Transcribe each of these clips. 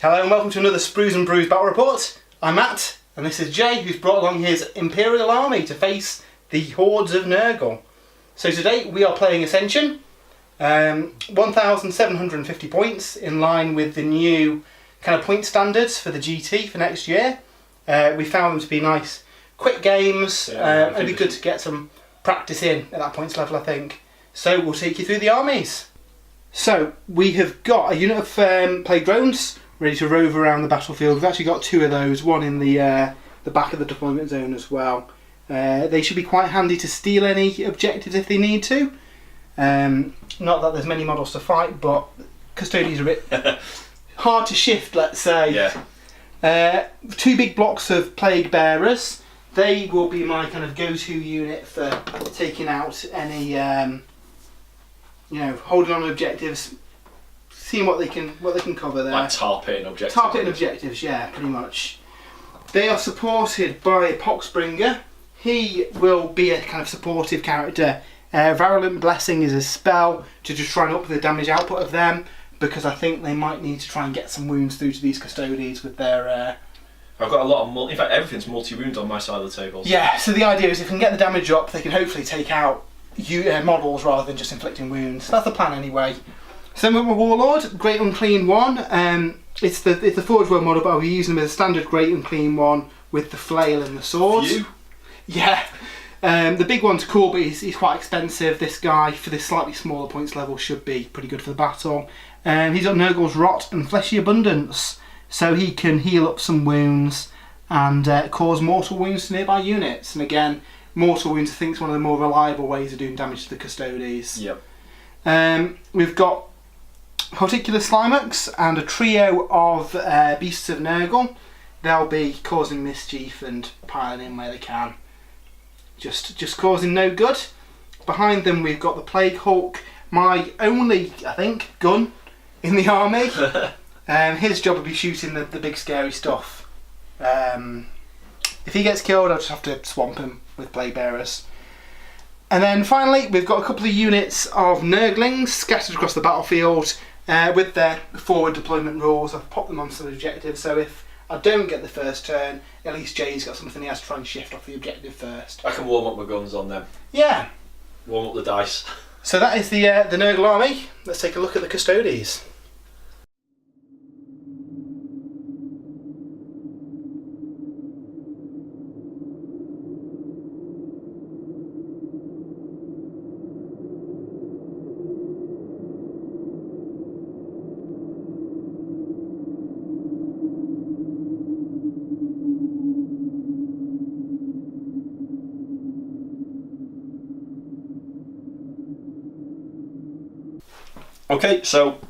Hello and welcome to another Sprues and Brews Battle Report. I'm Matt, and this is Jay, who's brought along his Imperial army to face the hordes of Nurgle. So today we are playing Ascension, 1,750 points, in line with the new kind of point standards for the GT for next year. We found them to be nice, quick games, and it'd be good to get some practice in at that points level, I think. So we'll take you through the armies. So we have got a unit of plague drones ready to rove around the battlefield. We've actually got two of those, one in the back of the deployment zone as well. They should be quite handy to steal any objectives if they need to. Not that there's many models to fight, but custodians are a bit hard to shift, let's say. Yeah. Two big blocks of plague bearers. They will be my kind of go-to unit for taking out any, holding on objectives, seeing what they can cover there. Like tar-pitting objectives. Tar-pitting objectives, yeah, pretty much. They are supported by a Poxbringer. He will be a kind of supportive character. Virulent Blessing is a spell to just try and up the damage output of them, because I think they might need to try and get some wounds through to these custodians with their... I've got a lot of... in fact, everything's multi-wound on my side of the table. Yeah, so the idea is if we can get the damage up, they can hopefully take out models rather than just inflicting wounds. That's the plan anyway. So then we've got my Warlord, Great Unclean One. It's the Forge World model, but I'll be using them as a standard Great Unclean One with the flail and the sword. Yeah. The big one's cool, but he's quite expensive. This guy, for this slightly smaller points level, should be pretty good for the battle. He's got Nurgle's Rot and Fleshy Abundance, so he can heal up some wounds and cause mortal wounds to nearby units. And again, mortal wounds I think is one of the more reliable ways of doing damage to the custodians. Yep. We've got Horticular Slimux and a trio of Beasts of Nurgle. They'll be causing mischief and piling in where they can. Just causing no good. Behind them we've got the Plague Hulk, my only, I think, gun in the army. His job will be shooting the big scary stuff. If he gets killed, I'll just have to swamp him with Plague Bearers. And then finally we've got a couple of units of Nurglings scattered across the battlefield with their forward deployment rules. I've popped them on some objectives, so if I don't get the first turn, at least Jay's got something he has to try and shift off the objective first. I can warm up my guns on them. Yeah. Warm up the dice. So that is the Nurgle army. Let's take a look at the custodians. Okay, so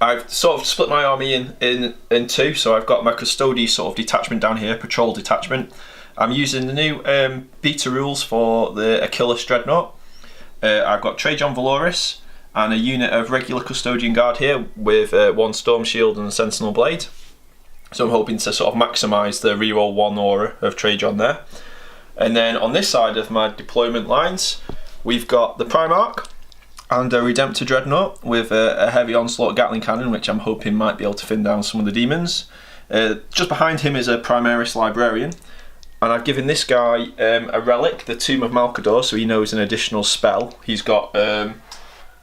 I've sort of split my army in two. So I've got my custody sort of detachment down here, patrol detachment. I'm using the new beta rules for the Achilles Dreadnought. I've got Trajan Valoris and a unit of regular custodian guard here with one storm shield and a sentinel blade. So I'm hoping to sort of maximise the reroll one aura of Trajan there. And then on this side of my deployment lines, we've got the Primarch and a Redemptor Dreadnought with a heavy onslaught Gatling cannon, which I'm hoping might be able to thin down some of the demons. Just behind him is a Primaris Librarian, and I've given this guy a relic, the Tomb of Malcador, so he knows an additional spell. He's got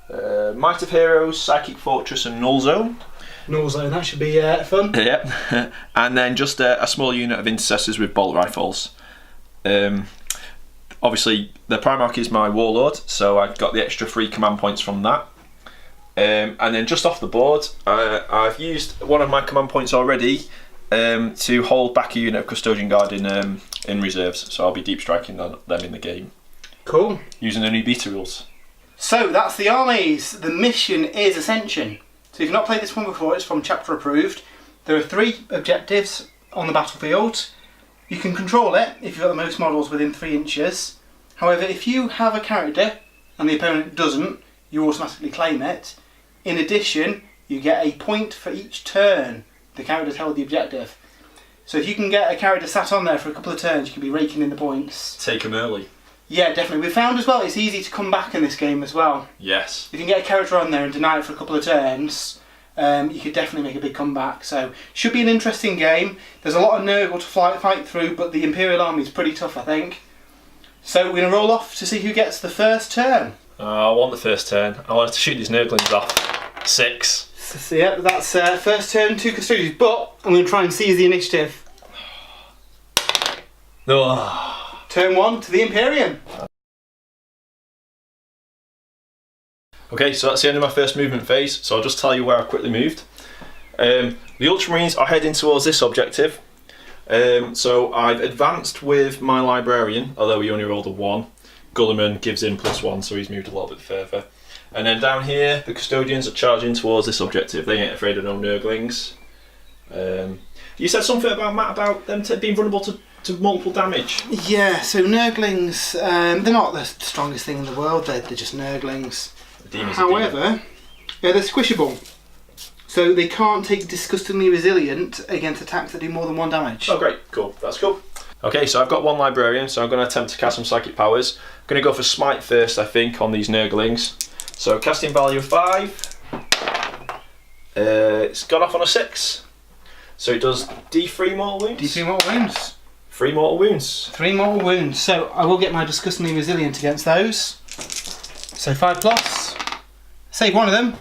Might of Heroes, Psychic Fortress and Null Zone. Null Zone, that should be fun. Yeah, and then just a small unit of Intercessors with bolt rifles. Obviously, the Primarch is my Warlord, so I've got the extra 3 command points from that. And then just off the board, I've used one of my command points already to hold back a unit of Custodian Guard in reserves, so I'll be deep striking them in the game. Cool. Using the new beta rules. So that's the armies. The mission is Ascension. So if you've not played this one before, it's from chapter approved. There are 3 objectives on the battlefield. You can control it if you've got the most models within 3 inches. However, if you have a character and the opponent doesn't, you automatically claim it. In addition, you get a point for each turn the character's held the objective. So if you can get a character sat on there for a couple of turns, you can be raking in the points. Take them early. Yeah, definitely. We've found as well it's easy to come back in this game as well. Yes. You can get a character on there and deny it for a couple of turns, you could definitely make a big comeback. So should be an interesting game. There's a lot of Nurgle to fight through, but the Imperial army is pretty tough, I think. So we're going to roll off to see who gets the first turn. I want the first turn. I want to shoot these Nurglings off. 6. So yeah, that's first turn, 2 custodians, but I'm going to try and seize the initiative. Oh. Turn 1 to the Imperium. Okay, so that's the end of my first movement phase, so I'll just tell you where I quickly moved. The Ultramarines are heading towards this objective. So I've advanced with my Librarian, although he only rolled a 1. Gulliman gives in +1, so he's moved a little bit further. And then down here, the Custodians are charging towards this objective. They ain't afraid of no Nurglings. You said something about, Matt, about them being vulnerable to multiple damage. Yeah, so Nurglings, they're not the strongest thing in the world, they're just Nurglings. However, they're squishable. So they can't take disgustingly resilient against attacks that do more than 1 damage. Oh great, cool, that's cool. Okay, so I've got 1 Librarian, so I'm going to attempt to cast some Psychic Powers. I'm going to go for Smite first, I think, on these Nurglings. So casting value of 5. It's gone off on a 6. So it does D3 mortal wounds. D3 mortal wounds. 3 mortal wounds. 3 mortal wounds. So I will get my disgustingly resilient against those. So 5+. Save one of them.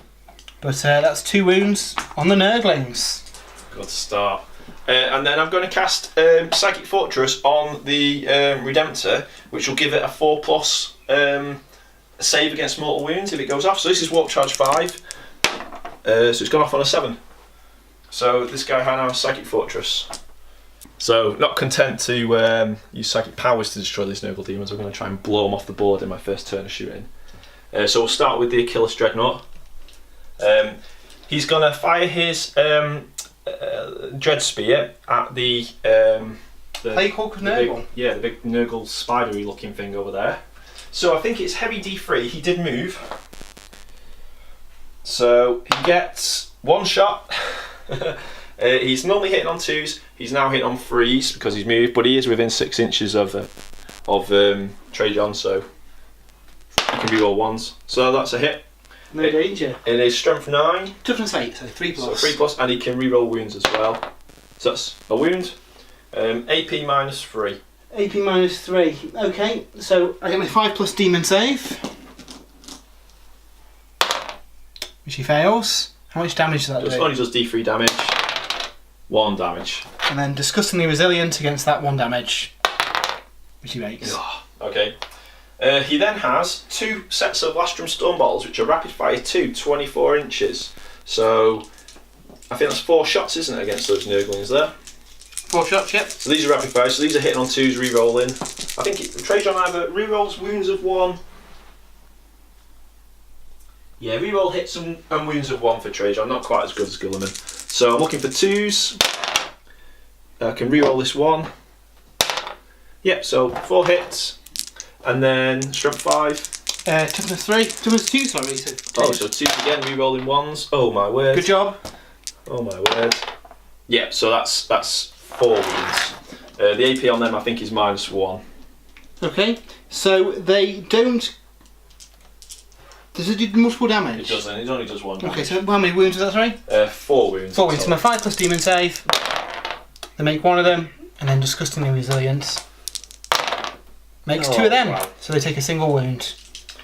But that's 2 wounds on the Nurglings. Good start. And then I'm going to cast Psychic Fortress on the Redemptor, which will give it a 4+ save against mortal wounds if it goes off. So this is Warp Charge 5. So it's gone off on a 7. So this guy now has Psychic Fortress. So not content to use Psychic Powers to destroy these Nurgle Demons, I'm going to try and blow them off the board in my first turn of shooting. So we'll start with the Achilles Dreadnought. He's going to fire his Dread Spear at the Plaguehawk of Nurgle. The big Nurgle spidery looking thing over there. So I think it's heavy D3. He did move. So he gets 1 shot. He's normally hitting on 2s. He's now hitting on 3s because he's moved, but he is within 6 inches of Trajan, so he can reroll 1s. So that's a hit. No danger. It is strength 9. Toughness 8, so 3+. So 3+, and he can reroll wounds as well. So that's a wound. AP -3. AP -3. Okay, so I get my 5+ demon save. Which he fails. How much damage does that do? Only does D3 damage. 1 damage. And then disgustingly resilient against that 1 damage. Which he makes. Okay. He then has 2 sets of Lastrum Storm Bottles, which are rapid fire 2, 24 inches. So I think that's 4 shots, isn't it, against those Nurglings there? 4 shots, yep. So these are rapid fire, so these are hitting on 2s, re-rolling. I think Trajan either re-rolls wounds of 1. Yeah, re-roll hits and wounds of 1 for Trajan, not quite as good as Gulliman. So I'm looking for 2s. I can re-roll this 1. Yep, so 4 hits. And then strength 5. Toughness 3. Toughness 2, sorry. So 2 again, re-rolling 1s. Oh my word. Good job. Oh my word. Yeah, so that's 4 wounds. The AP on them I think is -1. Okay, so they don't... Does it do multiple damage? It doesn't, it only does 1 damage. Okay, so how many wounds was that, sorry? 4 wounds. 4 wounds, so my 5+ demon save. They make 1 of them, and then disgustingly resilient. Makes 2 of them, wow. So they take a single wound.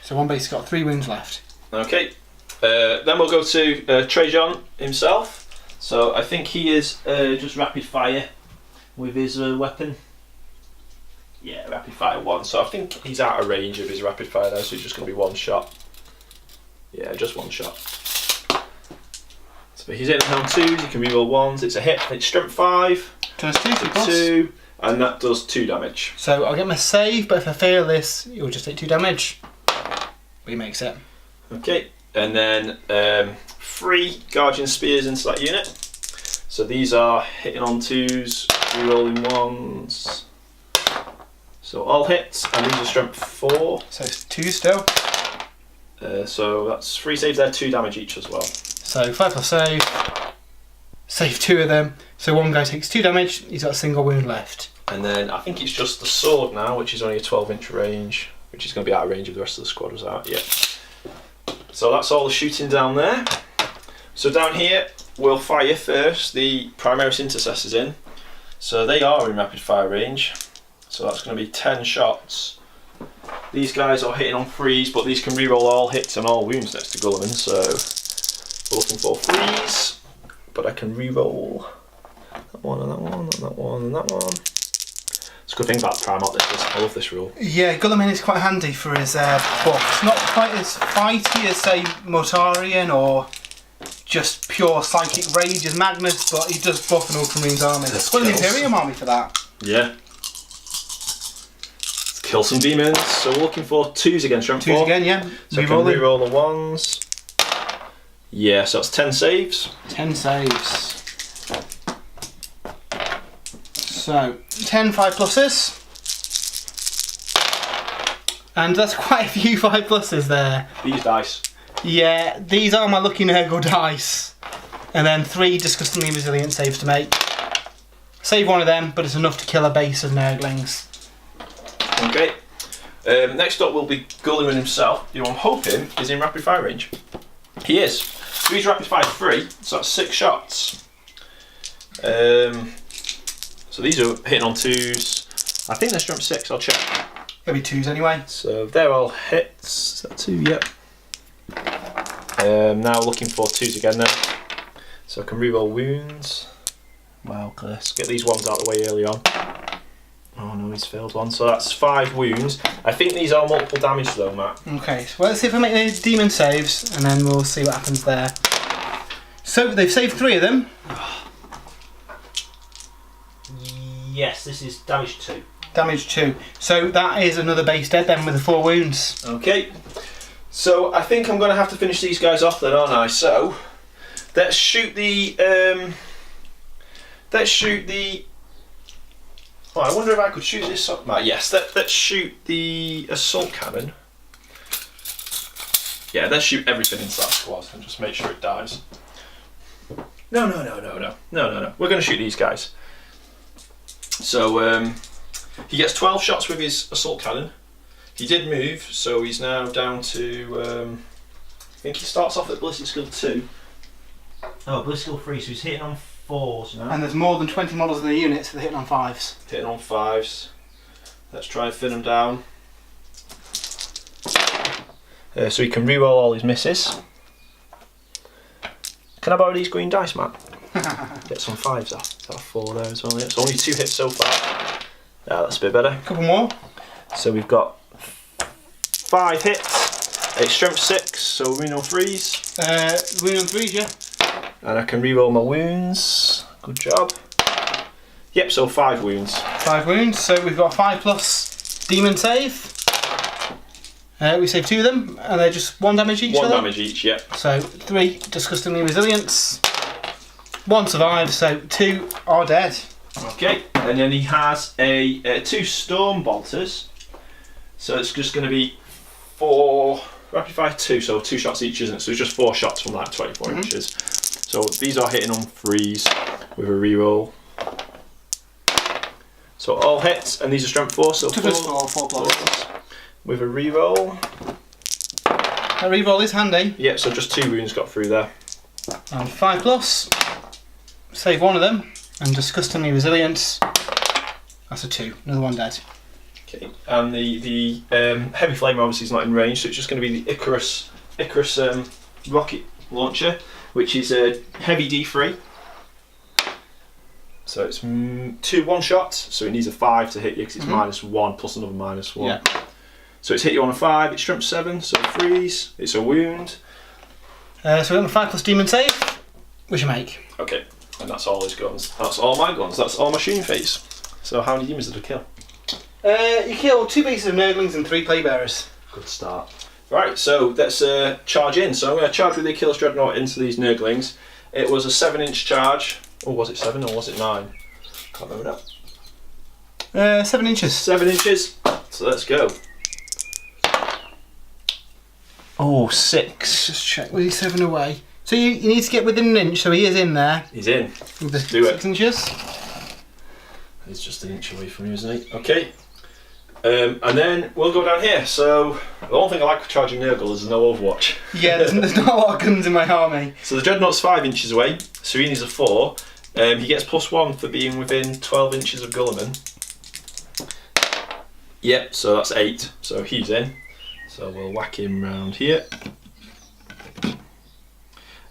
So one basically got 3 wounds left. Okay, then we'll go to Trajan himself. So I think he is just rapid fire with his weapon. Yeah, rapid fire 1. So I think he's out of range of his rapid fire now, so he's just going to be 1 shot. Yeah, just 1 shot. So he's hitting on 2s, he can reroll 1s, it's a hit, it's strength 5. Toughness 2, 3+. 2. And that does 2 damage. So I'll get my save, but if I fail this, it will just take 2 damage. But he makes it. Okay, and then 3 Guardian Spears into that unit. So these are hitting on 2s, rerolling 1s. So all hits, and these are strength 4. So it's 2 still. So that's 3 saves there, 2 damage each as well. So 5+ save. Save 2 of them. So one guy takes 2 damage, he's got a single wound left. And then I think it's just the sword now, which is only a 12-inch range, which is going to be out of range if the rest of the squad was out. Yeah. So that's all the shooting down there. So down here, we'll fire first the Primaris Intercessors in. So they are in rapid fire range. So that's going to be 10 shots. These guys are hitting on 3s, but these can reroll all hits and all wounds next to Gulliman. So we're looking for 3s, but I can reroll that one and that one and that one and that one. It's a good thing about Primarch, this is. I love this rule. Yeah, Gulliman is quite handy for his buffs. Not quite as fighty as, say, Mortarion or just pure psychic rage as Magnus, but he does buff an Ultramarines army. Let's put an Imperium army for that. Yeah. Let's kill some demons. So we're looking for 2s again, strength 4. 2s again, yeah. So I can reroll the 1s. Yeah, so that's 10 saves. 10 saves. So, 10 5+s. And that's quite a few 5+s there. These dice. Yeah, these are my lucky Nurgle dice. And then 3 disgustingly resilient saves to make. Save one of them, but it's enough to kill a base of Nurglings. Okay. Next up will be Gulliman himself, who I'm hoping is in rapid fire range. He is. So he's rapid fire 3, so that's 6 shots. So these are hitting on 2s. I think they're strength 6, I'll check. It'll be 2s anyway. So they're all hits. Is that 2? Yep. Now looking for 2s again now. So I can reroll wounds. Wow, let's get these ones out of the way early on. Oh no, he's failed one. So that's 5 wounds. I think these are multiple damage though, Matt. Okay, so let's see if I make the demon saves and then we'll see what happens there. So they've saved 3 of them. Yes, this is damage 2. Damage 2. So that is another base dead then with the 4 wounds. Okay. So I think I'm going to have to finish these guys off then, aren't I? So let's shoot the. Oh, I wonder if I could shoot this up. Yes, let's shoot the assault cannon. Yeah, let's shoot everything into that squad and just make sure it dies. No. We're going to shoot these guys. So he gets 12 shots with his assault cannon. He did move, so he's now down to. I think he starts off at ballistic skill 2. Oh, ballistic skill 3, so he's hitting on 4s now. And there's more than 20 models in the unit, so they're hitting on 5s. Hitting on 5s. Let's try and thin him down. So he can reroll all his misses. Can I borrow these green dice, Matt? Get some 5s off. Is that 4 there as well? Yeah, it's only 2 hits so far. Yeah, that's a bit better. A couple more. So we've got 5 hits. It's strength 6, so wound on 3s. Wound on 3s, yeah. And I can reroll my wounds. Good job. Yep, so 5 wounds. 5 wounds, so we've got 5+ demon save. We save 2 of them, and they're just 1 damage each. 1 damage each, yep. So 3 disgustingly resilience. 1 survives, so 2 are dead. Okay, and then he has a 2 storm bolters. So it's just going to be 4 rapid fire 2, so 2 shots each, isn't it? So it's just 4 shots from like 24 inches. So these are hitting on 3s with a reroll. So all hits, and these are strength 4, so 4 plus. With a reroll. That reroll is handy. Yeah, so just 2 wounds got through there. And 5+. Save 1 of them, and disgustingly resilience. That's a 2. Another 1 dead. Okay, and the heavy flamer obviously is not in range, so it's just going to be the Icarus rocket launcher, which is a heavy D3. So it's 2 one-shots, so it needs a 5 to hit you because it's -1 plus another -1. Yeah. So it's hit you on a 5, it's strength 7, so 3s, it's a wound. So we got a 5+ demon save, which I make. Okay, and that's all his guns. That's all my guns, that's all my shooting phase. So how many demons did I kill? You killed 2 bases of Nurglings and 3 Playbearers. Good start. Right, so let's charge in. So I'm going to charge with the Achilles Dreadnought into these Nurglings. It was a 7-inch charge. Or was it 7 or was it 9? Can't remember now. 7 inches. 7 inches. So let's go. Oh, 6. Just check. Was he 7 away? So you need to get within an inch, so he is in there. He's in. With the Do it. 6 inches. He's just an inch away from you, isn't he? Okay. And then we'll go down here. So the only thing I like with charging Nurgle is no Overwatch. Yeah, there's not a lot of guns in my army. So the Dreadnought's 5 inches away. Serene's a 4. He gets +1 for being within 12 inches of Gulliman. Yep, so that's 8. So he's in. So we'll whack him round here.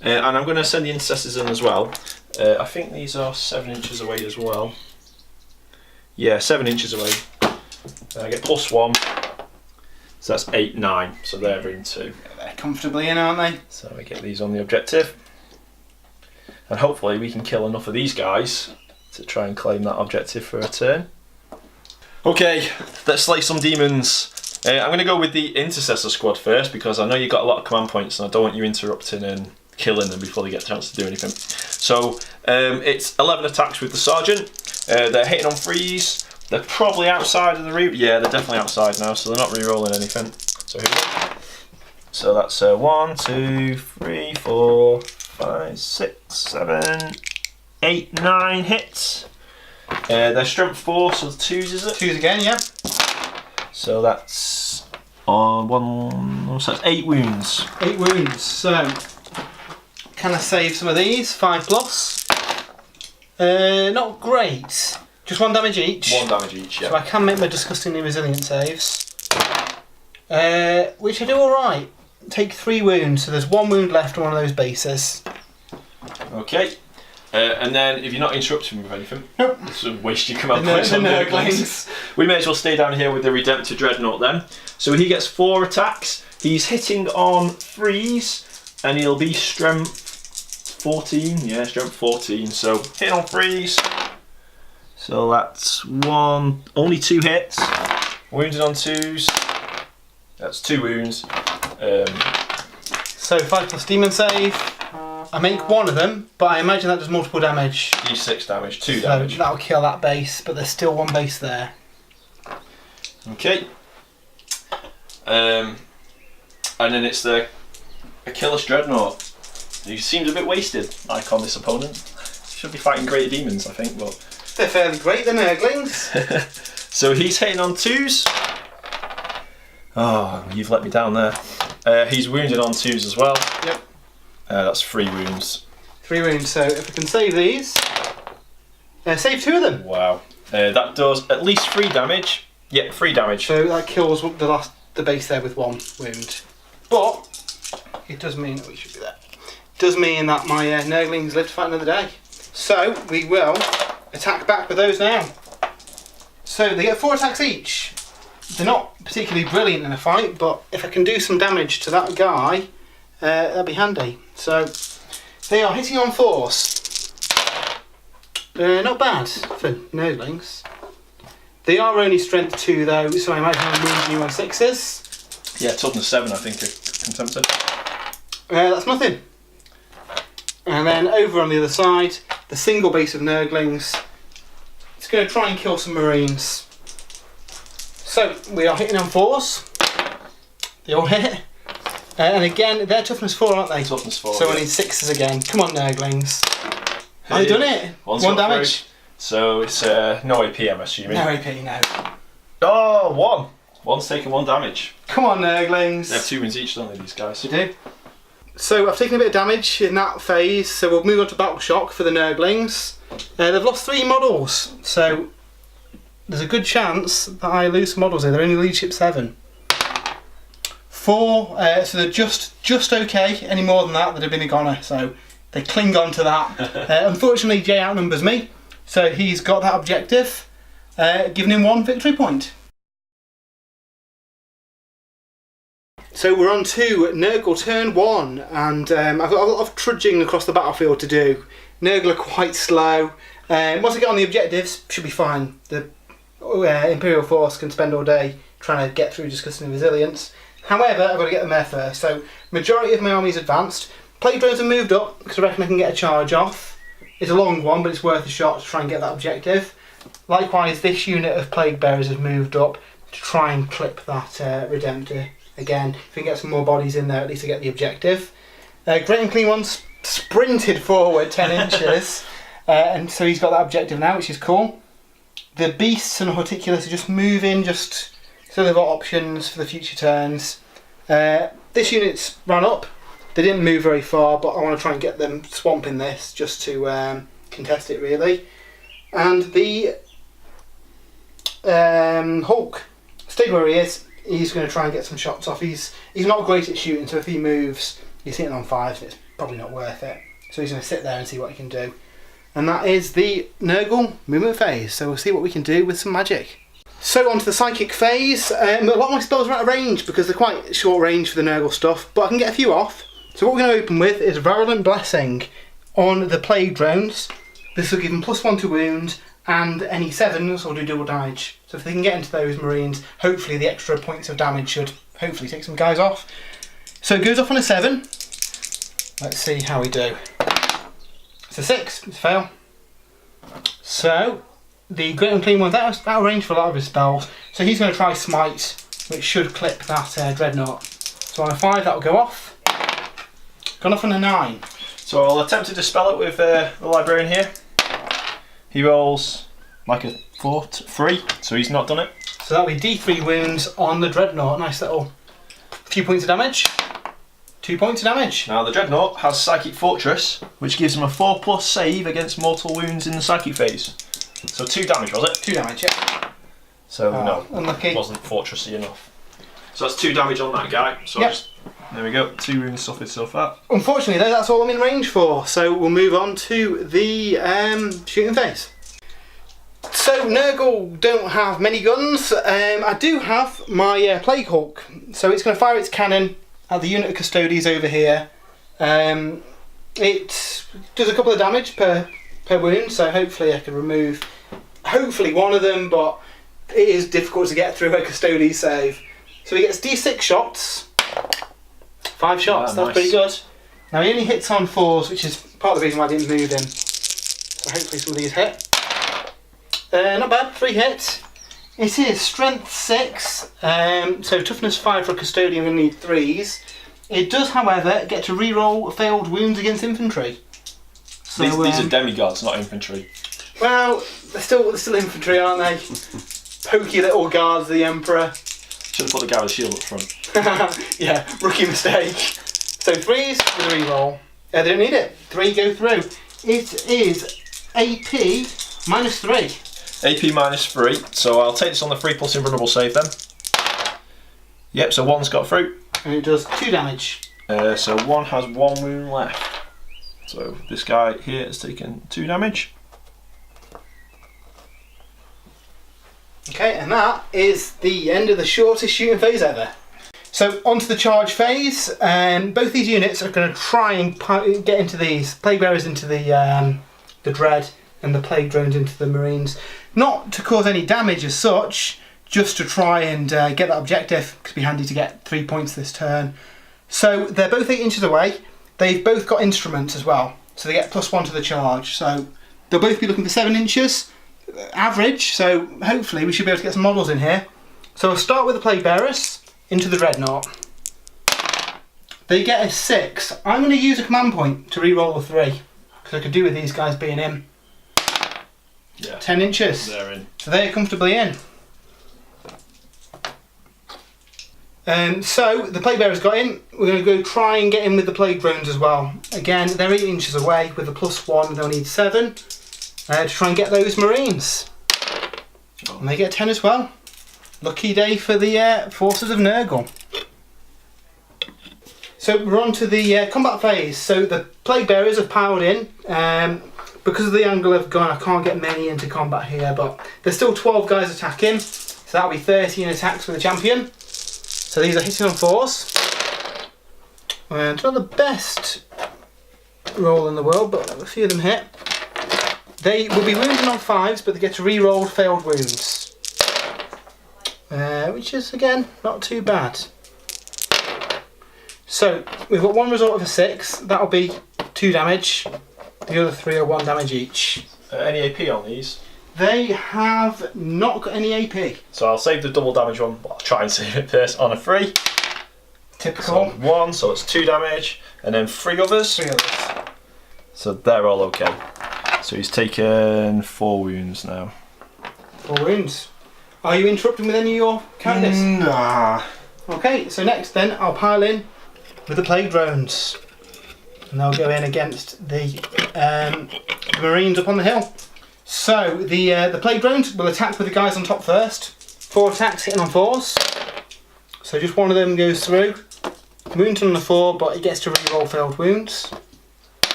And I'm going to send the Intercessors in as well. I think these are 7 inches away as well. Yeah, 7 inches away. I get +1. So that's 8, 9. So they're in 2. They're comfortably in, aren't they? So we get these on the objective. And hopefully we can kill enough of these guys to try and claim that objective for a turn. Okay, let's slay some demons. I'm going to go with the Intercessor squad first because I know you've got a lot of command points and I don't want you interrupting and killing them before they get a chance to do anything. So it's 11 attacks with the Sergeant. They're hitting on 3s. They're probably outside of the re... Yeah, they're definitely outside now, so they're not re-rolling anything. So here we go. So that's 1, 2, 3, 4, 5, 6, 7, 8, 9 hits. They're strength 4, so the 2s is it? 2s again, yeah. So that's so that's 8 wounds. 8 wounds. So can I save some of these? 5 plus. Not great. Just 1 damage each. 1 damage each, yeah. So I can make my disgustingly resilient saves. Which I do alright. Take 3 wounds, so there's 1 wound left on one of those bases. Okay. And then if you're not interrupting me with anything, nope. It's a waste your command points on Nurglings. We may as well stay down here with the Redemptor Dreadnought then. So he gets 4 attacks. He's hitting on 3s and he'll be strength 14. Yeah, strength 14. So hitting on 3s. So that's 1, only 2 hits. Wounded on 2s. That's 2 wounds. So 5 plus demon save. I make 1 of them, but I imagine that does multiple damage. D6 damage, 2 so damage. That'll kill that base, but there's still 1 base there. Okay. And then it's the Achilles Dreadnought. He seems a bit wasted, like on this opponent. Should be fighting greater demons, I think, but they're fairly great, the Nurglings. So he's hitting on 2s. Oh, you've let me down there. He's wounded on 2s as well. Yep. That's 3 wounds. 3 wounds, so if we can save these, save 2 of them. Wow. That does at least 3 damage. Yep, 3 damage. So that kills the base there with 1 wound. But it does mean that we should be there. It does mean that my Nurglings live to fight another day. So we will attack back with those now. So they get 4 attacks each. They're not particularly brilliant in a fight, but if I can do some damage to that guy, that'd be handy. So they are hitting on 4s. Not bad for Nurglings. They are only strength 2 though, so I imagine I'm wounding you on 6s. Yeah, toughness 7 I think, Contemptor. That's nothing. And then over on the other side, the single base of Nurglings. It's going to try and kill some Marines. So we are hitting on 4s. They all hit. And again, they're toughness 4, aren't they? Toughness 4. So yeah. we need 6s again. Come on, Nurglings. Have you done it? 1 damage. Through. So it's no AP, I'm assuming. No AP, no. Oh, 1. 1's taken 1 damage. Come on, Nurglings. They have 2 wounds each, don't they, these guys? They do. So I've taken a bit of damage in that phase, so we'll move on to Battle Shock for the Nurglings. They've lost 3 models, so there's a good chance that I lose some models here. They're only leadership 7. 4, so they're just okay. Any more than that, they'd have been a goner, so they cling on to that. Unfortunately, Jay outnumbers me, so he's got that objective, giving him 1 victory point. So we're on to Nurgle turn 1, and I've got a lot of trudging across the battlefield to do. Nurgle are quite slow. Once I get on the objectives, should be fine. The Imperial force can spend all day trying to get through discussing resilience. However, I've got to get them there first. So majority of my army's advanced. Plague drones have moved up because I reckon I can get a charge off. It's a long one, but it's worth a shot to try and get that objective. Likewise, this unit of plague bearers has moved up to try and clip that Redemptor. Again, if we can get some more bodies in there, at least I get the objective. Great and Clean One's sprinted forward 10 inches, and so he's got that objective now, which is cool. The Beasts and Horticulus are just moving just so they've got options for the future turns. This unit's ran up. They didn't move very far, but I want to try and get them swamping this just to contest it really. And the Hulk stayed where he is. He's going to try and get some shots off. He's not great at shooting, so if he moves, he's hitting on 5s, and it's probably not worth it. So he's going to sit there and see what he can do. And that is the Nurgle movement phase. So we'll see what we can do with some magic. So onto the psychic phase. A lot of my spells are out of range because they're quite short range for the Nurgle stuff, but I can get a few off. So what we're going to open with is Virulent Blessing on the Plague Drones. This will give them +1 to wound, and any 7s will do double damage. So if they can get into those Marines, hopefully the extra points of damage should hopefully take some guys off. So it goes off on a 7. Let's see how we do. It's a 6, it's a fail. So the Great Unclean One's out of range for a lot of his spells, so he's going to try Smite, which should clip that Dreadnought. So on a 5 that will go off. Gone off on a 9. So I'll attempt to dispel it with the Librarian here. He rolls like a 3, so he's not done it. So that'll be D3 wounds on the Dreadnought. Nice little few points of damage. 2 points of damage. Now the Dreadnought has Psychic Fortress, which gives him a 4+ save against mortal wounds in the Psychic phase. So 2 damage, was it? 2 damage, yeah. So no, unlucky. It wasn't fortressy enough. So that's 2 damage on that guy. So yep. There we go, 2 wounds stuff itself out. Unfortunately though, that's all I'm in range for, so we'll move on to the shooting phase. So Nurgle don't have many guns. I do have my Plague Hulk, so it's going to fire its cannon at the unit of Custodies over here. It does a couple of damage per wound, so hopefully I can remove one of them, but it is difficult to get through a Custodies save. So he gets D6 shots. 5 shots, that's nice. pretty good. Now he only hits on 4s, which is part of the reason why I didn't move him. So hopefully some of these hit. Not bad, 3 hits. It is Strength 6, so Toughness 5 for a Custodian, we need 3s. It does, however, get to re-roll failed wounds against infantry. So, these are demigods, not infantry. Well, they're still infantry, aren't they? Pokey little guards of the Emperor. Should have put the guy with the shield up front. Yeah, rookie mistake. So 3s with a re-roll. They don't need it. 3 go through. It is AP -3. AP -3, so I'll take this on the 3+ invulnerable save then. Yep, so 1's got through. And it does 2 damage. So 1 has 1 wound left. So this guy here has taken 2 damage. Okay, and that is the end of the shortest shooting phase ever. So onto the charge phase. Both these units are going to try and get into these Plague Bearers into the Dread and the Plague Drones into the Marines. Not to cause any damage as such, just to try and get that objective, because it'd be handy to get 3 points this turn. So they're both 8 inches away. They've both got instruments as well, so they get +1 to the charge. So they'll both be looking for 7 inches average, so hopefully we should be able to get some models in here. So we'll start with the Plague Bearers into the Dreadnought. They get a 6. I'm going to use a command point to re-roll a 3, because I could do with these guys being in. Yeah. 10 inches. They're in. So they're comfortably in. So the Plague Bearers got in. We're going to go try and get in with the Plague Drones as well. Again, they're 8 inches away. With a +1, they'll need 7 to try and get those Marines. Oh. And they get 10 as well. Lucky day for the forces of Nurgle. So we're on to the combat phase. So the Plague Bearers have piled in. Because of the angle I've gone, I can't get many into combat here, but there's still 12 guys attacking. So that'll be 13 attacks for the champion. So these are hitting on 4s. And not the best roll in the world, but a few of them hit. They will be wounded on 5s, but they get to re-roll failed wounds. Which is, again, not too bad. So we've got one result of a 6. That'll be 2 damage. The other 3 are 1 damage each. Any AP on these? They have not got any AP. So I'll save the double damage one. Well, I'll try and save it first on a 3. Typical. So 1, so it's 2 damage, and then 3 others. 3 others. So they're all okay. So he's taken 4 wounds now. 4 wounds. Are you interrupting with any of your characters? Nah. Okay, so next then I'll pile in with the plague drones. And they'll go in against the Marines up on the hill. So the plague drones will attack with the guys on top first. 4 attacks hitting on 4s. So just one of them goes through. Wounds on the 4, but it gets to reroll failed wounds.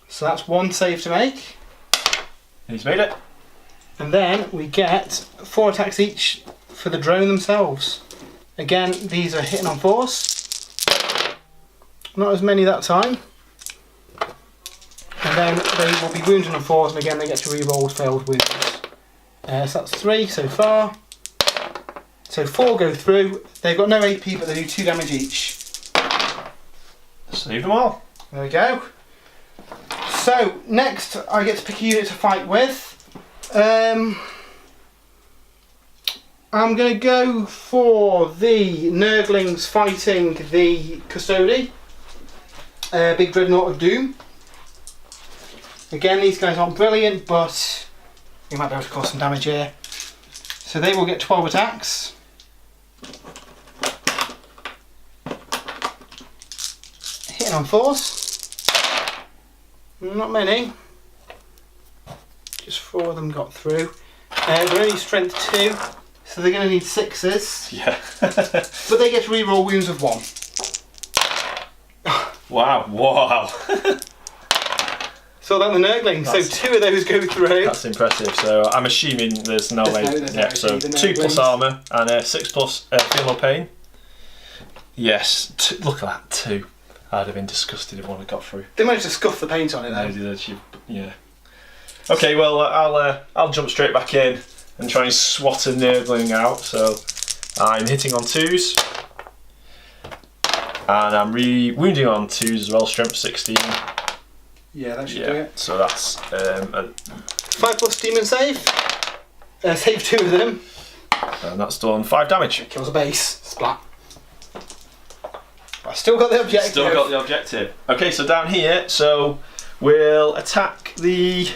So that's 1 save to make. He's made it. And then we get 4 attacks each for the drone themselves. Again, these are hitting on 4s. Not as many that time. And then they will be wounded on 4s, and again they get to reroll failed wounds. So that's 3 so far. So 4 go through. They've got no AP, but they do 2 damage each. Save them all. There we go. So next I get to pick a unit to fight with. I'm going to go for the Nurglings fighting the Custody. Big Dreadnought of Doom. Again, these guys aren't brilliant, but we might be able to cause some damage here. So they will get 12 attacks. Hitting on 4s. Not many. Just 4 of them got through. They're only strength 2, so they're going to need 6s. Yeah. But they get to reroll wounds of 1. Wow. So that the Nurgling. So 2 of those go through. That's impressive. So I'm assuming there's no way. Yeah. So 2 plus armour and 6 plus feel no pain. Yes. Look at that 2. I'd have been disgusted if one had got through. They managed to scuff the paint on it though. They did. Yeah. Okay. Well, I'll jump straight back in and try and swat a Nurgling out. So I'm hitting on 2s. And I'm wounding on 2s as well, strength 16. Yeah, that should do it. So that's 5 plus demon save. Save 2 of them. And that's done 5 damage. Kills a base. Splat. I still got the objective. Still got the objective. Okay, so down here, so we'll attack the...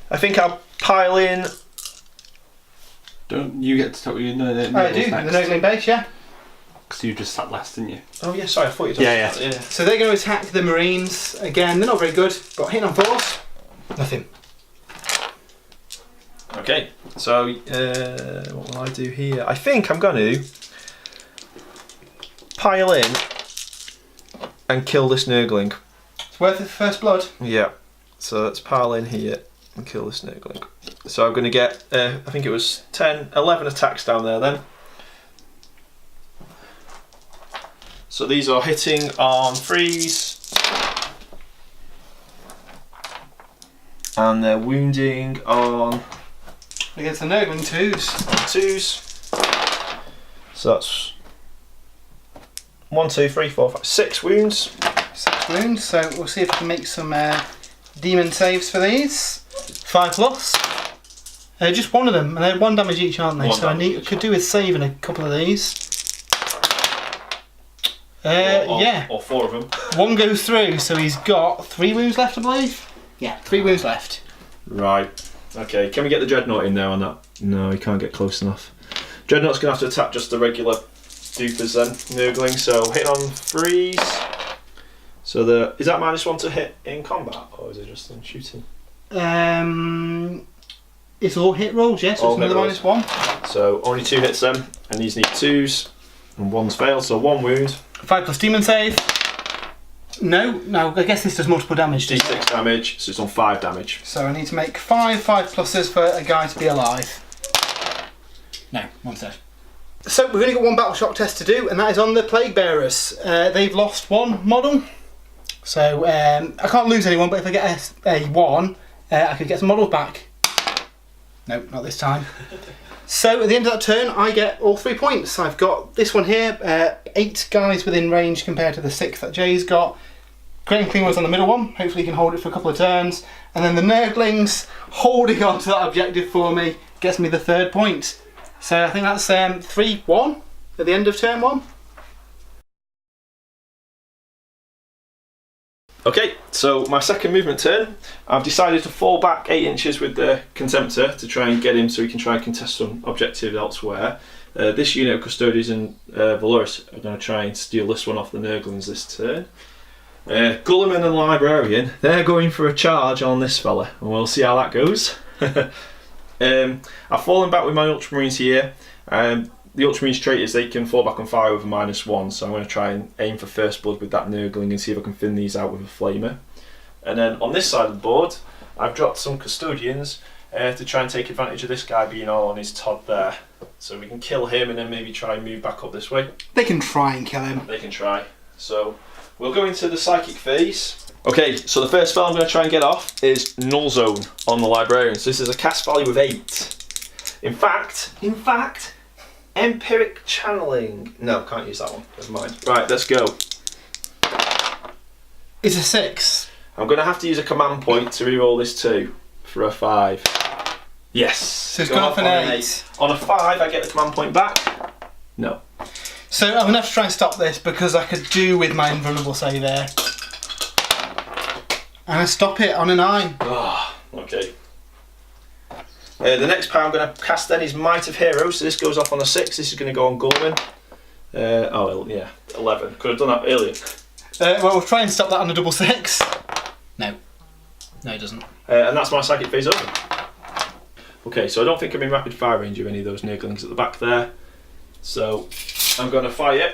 I think I'll pile in... Don't you get to talk with your I do, the Nurgling base, yeah. Because you just sat last, didn't you? Oh yeah, sorry, I thought you did. Yeah. So they're going to attack the Marines. Again, they're not very good, but hitting on 4s, nothing. Okay, so what will I do here? I think I'm going to pile in and kill this Nurgling. It's worth it for first blood. Yeah, so let's pile in here and kill this Nurgling. So I'm going to get, I think it was 11 attacks down there then. So these are hitting on 3s. And they're wounding on... Against the Nurgling 2s. On 2s. So that's 1, 2, 3, 4, 5, 6 wounds. 6 wounds, so we'll see if we can make some demon saves for these. 5 plus. Just one of them, and they're 1 damage each, aren't they? One so damage I could do with saving a couple of these. Or 4 of them. 1 goes through, so he's got 3 wounds left, I believe. Yeah, 3 wounds left. Right. Okay, can we get the Dreadnought in there on that? No, he can't get close enough. Dreadnought's going to have to attack just the regular doofers then, Nurgling. So hit on 3s. So is that -1 to hit in combat, or is it just in shooting? It's all hit rolls, yes. Yeah, so it's another -1. So only 2 hits then, and these need 2s, and 1's failed, so 1 wound. 5 plus demon save. No, I guess this does multiple damage. D6 damage, so it's on 5 damage. So I need to make 5 pluses for a guy to be alive. No, 1 dead. So we've only got 1 battle shock test to do, and that is on the Plague Bearers. They've lost 1 model. So I can't lose anyone, but if I get a 1, I could get some models back. No, not this time. So at the end of that turn, I get all 3 points. I've got this one here, 8 guys within range compared to the 6 that Jay's got. Great and Clean was on the middle one. Hopefully he can hold it for a couple of turns. And then the Nurglings holding on to that objective for me gets me the 3rd point. So I think that's 3-1 at the end of turn 1. Okay, so my second movement turn, I've decided to fall back 8 inches with the Contemptor to try and get him so he can try and contest some objectives elsewhere. This unit of Custodians and Valoris are going to try and steal this one off the Nurglings this turn. Gulliman and Librarian, they're going for a charge on this fella, and we'll see how that goes. I've fallen back with my Ultramarines here. The Ultramarines trait is they can fall back on fire with a -1, so I'm going to try and aim for first blood with that Nurgling and see if I can thin these out with a Flamer. And then on this side of the board, I've dropped some Custodians to try and take advantage of this guy being all on his Todd there. So we can kill him and then maybe try and move back up this way. They can try and kill him. They can try. So we'll go into the Psychic phase. Okay, so the first spell I'm going to try and get off is Null Zone on the Librarian. So this is a cast value of 8. In fact, Empiric Channeling. No, can't use that one. Never mind. Right, let's go. It's a 6. I'm going to have to use a command point to reroll this 2 for a 5. Yes. So it's gone off an 8. On a 5, I get the command point back. No. So I'm going to have to try and stop this because I could do with my invulnerable save there. And I stop it on a 9. Oh, okay. The next power I'm going to cast then is Might of Heroes, so this goes off on a 6, this is going to go on Gulliman. 11. Could have done that earlier. Well, we'll try and stop that on a double 6. No. No, it doesn't. And that's my Psychic phase over. Okay, so I don't think I'm in rapid fire range of any of those Nurglings at the back there. So I'm going to fire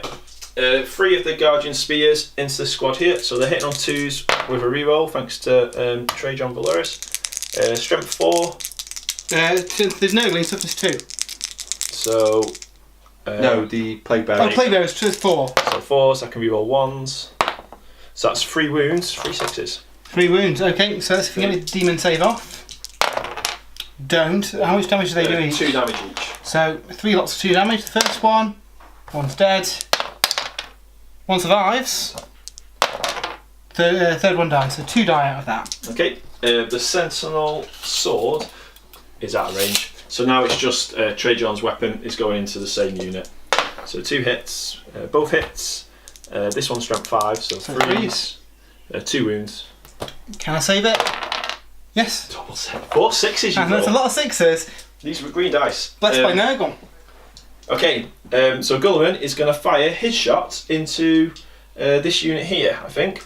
3 of the Guardian Spears into the squad here, so they're hitting on 2s with a reroll thanks to Trajan Valoris. Strength 4. There's Nurglings, toughness 2. So. No, the Plague Bearer. Oh, Plague Bearer's 4. So 4s, I can reroll 1s. So that's 3 wounds, 3 6s. 3 wounds, okay, so let's get the demon save off. Don't. How much damage do they do each? 2 damage each. So 3 lots of 2 damage. The first one, 1's dead. 1 survives. Third one dies, so 2 die out of that. Okay, the Sentinel Sword is out of range. So now it's just Trajan's weapon is going into the same unit. So 2 hits, both hits. This one's strength 5, so 3s. 2 wounds. Can I save it? Yes. Double 4 6s you And that's a lot of 6s. These were green dice. Blessed by Nurgle. Okay, so Gulliman is going to fire his shot into this unit here, I think.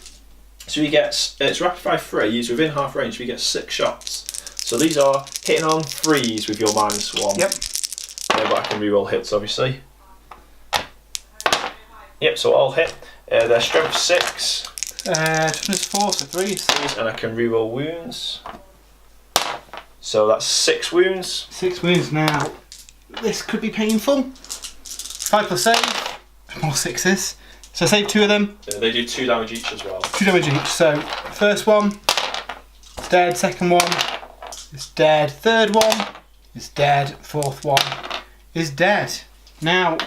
So he gets, it's rapid fire 3, he's within half range, so he gets 6 shots. So these are hitting on 3s with your -1. Yep. But I can reroll hits, obviously. Yep, so I'll hit. They're strength 6. Toughness 4, so 3s. And I can reroll wounds. So that's 6 wounds. 6 wounds now. This could be painful. 5 plus save. More 6s. So save 2 of them. They do 2 damage each as well. 2 damage each. So first one is dead. Second one is dead. Third one is dead. Fourth one is dead. Now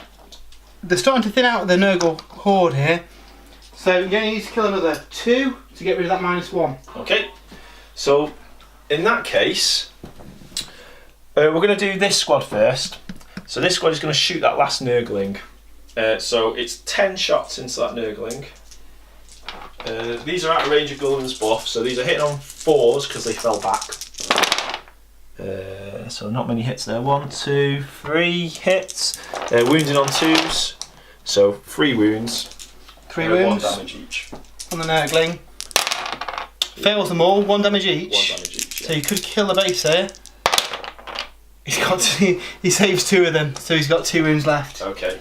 they're starting to thin out the Nurgle horde here. So you're going to need to kill another 2 to get rid of that -1. Okay. So in that case, we're going to do this squad first. So this squad is going to shoot that last Nurgling. So it's 10 shots into that Nurgling. These are out of range of Gulliman's buff, so these are hitting on 4s because they fell back. So not many hits there. 1, 2, 3 hits. Wounding on 2s, so 3 wounds. 3 wounds. 1 damage each. On the Nurgling. Fails them all. 1 damage each. 1 damage each. Yeah. So you could kill the base here. He's got he saves 2 of them, so he's got 2 wounds left. Okay.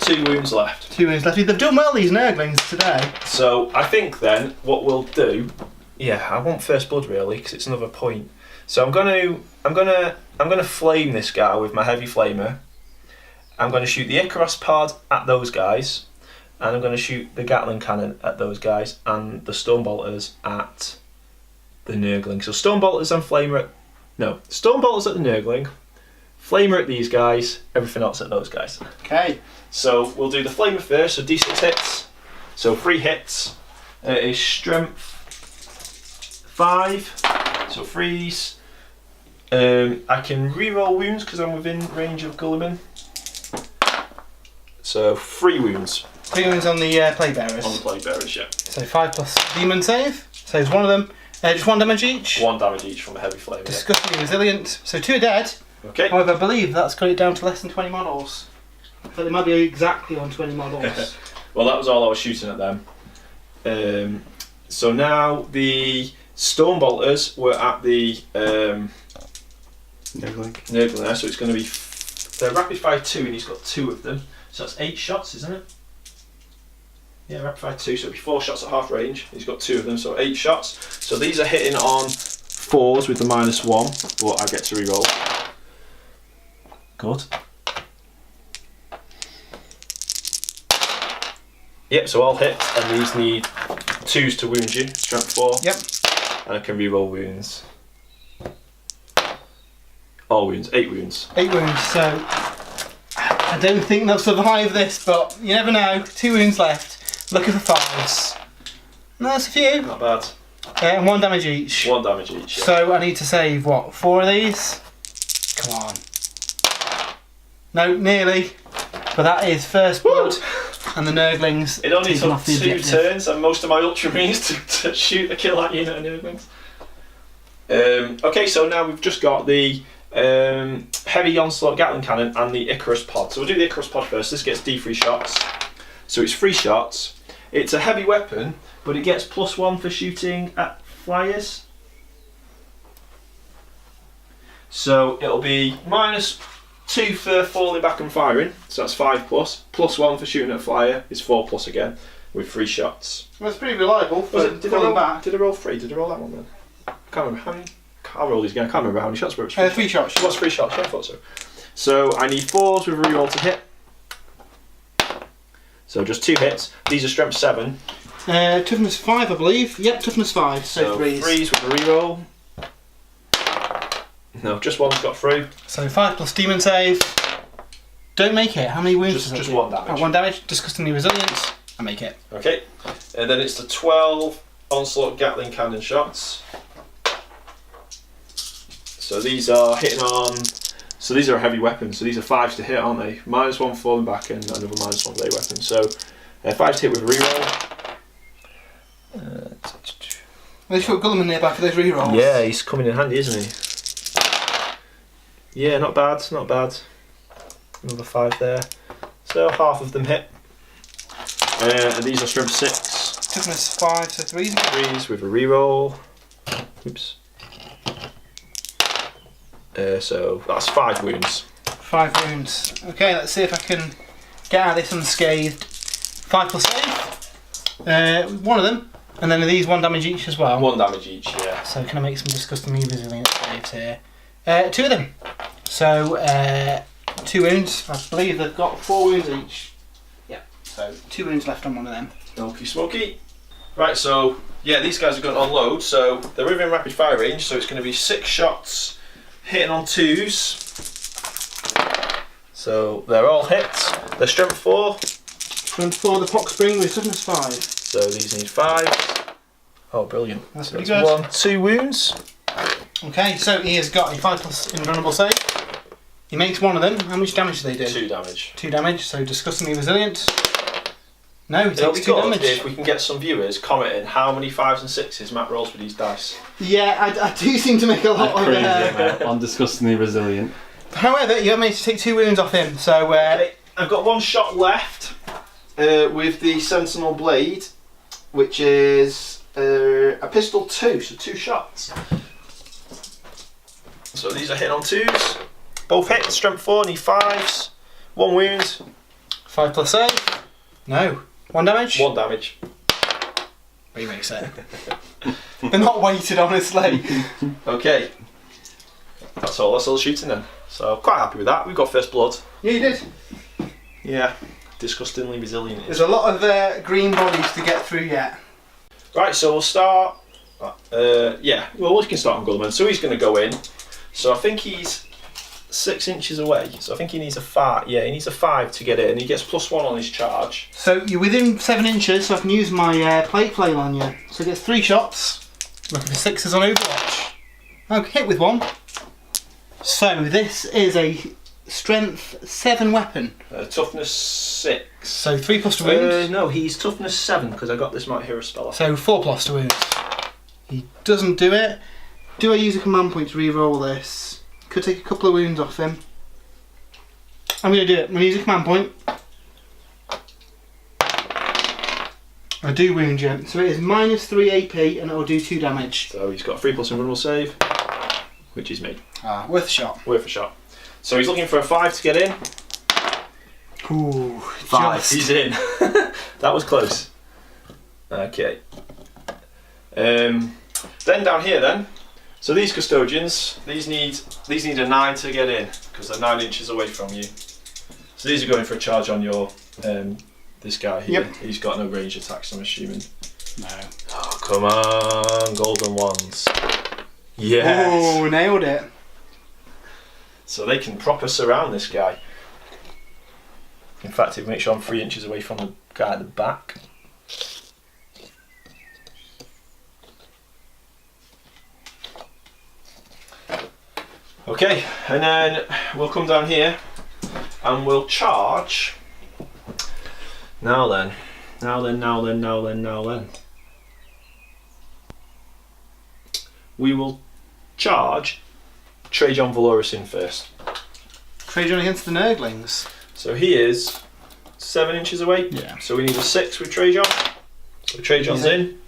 2 wounds left. 2 wounds left. They've done well, these Nurglings, today. So I think then what we'll do, yeah, I want first blood really because it's another point. So I'm gonna flame this guy with my heavy flamer. I'm gonna shoot the Icaros pod at those guys, and I'm gonna shoot the Gatling cannon at those guys, and the Stonebolters at the Nurgling. So Stonebolters and flamer at Stonebolters at the Nurgling, flamer at these guys, everything else at those guys. Okay. So we'll do the flamer first, so d6 hits. So 3 hits is strength 5, so 3s. I can reroll wounds because I'm within range of Gulliman. So 3 wounds. 3 wounds on the Plague Bearers. On the Plague Bearers, yeah. So 5 plus demon save. Saves one of them. Just 1 damage each. 1 damage each from a heavy flame. Disgustingly resilient. So 2 are dead. Okay. However, I believe that's got it down to less than 20 models. So they might be exactly on 20 models. Well, that was all I was shooting at them. So now the Storm Bolters were at the Nurgle there, so it's going to be they're rapid fire 2 and he's got 2 of them. So that's 8 shots, isn't it? Yeah, rapid fire 2, so it'll be 4 shots at half range. He's got 2 of them, so 8 shots. So these are hitting on 4s with the -1, but I get to reroll. Good. Yep, so all hit, and these need 2s to wound you, strength 4. Yep. And I can reroll wounds. All wounds, 8 wounds. 8 wounds, so I don't think they'll survive this, but you never know. 2 wounds left. Looking for 5s. No, that's a few. Not bad. And 1 damage each. 1 damage each. Yeah. So I need to save what? 4 of these? Come on. No, nearly. But that is first blood. Woo! And the Nurglings. It only taking took off the 2 objective. turns and most of my Ultramarines to shoot a kill that unit of Nurglings. Okay, so now we've just got the Heavy Onslaught Gatling Cannon and the Icarus Pod. So we'll do the Icarus Pod first. This gets D3 shots. So it's 3 shots. It's a heavy weapon, but it gets +1 for shooting at flyers. So it'll be -2 for falling back and firing, so that's 5 plus. +1 for shooting at flyer is 4 plus again, with 3 shots. Well, it's pretty reliable. Did I roll 3? Did I roll that one then? I can't remember how many. I'll roll these again. I can't remember how many shots were it. 3 shots. What's 3 shots? Yeah, I thought so. So I need 4s with a reroll to hit. So just 2 hits. These are strength 7. Toughness 5, I believe. Yep, toughness 5. So 3s. 3s with a reroll. No, just one's got through. So 5 plus demon save. Don't make it. How many wounds does that Just do? 1 damage. 1 damage. Disgustingly resilient. I make it. Okay, and then it's the 12 Onslaught Gatling Cannon shots. So these are hitting on. So these are heavy weapons. So these are 5s to hit, aren't they? -1 falling back and another -1 with a weapon. So 5s to hit with a reroll. They've got Gulliman nearby for those rerolls. Yeah, he's coming in handy, isn't he? Yeah, not bad, not bad. Another 5 there. So half of them hit. And these are strength 6. Toughness 5, so 3s. 3s with a reroll. Oops. So that's 5 wounds. 5 wounds. Okay, let's see if I can get out of this unscathed. 5 plus save. 1 of them. And then are these 1 damage each as well? 1 damage each, yeah. So can I make some disgustingly resilient saves here? 2 of them. So 2 wounds. I believe they've got 4 wounds each. Yeah. So 2 wounds left on one of them. Okie smoky. Right, so yeah, these guys are going to unload. So they're within rapid fire range. So it's going to be 6 shots, hitting on 2s. So they're all hits. They're strength 4. Strength 4, the Pox Spring with toughness 5. So these need 5. Oh, brilliant. That's So pretty that's good. 1, 2 wounds. Okay, so he has got a 5 plus invulnerable save. He makes 1 of them. How much damage do they do? 2 damage. 2 damage, so disgustingly resilient. No, he It'll takes be 2 good damage. if we can get some viewers commenting how many 5s and 6s Matt rolls with these dice. Yeah, I do seem to make a lot of... Crazy amount. I'm disgustingly resilient. However, you managed to take 2 wounds off him, so... Okay, I've got 1 shot left with the Sentinel Blade, which is a pistol 2, so 2 shots. So these are hitting on 2s. Both hit, strength 4, need 5s. 1 wound. 5 plus save? No. 1 damage? 1 damage. Remix it. They're not weighted, honestly. Okay. That's all the shooting then. So quite happy with that. We've got first blood. Yeah, you did. Yeah. Disgustingly resilient. There's a lot of green bodies to get through yet. Right, so we'll start. Yeah, well, we can start on Gulliman. So he's going to go in. So I think he's 6 inches away. So I think he needs a 5. Yeah, he needs a 5 to get in. He gets +1 on his charge. So you're within 7 inches, so I can use my plate flail on you. So he gets 3 shots. Looking for 6s on Overwatch. Okay, hit with 1. So this is a strength 7 weapon. Toughness 6. So 3 plus to wound. No, he's toughness 7 because I got this Might Hero spell off. So 4 plus to wound. He doesn't do it. Do I use a command point to re-roll this? Could take a couple of wounds off him. I'm going to do it. I'm going to use a command point. I do wound you. So it is minus 3 AP and it will do 2 damage. So he's got a 3 plus invulnerable save, which is me. Worth a shot. Worth a shot. So he's looking for a 5 to get in. Ooh, 5. just. He's in. That was close. Okay. Then down here then. So these custodians, these need a 9 to get in because they're 9 inches away from you. So these are going for a charge on your this guy here. Yep. He's got no range attacks, I'm assuming. No. Oh, come on, golden ones. Yes. Oh, nailed it. So they can proper surround this guy. In fact, it makes sure I'm 3 inches away from the guy at the back. Okay, and then we'll come down here and we'll charge. Now then. We will charge Trajan Valoris in first. Trajan against the Nurglings. So he is 7 inches away. Yeah. So we need a 6 with Trajan. So Trajan's in.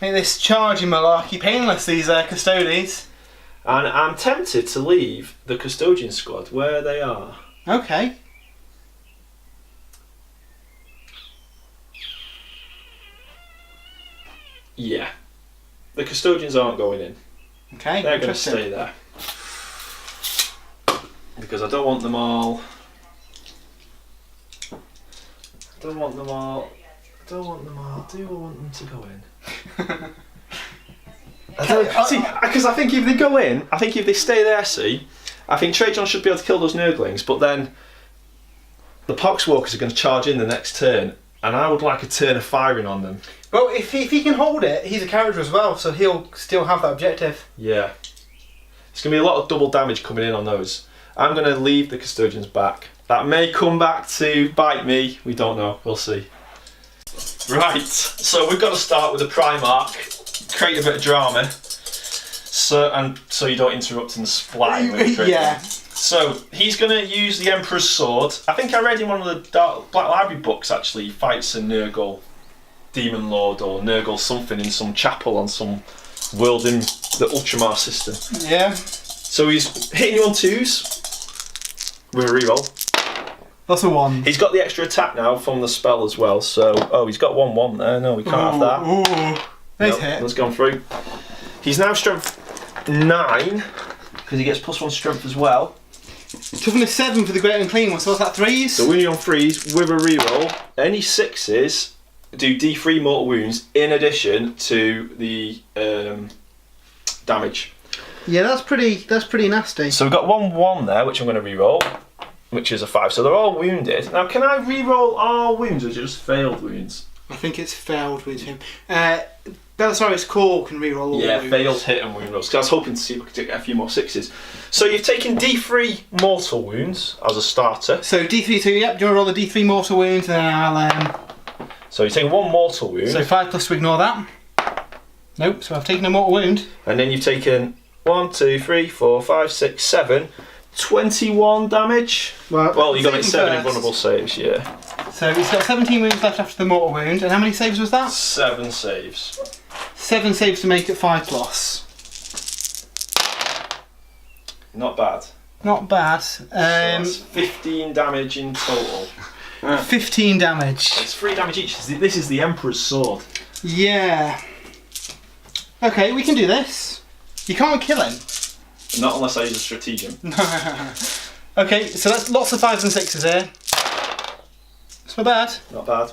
Make this charging malarkey painless, these custodies. And I'm tempted to leave the custodian squad where they are. Okay. Yeah. The custodians aren't going in. Okay, They're going to interesting. stay there. Because I don't want them all. I don't want them all. Do I want them to go in? I don't, see, because I think if they go in, I think if they stay there, I think Trajan should be able to kill those Nurglings, but then the Poxwalkers are going to charge in the next turn, and I would like a turn of firing on them. Well, if he can hold it, he's a character as well, so he'll still have that objective. Yeah. It's going to be a lot of double damage coming in on those. I'm going to leave the Custodians back. That may come back to bite me. We don't know. We'll see. Right. So we've got to start with the Primarch. Create a bit of drama. So you don't interrupt and fly. Yeah. So he's going to use the Emperor's Sword. I think I read in one of the Black Library books actually, he fights a Nurgle Demon Lord or Nurgle something in some chapel on some world in the Ultramar system. Yeah. So he's hitting you on 2s with a reroll. That's a 1. He's got the extra attack now from the spell as well, so... he's got 1-1 there. No, we can't have that. Ooh. Nice Nope, hit. that's gone through. He's now strength 9, because he gets +1 strength as well. Toughness 7 for the Great Unclean one, so what's that, 3s? So when you're on 3s with a reroll, any 6s do D3 mortal wounds in addition to the damage. Yeah, that's pretty nasty. So we've got 1-1 there, which I'm going to reroll, which is a 5. So they're all wounded. Now, can I reroll all wounds or just failed wounds? I think it's failed with him. Belisarius Core can reroll all Yeah, wounds. failed hit and wound rolls. Because I was hoping to see if we could get a few more 6s. So you've taken D3 mortal wounds as a starter. So D3, so yep, do you want to roll the D3 mortal wounds and then I'll... So you're taking 1 mortal wound. So 5 plus to ignore that. Nope, so I've taken a mortal wound. And then you've taken 1, 2, 3, 4, 5, 6, 7, 21 damage. Well, you got like 7 invulnerable saves, yeah. So he's got 17 wounds left after the mortal wound. And how many saves was that? 7 saves. 7 saves to make it 5 plus. Not bad. Not bad. So that's 15 damage in total. 15 damage. It's 3 damage each. This is the Emperor's Sword. Yeah. Okay, we can do this. You can't kill him. Not unless I use a stratagem. Okay, so that's lots of 5s and 6s here. It's not bad. Not bad.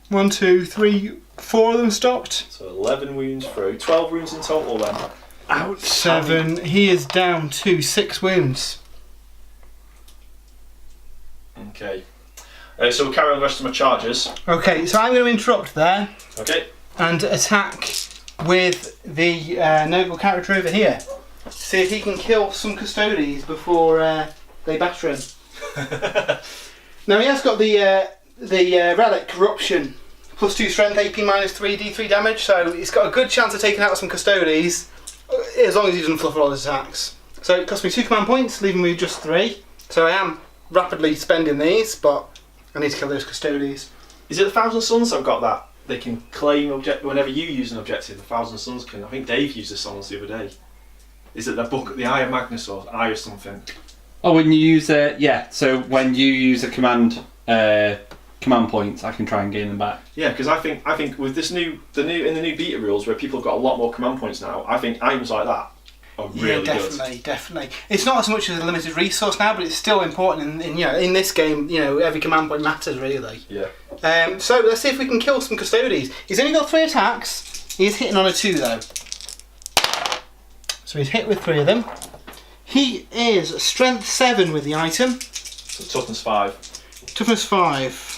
1, 2, 3, 4 of them stopped. So 11 wounds through. 12 wounds in total then. Ouch. 7. He is down to 6 wounds. Okay. So we'll carry on the rest of my charges. Okay, so I'm going to interrupt there Okay. and attack with the Nurgle character over here. See if he can kill some custodies before they batter him. Now he has got the relic corruption, +2 strength, AP -3, D3 damage. So he's got a good chance of taking out some custodies, as long as he doesn't fluff all his attacks. So it cost me 2 command points, leaving me with just 3. So I am rapidly spending these, but I need to kill those custodies. Is it the Thousand Suns I've got that? They can claim whenever you use an objective, the Thousand Suns can. I think Dave used this on us the other day. Is it the book, the Eye of Magnus or Eye of something? Oh, when you use so when you use a command points, I can try and gain them back. Yeah, because I think with this in the new beta rules where people have got a lot more command points now, I think items like that are really good. Definitely. It's not as much as a limited resource now, but it's still important. In this game, every command point matters really. Yeah. So let's see if we can kill some custodies. He's only got 3 attacks. He's hitting on a 2 though. So he's hit with 3 of them. He is strength 7 with the item. So toughness 5. Toughness 5.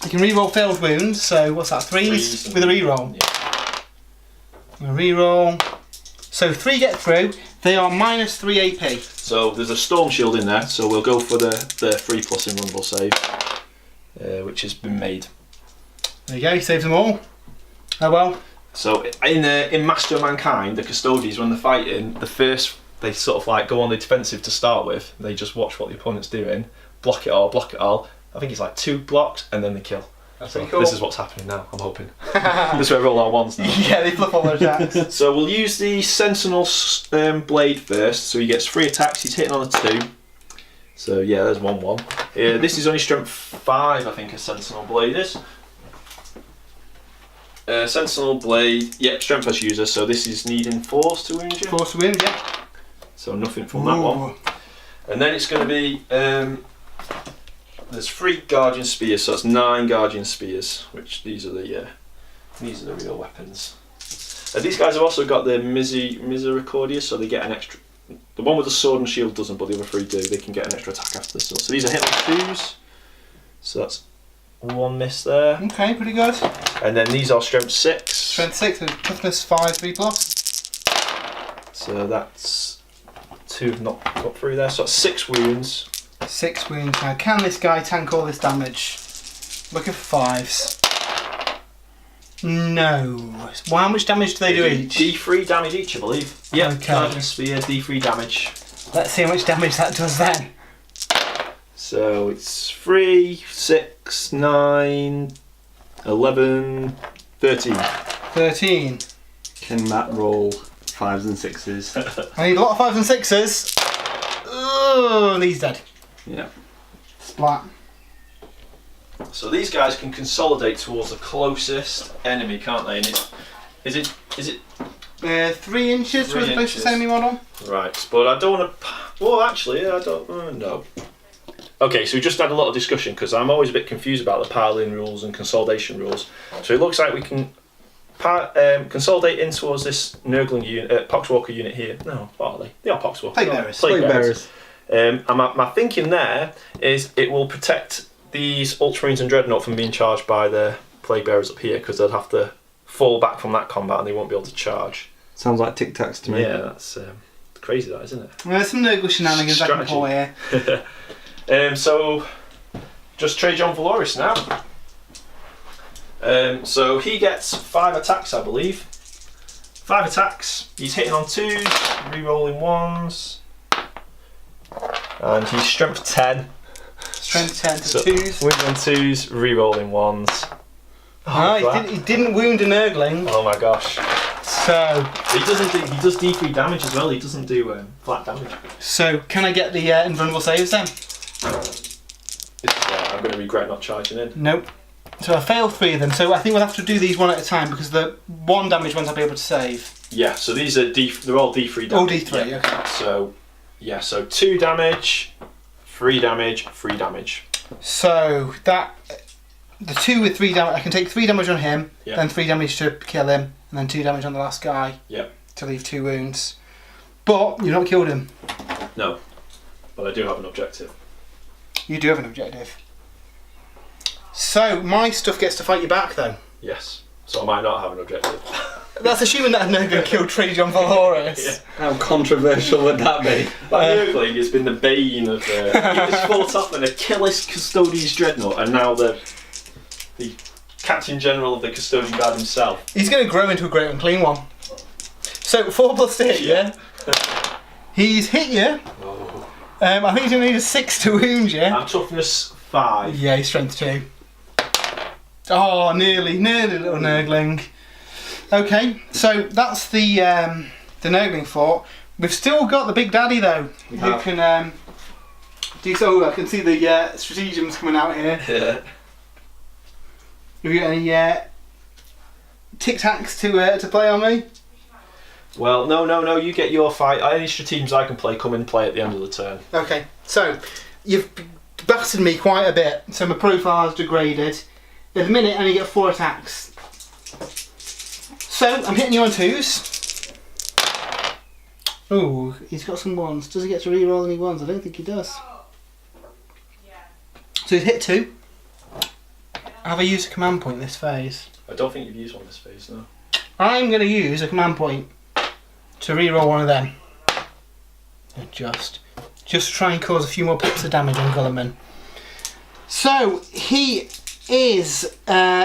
I can reroll failed wounds. So what's that? 3s with a reroll. Yeah. A reroll. So 3 get through. They are -3 AP. So there's a storm shield in there. So we'll go for the 3+ invulnerable save, which has been made. There you go. He saves them all. Oh well. So in Master of Mankind, the custodies, when they're fighting, they sort of like go on the defensive to start with. They just watch what the opponent's doing, block it all. I think it's like 2 blocks and then they kill. That's so pretty cool. This is what's happening now, I'm hoping. This way I roll our ones now. Yeah, they fluff all their attacks. So we'll use the Sentinel blade first. So he gets 3 attacks, he's hitting on a 2. So yeah, there's 1-1. This is only strength 5, I think a Sentinel blade is. Sentinel blade, strength as user, so this is needing force to wound you. Force to wound, yeah. So nothing from that one. And then it's going to be, there's 3 Guardian Spears, so that's 9 Guardian Spears, which these are the real weapons. These guys have also got the Misericordia, so they get an extra, the one with the sword and shield doesn't, but the other 3 do. They can get an extra attack after this. So these are hit on 2s, so that's 1 miss there. Okay, pretty good. And then these are strength 6. Strength 6 and toughness 5, 3+. So that's 2 have not got through there. So that's 6 wounds. 6 wounds. Now, can this guy tank all this damage? Looking for 5s. No. Well, how much damage do they do each? D3 damage each, I believe. Yeah. Okay. Guardian Spear, D3 damage. Let's see how much damage that does then. So it's 3, 6, 9, 11, 13. 13. Can Matt roll 5s and 6s? I need a lot of 5s and 6s. Oh, he's dead. Yeah. Splat. So these guys can consolidate towards the closest enemy, can't they? And is it 3 inches for the closest enemy model? Right, but I don't want to. Well, actually, I don't know. Okay, so we just had a lot of discussion because I'm always a bit confused about the piling rules and consolidation rules. So it looks like we can consolidate in towards this Nurgle unit, Poxwalker unit here. No, what are they? They are Poxwalkers. Plague bearers. And my thinking there is it will protect these Ultramarines and Dreadnought from being charged by the Plague Bearers up here because they'll have to fall back from that combat and they won't be able to charge. Sounds like Tic Tacs to me. Yeah, that's crazy, that, isn't it? Well, there's some Nurgle shenanigans I can pull here. So, just Trajan Valoris now. So he gets 5 attacks, I believe. 5 attacks. He's hitting on 2s, re-rolling 1s, and he's strength 10. Strength 10 to 2s. Wounding on 2s, re-rolling 1s. He didn't wound a Nurgling. Oh my gosh. So he does D3 damage as well. He doesn't do flat damage. So can I get the invulnerable saves then? I'm going to regret not charging in. Nope. So I failed 3 of them. So I think we'll have to do these one at a time because the 1 damage ones I'll be able to save. Yeah. So these are they're all D3 damage. Oh, D3. Yeah. Okay. So yeah. So 2 damage, 3 damage, 3 damage. So that the 2 with 3 damage. I can take 3 damage on him, then 3 damage to kill him, and then 2 damage on the last guy. Yeah. To leave 2 wounds. But you've not killed him. No. But I do have an objective. You do have an objective. So my stuff gets to fight you back though. Yes. So I might not have an objective. That's assuming that a Nurgle killed Trajan Valorous. How controversial would that be? That Nurgling has been the bane of. He was fought off an Achilles Custodes Dreadnought, and now the Captain General of the Custodian Guard himself. He's going to grow into a great unclean one. So 4+ to hit you. He's hit you. Oh. I think he's going to need a 6 to wound you. I'm toughness 5. Yeah, he's strength 2. Oh, nearly little Nurgling. Okay, so that's the Nurgling fort. We've still got the Big Daddy though. Who can do so. I can see the stratagems coming out here. Yeah. Have you got any tic tacs to play on me? Well, no. You get your fight. Any stratagems I can play come and play at the end of the turn. Okay, so you've battered me quite a bit. So my profile's degraded. At the minute, I only get 4 attacks. So I'm hitting you on 2s. Oh, he's got some 1s. Does he get to re-roll any 1s? I don't think he does. So he's hit 2. Have I used a command point this phase? I don't think you've used one this phase, no. I'm going to use a command point to re-roll one of them. Just try and cause a few more pips of damage on Gulliman. So he is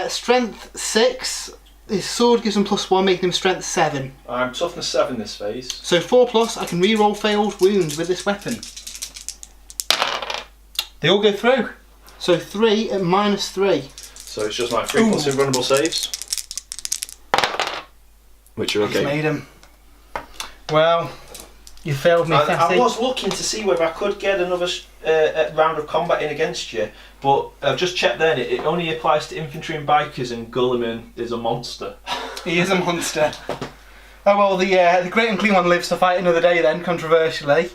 strength 6. His sword gives him +1, making him strength 7. I'm toughness 7 this phase. So 4+, I can re-roll failed wounds with this weapon. They all go through. So 3 at -3. So it's just like 3+ invulnerable saves. Which are okay. He's made him. Well, you failed me, I was looking to see whether I could get another round of combat in against you, but I've just checked then, it only applies to infantry and bikers, and Gulliman is a monster. He is a monster. Oh well, the Great Unclean One lives to fight another day then, controversially.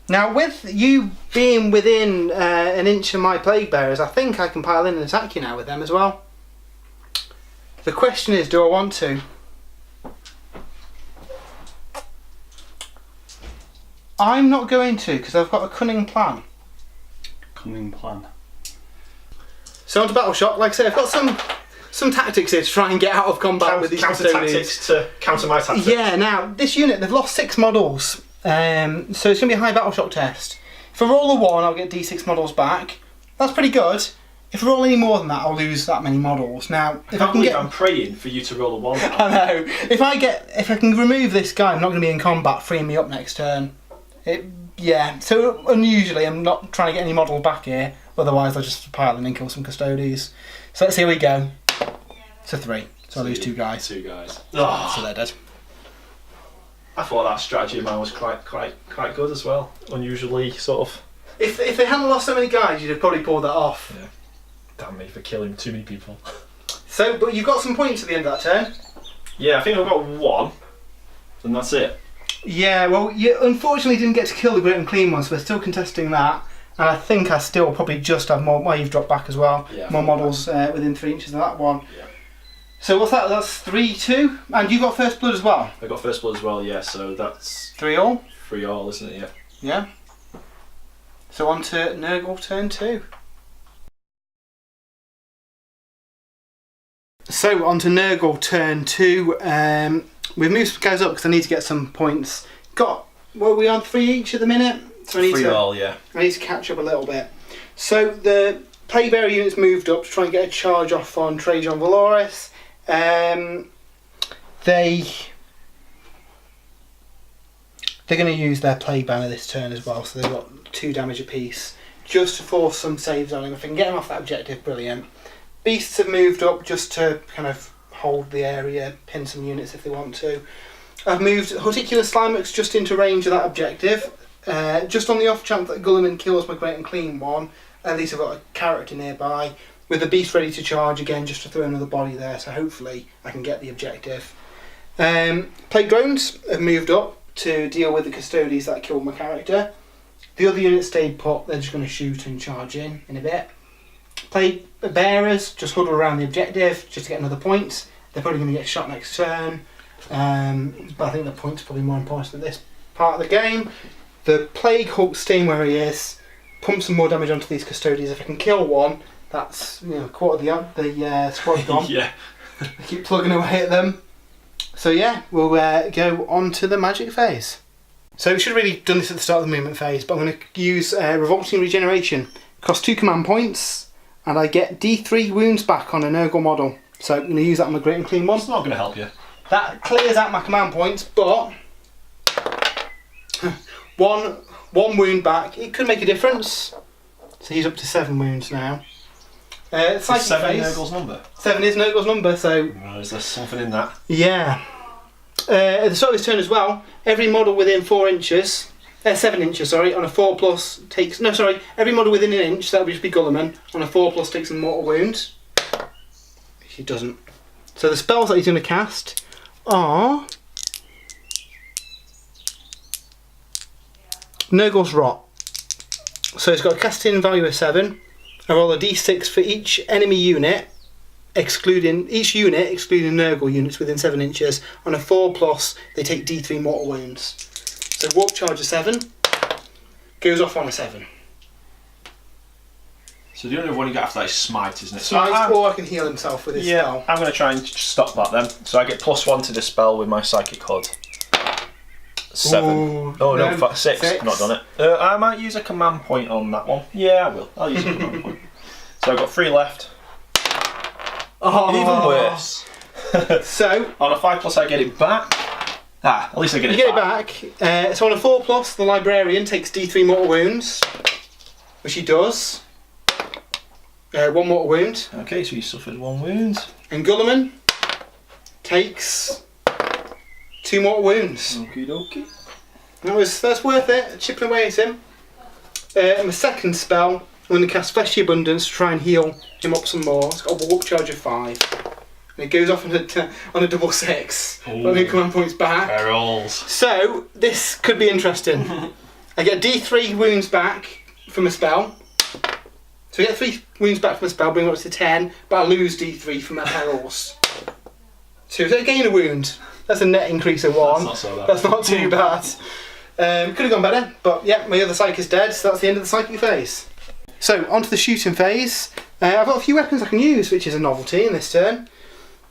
Now, with you being within an inch of my Plague Bearers, I think I can pile in and attack you now with them as well. The question is, do I want to? I'm not going to, because I've got a cunning plan. Cunning plan. So on to Battle Shock. Like I said, I've got some tactics here to try and get out of combat with these counter custodians. tactics to counter my tactics. Yeah, now, this unit, they've lost 6 models. So it's going to be a high Battle Shock test. If I roll a 1, I'll get D6 models back. That's pretty good. If I roll any more than that, I'll lose that many models. Now, if I can get... I'm praying for you to roll a 1 now. I know. If I can remove this guy, I'm not going to be in combat, freeing me up next turn. So unusually I'm not trying to get any model back here, otherwise I'll just pile in and kill some custodies. So let's see how we go. It's a 3, so I lose 2 guys. 2 guys. Oh. So they're dead. I thought that strategy of mine was quite good as well. Unusually sort of. If they hadn't lost so many guys, you'd have probably pulled that off. Yeah. Damn me for killing too many people. So, but you've got some points at the end of that turn. Yeah, I think I've got 1, and that's it. Yeah, well, you unfortunately didn't get to kill the Great Unclean One, so we're still contesting that. And I think I still probably just have more. Well, you've dropped back as well. Yeah, more models within 3 inches of that one. Yeah. So what's that? That's 3-2, and you got First Blood as well. I got First Blood as well. Yeah, so that's 3-all. 3-all, isn't it? Yeah. Yeah. So on to Nurgle turn 2. So on to Nurgle turn 2. We've moved some guys up because I need to get some points. We on 3 each at the minute. So I need 3-all, yeah. I need to catch up a little bit. So the Plague Bearer unit's moved up to try and get a charge off on Trajan Valorous. They're going to use their Plague Banner this turn as well, so they've got 2 damage apiece, just to force some saves on him. If I can get him off that objective, brilliant. Beasts have moved up just to kind of hold the area, pin some units if they want to. I've moved Horticulous Slimex just into range of that objective, just on the off chance that Gulliman kills my Great Unclean One. At least I've got a character nearby, with the beast ready to charge again, just to throw another body there, so hopefully I can get the objective. Plague Drones have moved up to deal with the custodies that killed my character. The other units stayed put, they're just going to shoot and charge in a bit. Plague Bearers just huddle around the objective just to get another point. They're probably going to get shot next turn, but I think the point's probably more important at this part of the game. The Plague Hulk staying where he is, pump some more damage onto these custodians. If I can kill one, that's, quarter of the squad gone. Yeah. I keep plugging away at them. So yeah, we'll go on to the magic phase. So we should have really done this at the start of the movement phase, but I'm going to use Revolting Regeneration. Costs 2 command points, and I get D3 wounds back on a Nurgle model. So I'm going to use that on the Great and Clean one. It's not going to help you. That clears out my command points, but one wound back. It could make a difference. So he's up to 7 wounds now. Is 7 Nurgle's number? 7 is Nurgle's number, so... Is there something in that? Yeah. At the start of his turn as well, every model within 7 inches, on a 4+ takes... No, sorry, every model within an inch, that would just be Gulliman, on a 4+ takes a mortal wound. He doesn't. So the spells that he's going to cast are... Nurgle's Rot. So it's got a casting value of 7. I roll a d6 for each enemy unit, excluding Nurgle units within 7 inches. On a 4+, they take d3 mortal wounds. So warp charge of 7 goes off on a 7. So the only one you get after that is Smite, isn't it? Smite, or I can heal himself with his spell. I'm going to try and stop that then. So I get +1 to the spell with my Psychic Hood. 7. Ooh, oh no, 6. 6. Not done it. I might use a command point on that one. Yeah, I will. I'll use a command point. So I've got 3 left. Oh. Even worse. So on a 5+, I get it back. At least I get it back. You get it back. So on a 4+, the Librarian takes d3 mortal wounds, which he does. 1 mortal wound. Okay, so he suffers 1 wound. And Gulliman takes 2 mortal wounds. Okie dokie. That's worth it, chipping away at him. And the second spell, I'm going to cast Fleshy Abundance to try and heal him up some more. It's got a warp charge of 5. And it goes off on a double 6. Got no command points back. Barrels. So, this could be interesting. I get D3 wounds back from a spell. So I get 3 wounds back from a spell, bring it up to 10, but I lose D3 from my perils. So if I gain a wound, that's a net increase of 1. That's not so bad. That's not too bad. Could have gone better, but yeah, my other psychic is dead, so that's the end of the psychic phase. So, on to the shooting phase. I've got a few weapons I can use, which is a novelty in this turn.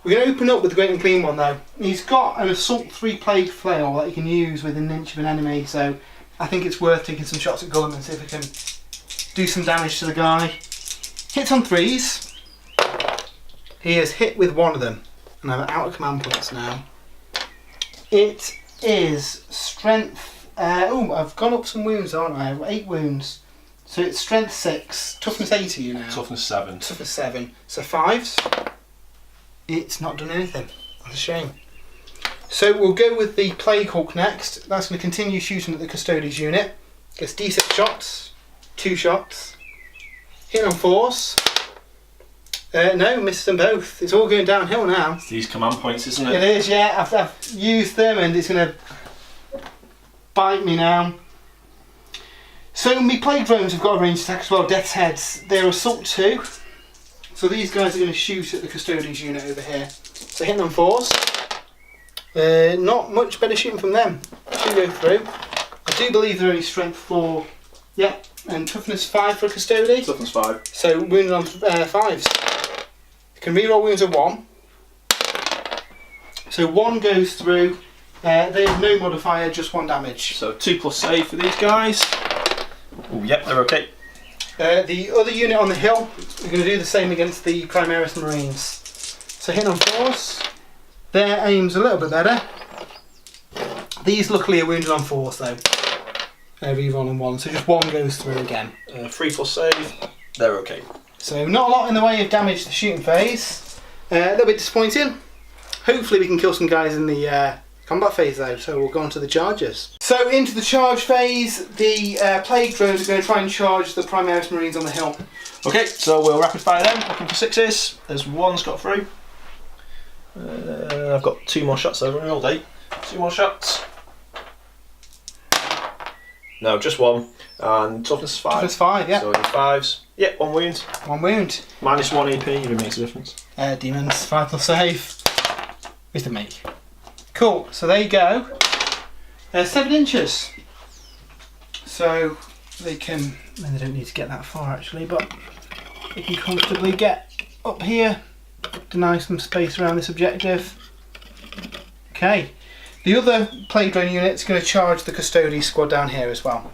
We're going to open up with the Great and Clean one though. He's got an Assault 3 Plague Flail that he can use within an inch of an enemy, so I think it's worth taking some shots at Gulliman and see if we can do some damage to the guy. Hits on 3s. He is hit with 1 of them, and I'm out of command points now. It is Strength. I've gone up some wounds, aren't I? I've 8 wounds. So it's Strength 6. Toughness 8 are you now? Toughness 7. Toughness 7. So 5s. It's not done anything. That's a shame. So we'll go with the Plague Hulk next. That's going to continue shooting at the Custodes unit. Gets D6 shots. 2 shots. Hit on 4s. No, misses them both. It's all going downhill now. It's these command points, isn't it? It is, yeah. I've used them and it's going to bite me now. So my Plague Drones have got a ranged attack as well, Death's Heads. They're Assault 2. So these guys are going to shoot at the Custodes unit over here. So hitting on 4s. Not much better shooting from them. 2 go through. I do believe they're only Strength 4. Yep. And Toughness 5 for a Custode. Toughness 5. So wounded on 5s. You can reroll wounds of 1. So 1 goes through. They have no modifier, just 1 damage. So 2+ save for these guys. Oh, yep, they're okay. The other unit on the hill, we're going to do the same against the Primaris Marines. So hitting on 4s. Their aim's a little bit better. These luckily are wounded on 4s though. Reroll on 1, so just 1 goes through again. 3+ save. They're okay. So not a lot in the way of damage to the shooting phase. A little bit disappointing. Hopefully we can kill some guys in the combat phase though, so we'll go on to the charges. So into the charge phase, the Plague Drones are going to try and charge the Primaris Marines on the hill. Okay, so we'll rapid fire them, looking for 6s. There's 1's got through. I've got 2 more shots over all day. 2 more shots. No, just 1. And toughness 5. Toughness 5, yeah. So the 5s. Yeah, 1 wound. 1 wound. -1 AP, if it makes a difference. Demons, 5+ save. With the make. Cool, so there you go. 7 inches. So they can, they don't need to get that far actually, but they can comfortably get up here, deny some space around this objective. Okay. The other plague drone unit's going to charge the custody squad down here as well.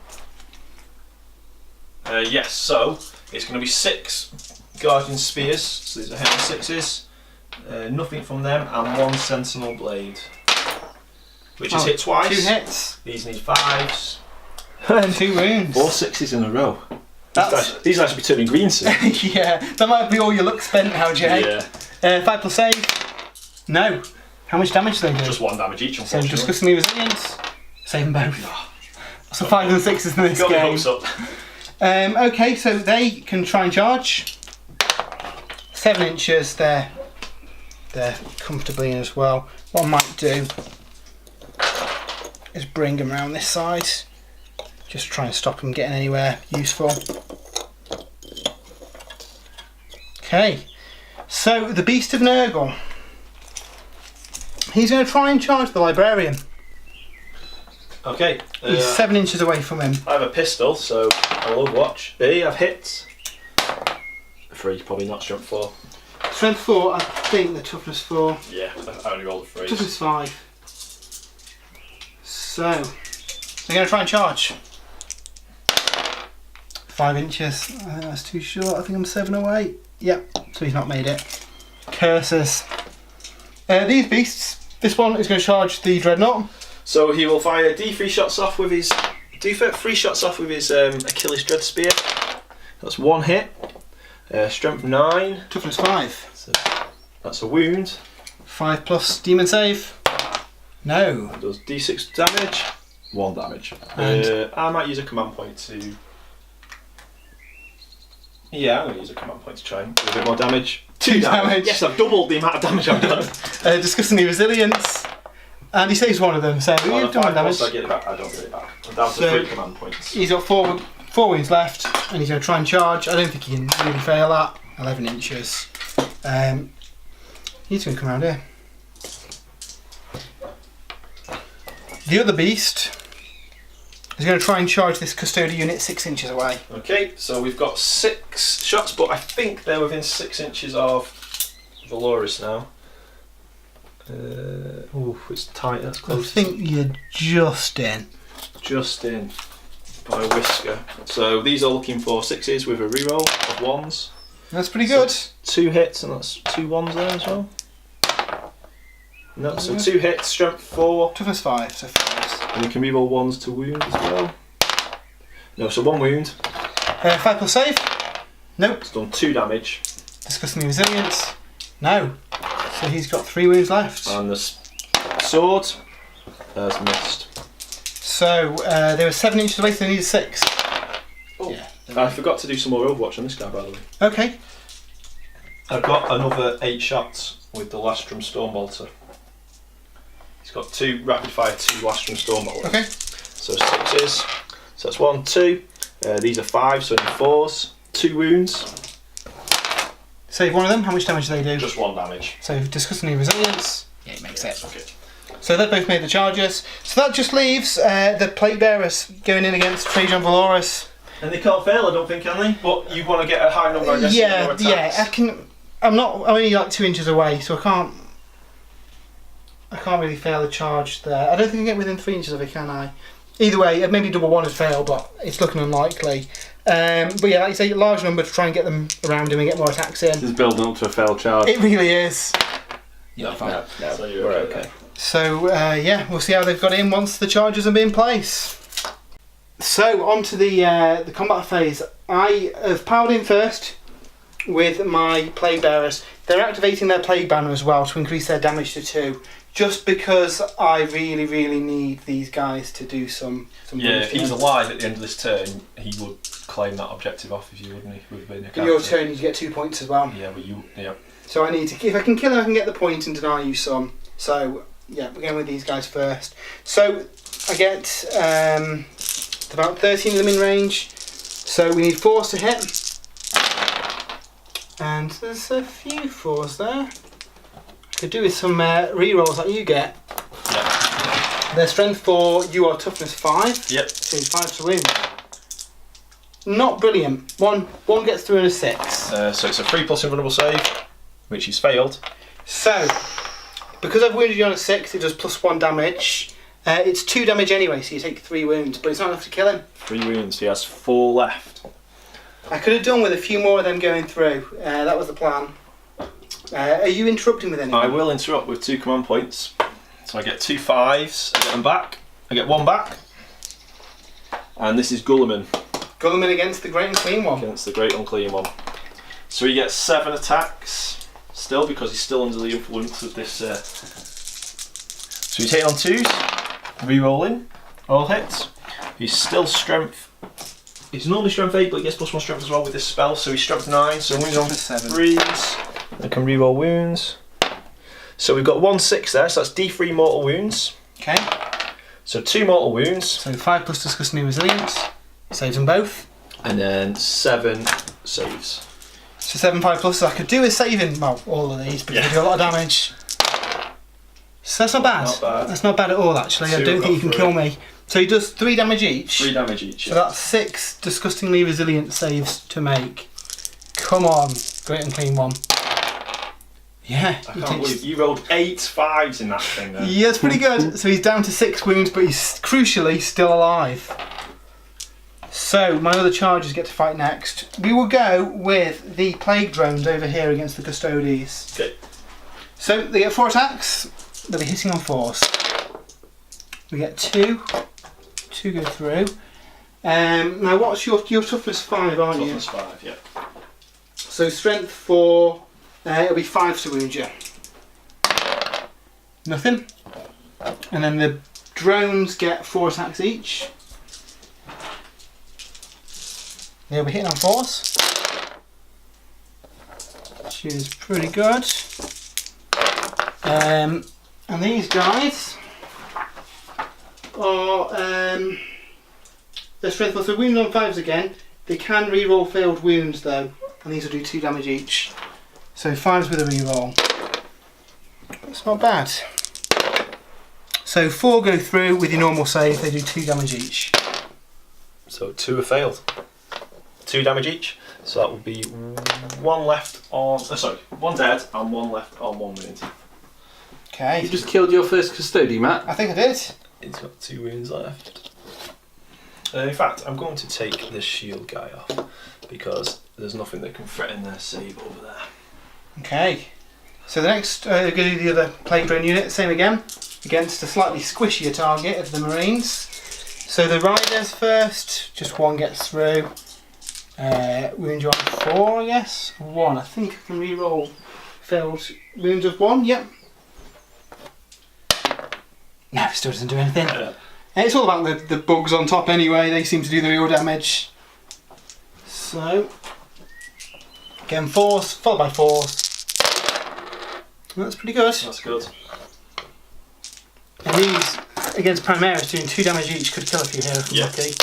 Yes, so it's going to be 6 Guardian Spears, so these are heavy 6s, nothing from them, and 1 Sentinel Blade, which is hit twice. 2 hits. These need 5s. And 2 wounds. 4 6s in a row. These guys should be turning green soon. Yeah, that might be all your luck spent now, Jay. Yeah. 5 plus save. No. How much damage do they do? Just 1 damage each, So unfortunately. disgustingly resilience. Save them both. So 5 and 6s in this Got my game. hopes up. Okay, so they can try and charge. 7 inches, they're comfortably in as well. What I might do is bring them around this side. Just try and stop them getting anywhere useful. Okay, so the Beast of Nurgle. He's going to try and charge the Librarian. Okay. He's 7 inches away from him. I have a pistol, so I'll overwatch. B, I've hits. 3, probably not strength 4. Strength 4, I think the toughness 4. Yeah, I only rolled a 3. Toughness 5. So, they're going to try and charge. 5 inches. I think that's too short. I think I'm 7 away. Yep, so he's not made it. Curses. These beasts, this one is going to charge the Dreadnought. So he will fire D3 shots off with his Achilles Dread Spear. That's 1 hit. Strength 9. Toughness 5. So that's a wound. 5 plus demon save. No. That does D6 damage. 1 damage. And- I might use a command point to. Yeah, I'm going to use a command point to try and do a bit more damage. 2 damage. Yes, I've doubled the amount of damage I've done. Disgustingly resilience. And he saves one of them, so On you've a done 5 damage. plus, I get it back. I don't get it back. I'm down to So- 3 command points. He's got four wounds left, and he's going to try and charge. I don't think he can really fail that. 11 inches. He's going to come around here. The other beast is going to try and charge this custodian unit 6 inches away. Okay, so we've got 6 shots, but I think they're within 6 inches of Valoris now. Ooh, it's tight, that's I close. think you're just in. Just in by a whisker. So these are looking for 6s with a reroll of 1s. That's pretty good. So 2 hits, and that's 2 1s there as well. No, so 2 hits, strength 4, Toughness 5, so 5s. and you can reroll 1s to wound as well. No, so 1 wound. 5 plus save. Nope. It's done 2 damage. Disgustingly resilience. No. So he's got 3 wounds left. And the sword has missed. So they were 7 inches away, so they needed 6. Oh. Yeah. I forgot to do some more Overwatch on this guy, by the way. Okay. I've got another 8 shots with the Lastrum Stormbolter. He's got 2 rapid fire, 2 Lastrum Stormbolters. Okay. So 6s. So that's 1, 2. These are 5, so only 4s. 2 wounds. Save one of them. How much damage do they do? Just 1 damage. So disgustingly resilience. Yeah, it makes it. Okay. So they've both made the charges. So that just leaves the plate bearers going in against Trajan Valoris. And they can't fail, I don't think, can they? But you want to get a high number, I guess, in your attacks. Yeah. I'm only like 2 inches away, so I can't really fail a charge there. I don't think I can get within 3 inches of it, can I? Either way, maybe double 1 has failed, but it's looking unlikely. But yeah, like you say, a large number to try and get them around him and get more attacks in. This is building up to a failed charge. It really is. No, so We're okay. So yeah, we'll see how they've got in once the charges are in place. So on to the combat phase. I have powered in first with my plague bearers. They're activating their plague banner as well to increase their damage to 2. Just because I really, really need these guys to do some Yeah, if boosting. he's alive at the end of this turn, he would claim that objective off if you wouldn't he? With being a In character. your turn, you get 2 points as well. Yeah, but yeah. So I need to, if I can kill him, I can get the point and deny you some. So yeah, we're going with these guys first. So I get about 13 of them in range. So we need 4s to hit. And there's a few 4s there. Could do with some rerolls like you get. Yeah. Their strength 4, you are toughness 5. Yep. So 5 to win. Not brilliant. One gets through in a 6. So it's a 3+ invulnerable save, which he's failed. So, Because I've wounded you on a 6, it does +1 damage. It's 2 damage anyway, so you take 3 wounds, but it's not enough to kill him. 3 wounds, he has 4 left. I could have done with a few more of them going through. That was the plan. Are you interrupting with anything? I will interrupt with 2 command points. So I get 2 5s, I get them back. I get 1 back. And this is Gulliman. Gulliman against the Great Unclean One. Against the Great Unclean One. So he gets 7 attacks, still, because he's still under the influence of this. So he's hitting on 2s, re-rolling, all hits. He's still strength. He's normally strength 8, but he gets +1 strength as well with this spell, so he's strength 9, so wounds on 3s. I can re-roll wounds. So we've got 1 6 there, so that's D3 mortal wounds. Okay. So 2 mortal wounds. So 5 plus disgusting resilience. Saves them both. And then 7 saves. So 7 5 plus. I could do with saving, well, all of these, because they do a lot of damage. So that's not bad. Not bad. That's not bad at all, actually. I 2 don't think you can got kill me. So he does 3 damage each. 3 damage each. So that's 6 disgustingly resilient saves to make. Come on, Great Unclean One. Yeah. I can't believe you rolled 8 5s in that thing then. Yeah, it's pretty good. So he's down to 6 wounds, but he's crucially still alive. So my other chargers get to fight next. We will go with the plague drones over here against the custodies. Okay. So they get 4 attacks. They'll be hitting on 4s. We get 2. 2 go through. Now what's your toughness 5, aren't you? Toughness 5, yeah. So strength 4. It'll be 5 to wound you. Nothing. And then the drones get 4 attacks each. They'll be hitting on 4s. Which is pretty good. And these guys are they're strength 4, so wounded on 5s again. They can re-roll failed wounds though, and these will do 2 damage each. So 5s with a re-roll. That's not bad. So 4 go through with your normal save, they do 2 damage each. So 2 have failed. 2 damage each. So that will be 1 left on. Sorry, 1 dead and 1 left on 1 wound. Okay. You just killed your first custody, Matt. I think I did. He's got 2 wounds left. In fact, I'm going to take this shield guy off because there's nothing that can threaten their save over there. Okay. So the next, go to the other plague drone unit, same again, against a slightly squishier target of the Marines. So the riders first, just 1 gets through. Wound you on 4, I guess. 1. I think I can re-roll failed wounds of 1. Yep. No, it still doesn't do anything. It's all about the bugs on top anyway. They seem to do the real damage. So again, 4s followed by 4s. That's pretty good. That's good. And these against Primaris doing 2 damage each could kill a few here if we're lucky.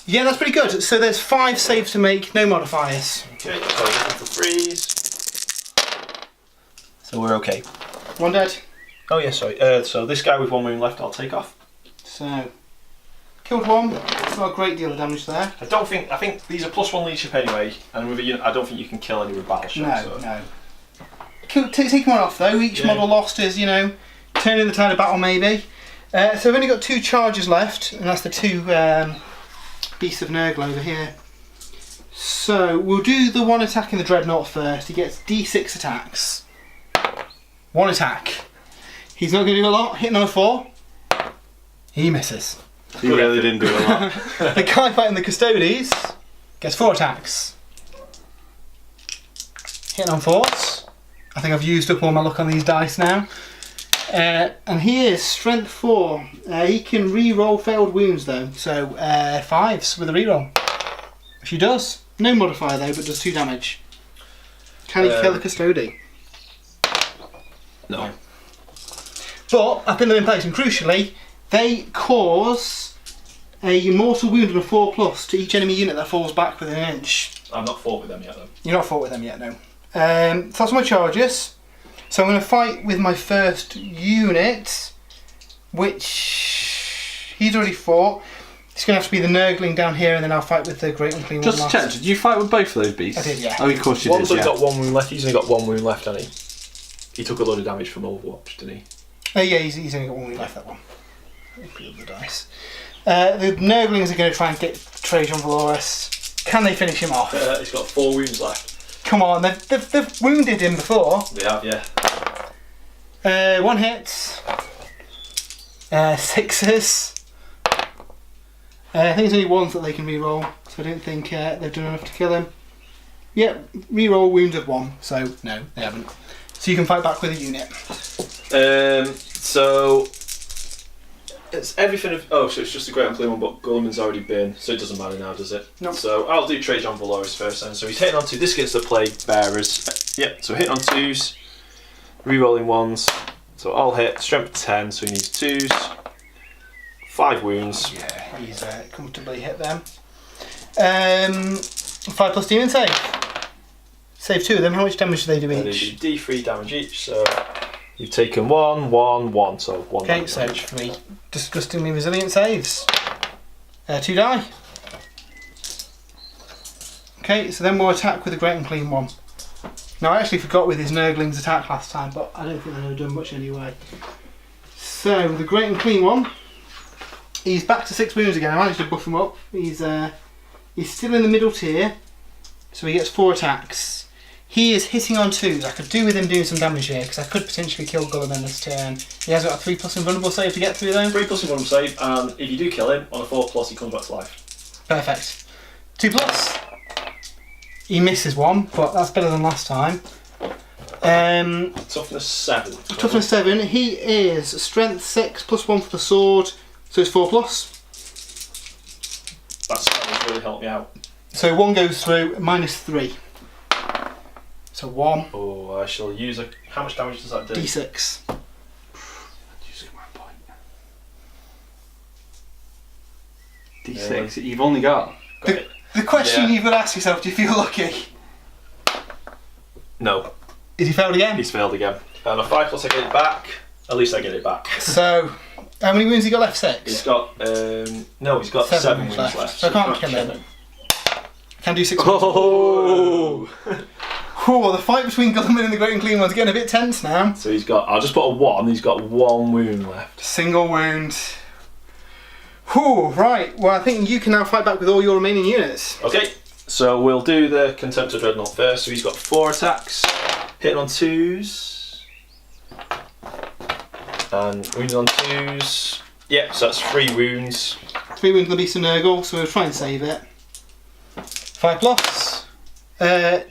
Yeah, that's pretty good. So there's 5 saves to make, no modifiers. Okay, so we're looking for 3s. So we're okay. 1 dead. Oh yeah, sorry. So this guy with 1 wound left, I'll take off. So killed 1. Not a great deal of damage there. I think these are +1 leadership anyway, and with I don't think you can kill any with battle shots. No, so. no. Take one off though. Each model lost is, turning the tide of battle maybe. So we've only got 2 charges left, and that's the 2 Beasts of Nurgle over here. So we'll do the 1 attacking the Dreadnought first. He gets D6 attacks. 1 attack. He's not going to do a lot. Hitting on a 4. He misses. He really didn't do a lot. The guy fighting the Custodies gets 4 attacks. Hitting on 4s. I think I've used up all my luck on these dice now. And he is strength 4. He can re-roll failed wounds though, so 5s with a re-roll. If he does, no modifier though, but does 2 damage. Can he kill the Custody? No. But I pin them in place, and crucially, they cause a mortal wound and a 4+ to each enemy unit that falls back within an inch. I've not fought with them yet though. You're not fought with them yet, no. So that's my charges. So I'm going to fight with my first unit, which he's already fought. It's going to have to be the Nurgling down here, and then I'll fight with the Great Unclean One. Just to check, did you fight with both of those beasts? I did, yeah. Oh, of course you One's did, only got 1 wound left. He's only got 1 wound left, hasn't he? He took a load of damage from Overwatch, didn't he? Oh yeah, he's only got one left, that one. Put up the dice. The Nurglings are going to try and get Trajan Valoris. Can they finish him off? He's got 4 wounds left. Come on, they've wounded him before. They have, yeah. 1 hit. 6s. I think it's only 1s that they can re-roll, so I don't think they've done enough to kill him. Yep, re-roll wounds of 1, so no, they haven't. So you can fight back with a unit. So it's everything. So it's just a Great Unclean one, but Gulliman's already been, so it doesn't matter now, does it? No. So I'll do Trajan Valoris first then. So he's hitting on 2. This gets the Plague Bearers. Yep. So hitting on 2s, re-rolling 1s. So I'll hit strength 10. So he needs 2s. 5 wounds. Yeah, he's comfortably hit them. 5+ demon save. Save 2 of them. How much damage do they do They each? do D3 damage each. So you've taken 1, 1, 1. So 1. Okay, so 3 disgustingly resilient saves. 2 die. Okay, so then we'll attack with the Great Unclean one. Now I actually forgot with his Nurglings attack last time, but I don't think they've done much anyway. So the Great Unclean one, he's back to 6 wounds again. I managed to buff him up. He's still in the middle tier, so he gets 4 attacks. He is hitting on 2s. I could do with him doing some damage here because I could potentially kill Gulliman this turn. He has got a 3+ invulnerable save to get through though. 3+ invulnerable save, and if you do kill him on a 4+, he comes back to life. Perfect. 2+. He misses 1, but that's better than last time. Toughness 7. Toughness 7. He is strength 6 +1 for the sword, so it's 4+. That's really helped me out. So 1 goes through, -3. So 1. Oh, I shall use a. How much damage does that do? D6. Use command point. D6. You've only got. Got it. The question Yeah. you've got to ask yourself: do you feel lucky? No, Is he failed again? he's failed again. And a 5+, I get it back. At least I get it back. So, how many wounds he got left? 6. He's got. No, he's got 7 wounds left. So I can't kill him. Can do 6 wounds. Oh! Oh, the fight between Gulliman and the Great Unclean one's getting a bit tense now. So he's got. I'll just put a 1. He's got 1 wound left. Single wound. Whew, right. Well, I think you can now fight back with all your remaining units. Okay, so we'll do the Contemptor Dreadnought first. So he's got 4 attacks, hitting on 2s, and wounded on 2s. Yep, so that's 3 wounds. 3 wounds on the Beast of Nurgle, so we'll try and save it. 5+.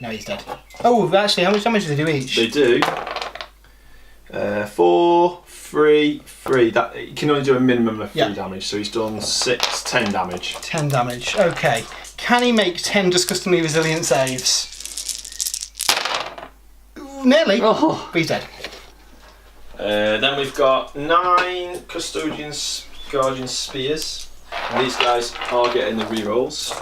No, he's dead. Oh, actually, how much damage do they do each? They do 4, 3, 3. That you can only do a minimum of 3 damage. So he's done 10 damage. 10 damage. Okay. Can he make 10 disgustingly resilient saves? Ooh, nearly. Oh. But he's dead. Then we've got 9 Custodians Guardian Spears. And these guys are getting the rerolls.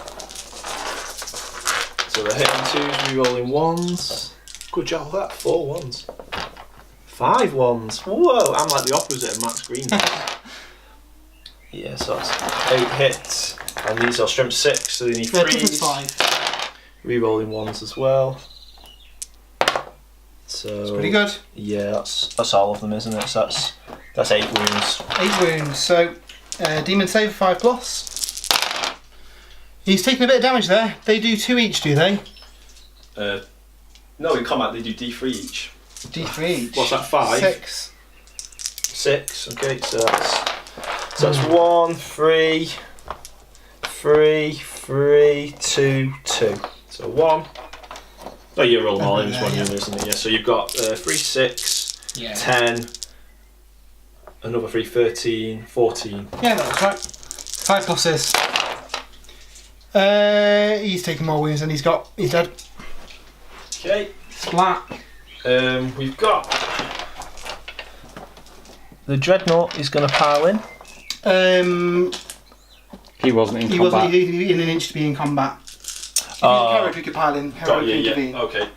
So they're hitting 2s, rerolling 1s. Good job with that. 4 1s. 5 1s. Whoa, I'm like the opposite of Max Green. Yeah, so that's 8 hits. And these are strength 6, so they need Yeah, toughness 3s. 5. Rerolling 1s as well. So That's pretty good. yeah, that's all of them, isn't it? So that's 8 wounds. 8 wounds. So, demon save 5+. He's taking a bit of damage there. They do 2 each, do they? No, in combat they do D3 each. D3 each. What's that? 5? 6. 6. Okay, so that's 1, 3, 3, 3, 2, 2. So 1. Oh, you're rolling all in this one, isn't it? Yeah. So you've got 3, 6, Yeah. 10, another 3, 13, 14. Yeah, that's right. 5 pluses. He's taking more wounds than he's dead. Okay. Splat. We've got the Dreadnought is going to pile in. He wasn't in He combat. wasn't in an inch to be in combat. If he's a heroic, he could pile in. Heroic can intervene. Okay.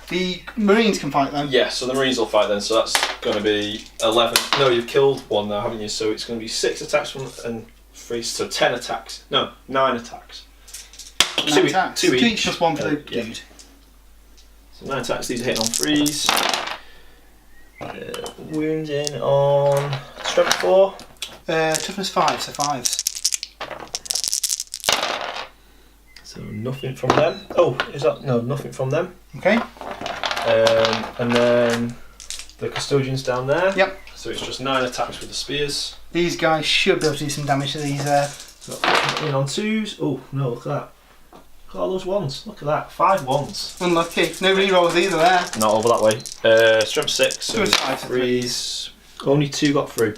The Marines can fight them. Yeah, so the Marines will fight then, so that's going to be 11. No, you've killed 1 now, haven't you? So it's going to be 6 attacks and 3, so 10 attacks. No, 9 attacks. 9 attacks. 2 each. Plus 1 for the Yeah. dude. So 9 attacks, these are hitting on 3s. Wounds in on strength 4. Toughness 5, so 5s. So nothing from them. Oh, is that no? Nothing from them. Okay. And then the custodians down there. Yep. So it's just 9 attacks with the spears. These guys should be able to do some damage to these. So in on 2s. Oh no! Look at that. Look at all those 1s. Look at that. 5 1s. Unlucky. No rerolls either there. Not over that way. Strength 6. So Strength 5 to 3s. Only 2 got through.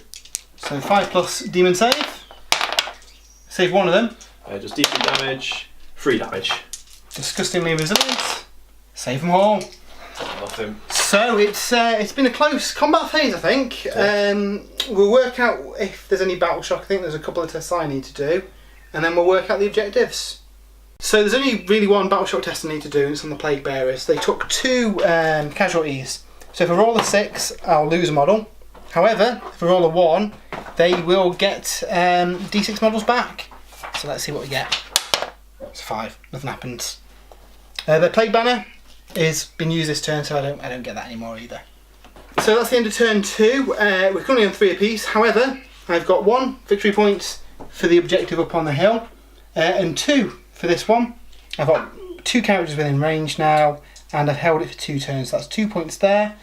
So 5 plus demon save. Save one of them. Just decent damage. 3 damage. Disgustingly resilient. Save them all. Nothing. So it's been a close combat phase, I think. We'll work out if there's any battle shock. I think there's a couple of tests I need to do, and then we'll work out the objectives. So there's only really one battle shock test I need to do, and it's on the Plague Bearers. They took 2 casualties. So if I roll a 6, I'll lose a model. However, if I roll a 1, they will get D6 models back. So let's see what we get. It's 5. Nothing happens. The Plague Banner is been used this turn, so I don't get that anymore either. So that's the end of turn 2. We're currently on 3 apiece. However, I've got 1 victory point for the objective up on the hill, and 2 for this one. I've got 2 characters within range now, and I've held it for 2 turns. So that's 2 points there.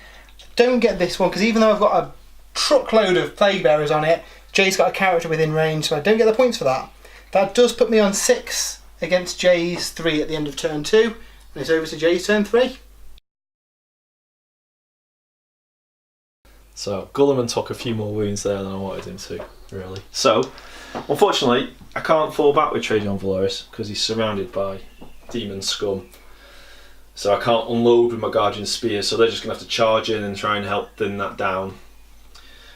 Don't get this one because even though I've got a truckload of Plague Bearers on it, Jay's got a character within range, so I don't get the points for that. That does put me on 6 against Jay's 3 at the end of turn 2. And it's over to Jay's turn 3. So Gulliman took a few more wounds there than I wanted him to, really. So, unfortunately, I can't fall back with Trajan Valoris because he's surrounded by demon scum. So I can't unload with my Guardian Spear, so they're just going to have to charge in and try and help thin that down.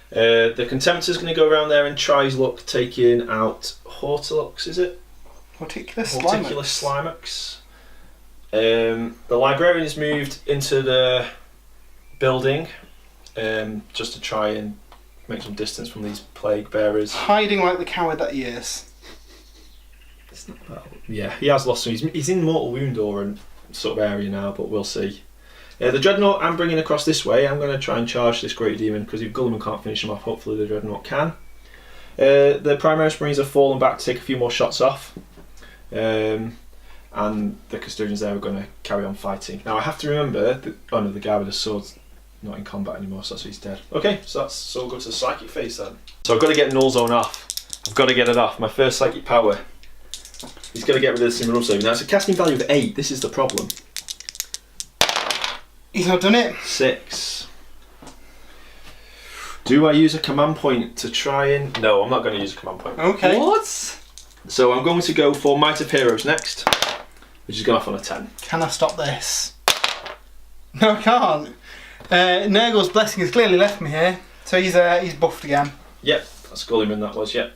The Contemptor's going to go around there and try his luck taking out Hortilux, is it? Horticulus Slimax. The Librarian's moved into the building just to try and make some distance from these Plague Bearers. Hiding like the coward that he is. It's not bad. Yeah, he has lost some. He's in mortal wound or sort of area now, but we'll see. The Dreadnought I'm bringing across this way. I'm going to try and charge this Great Demon because if Gulliman can't finish him off, hopefully the Dreadnought can. The Primaris Marines have fallen back to take a few more shots off. And the Custodians there are going to carry on fighting. Now I have to remember that the guy with the sword's not in combat anymore, so that's why he's dead. Okay, so we'll go to the Psychic phase then. So I've got to get Null Zone off. I've got to get it off. My first Psychic power. He's got to get rid of the Simon Save. Now it's a casting value of 8. This is the problem. He's not done it. 6. Do I use a command point to try and... No, I'm not going to use a command point. Okay. What? So I'm going to go for Might of Heroes next, which is going off on a 10. Can I stop this? No, I can't. Nurgle's Blessing has clearly left me here, so he's buffed again. Yep, that's Gulliman that was, yep.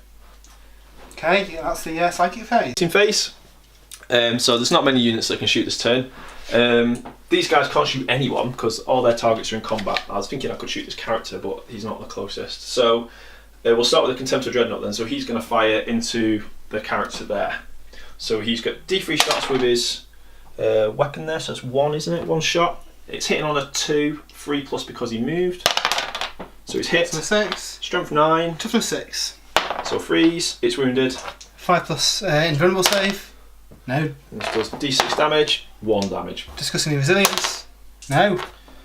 Okay, that's the Psychic phase. Team phase. So there's not many units that can shoot this turn. These guys can't shoot anyone because all their targets are in combat. I was thinking I could shoot this character, but he's not the closest. So we'll start with the Contemptor Dreadnought then. So he's going to fire into the character there. So he's got D3 shots with his weapon there, so it's 1, isn't it? 1 shot. It's hitting on a 2, 3 plus because he moved. So it's hit. So 6. Strength 9. Toughness 6. So freeze. It's wounded. 5 plus invulnerable save. No. And this does D6 damage. 1 damage. Discussing resilience. No.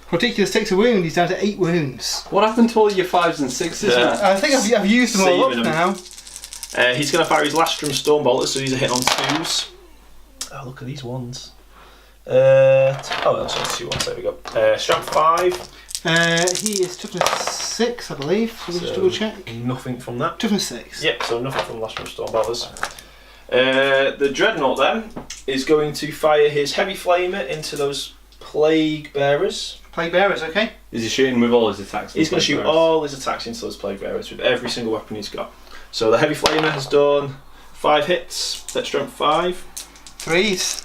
Horticulus takes a wound. He's down to 8 wounds. What happened to all your 5s and 6s? Yeah. I think I've used them all up Saving 'em. now. He's going to fire his Lastrum Stormbolter, so he's a hit on 2s. Oh, look at these ones. That's only 2 ones. There we go. Strength 5. He is toughness 6, I believe. Let me just double check. Nothing from that. Toughness 6. Yep, so nothing from Lastrum Stormbolters. The Dreadnought then is going to fire his Heavy Flamer into those Plague Bearers. Plague Bearers, okay. Is he shooting with all his attacks? He's going to shoot all his attacks into those Plague Bearers with every single weapon he's got. So the Heavy Flamer has done 5 hits, that's strength 5. 3s.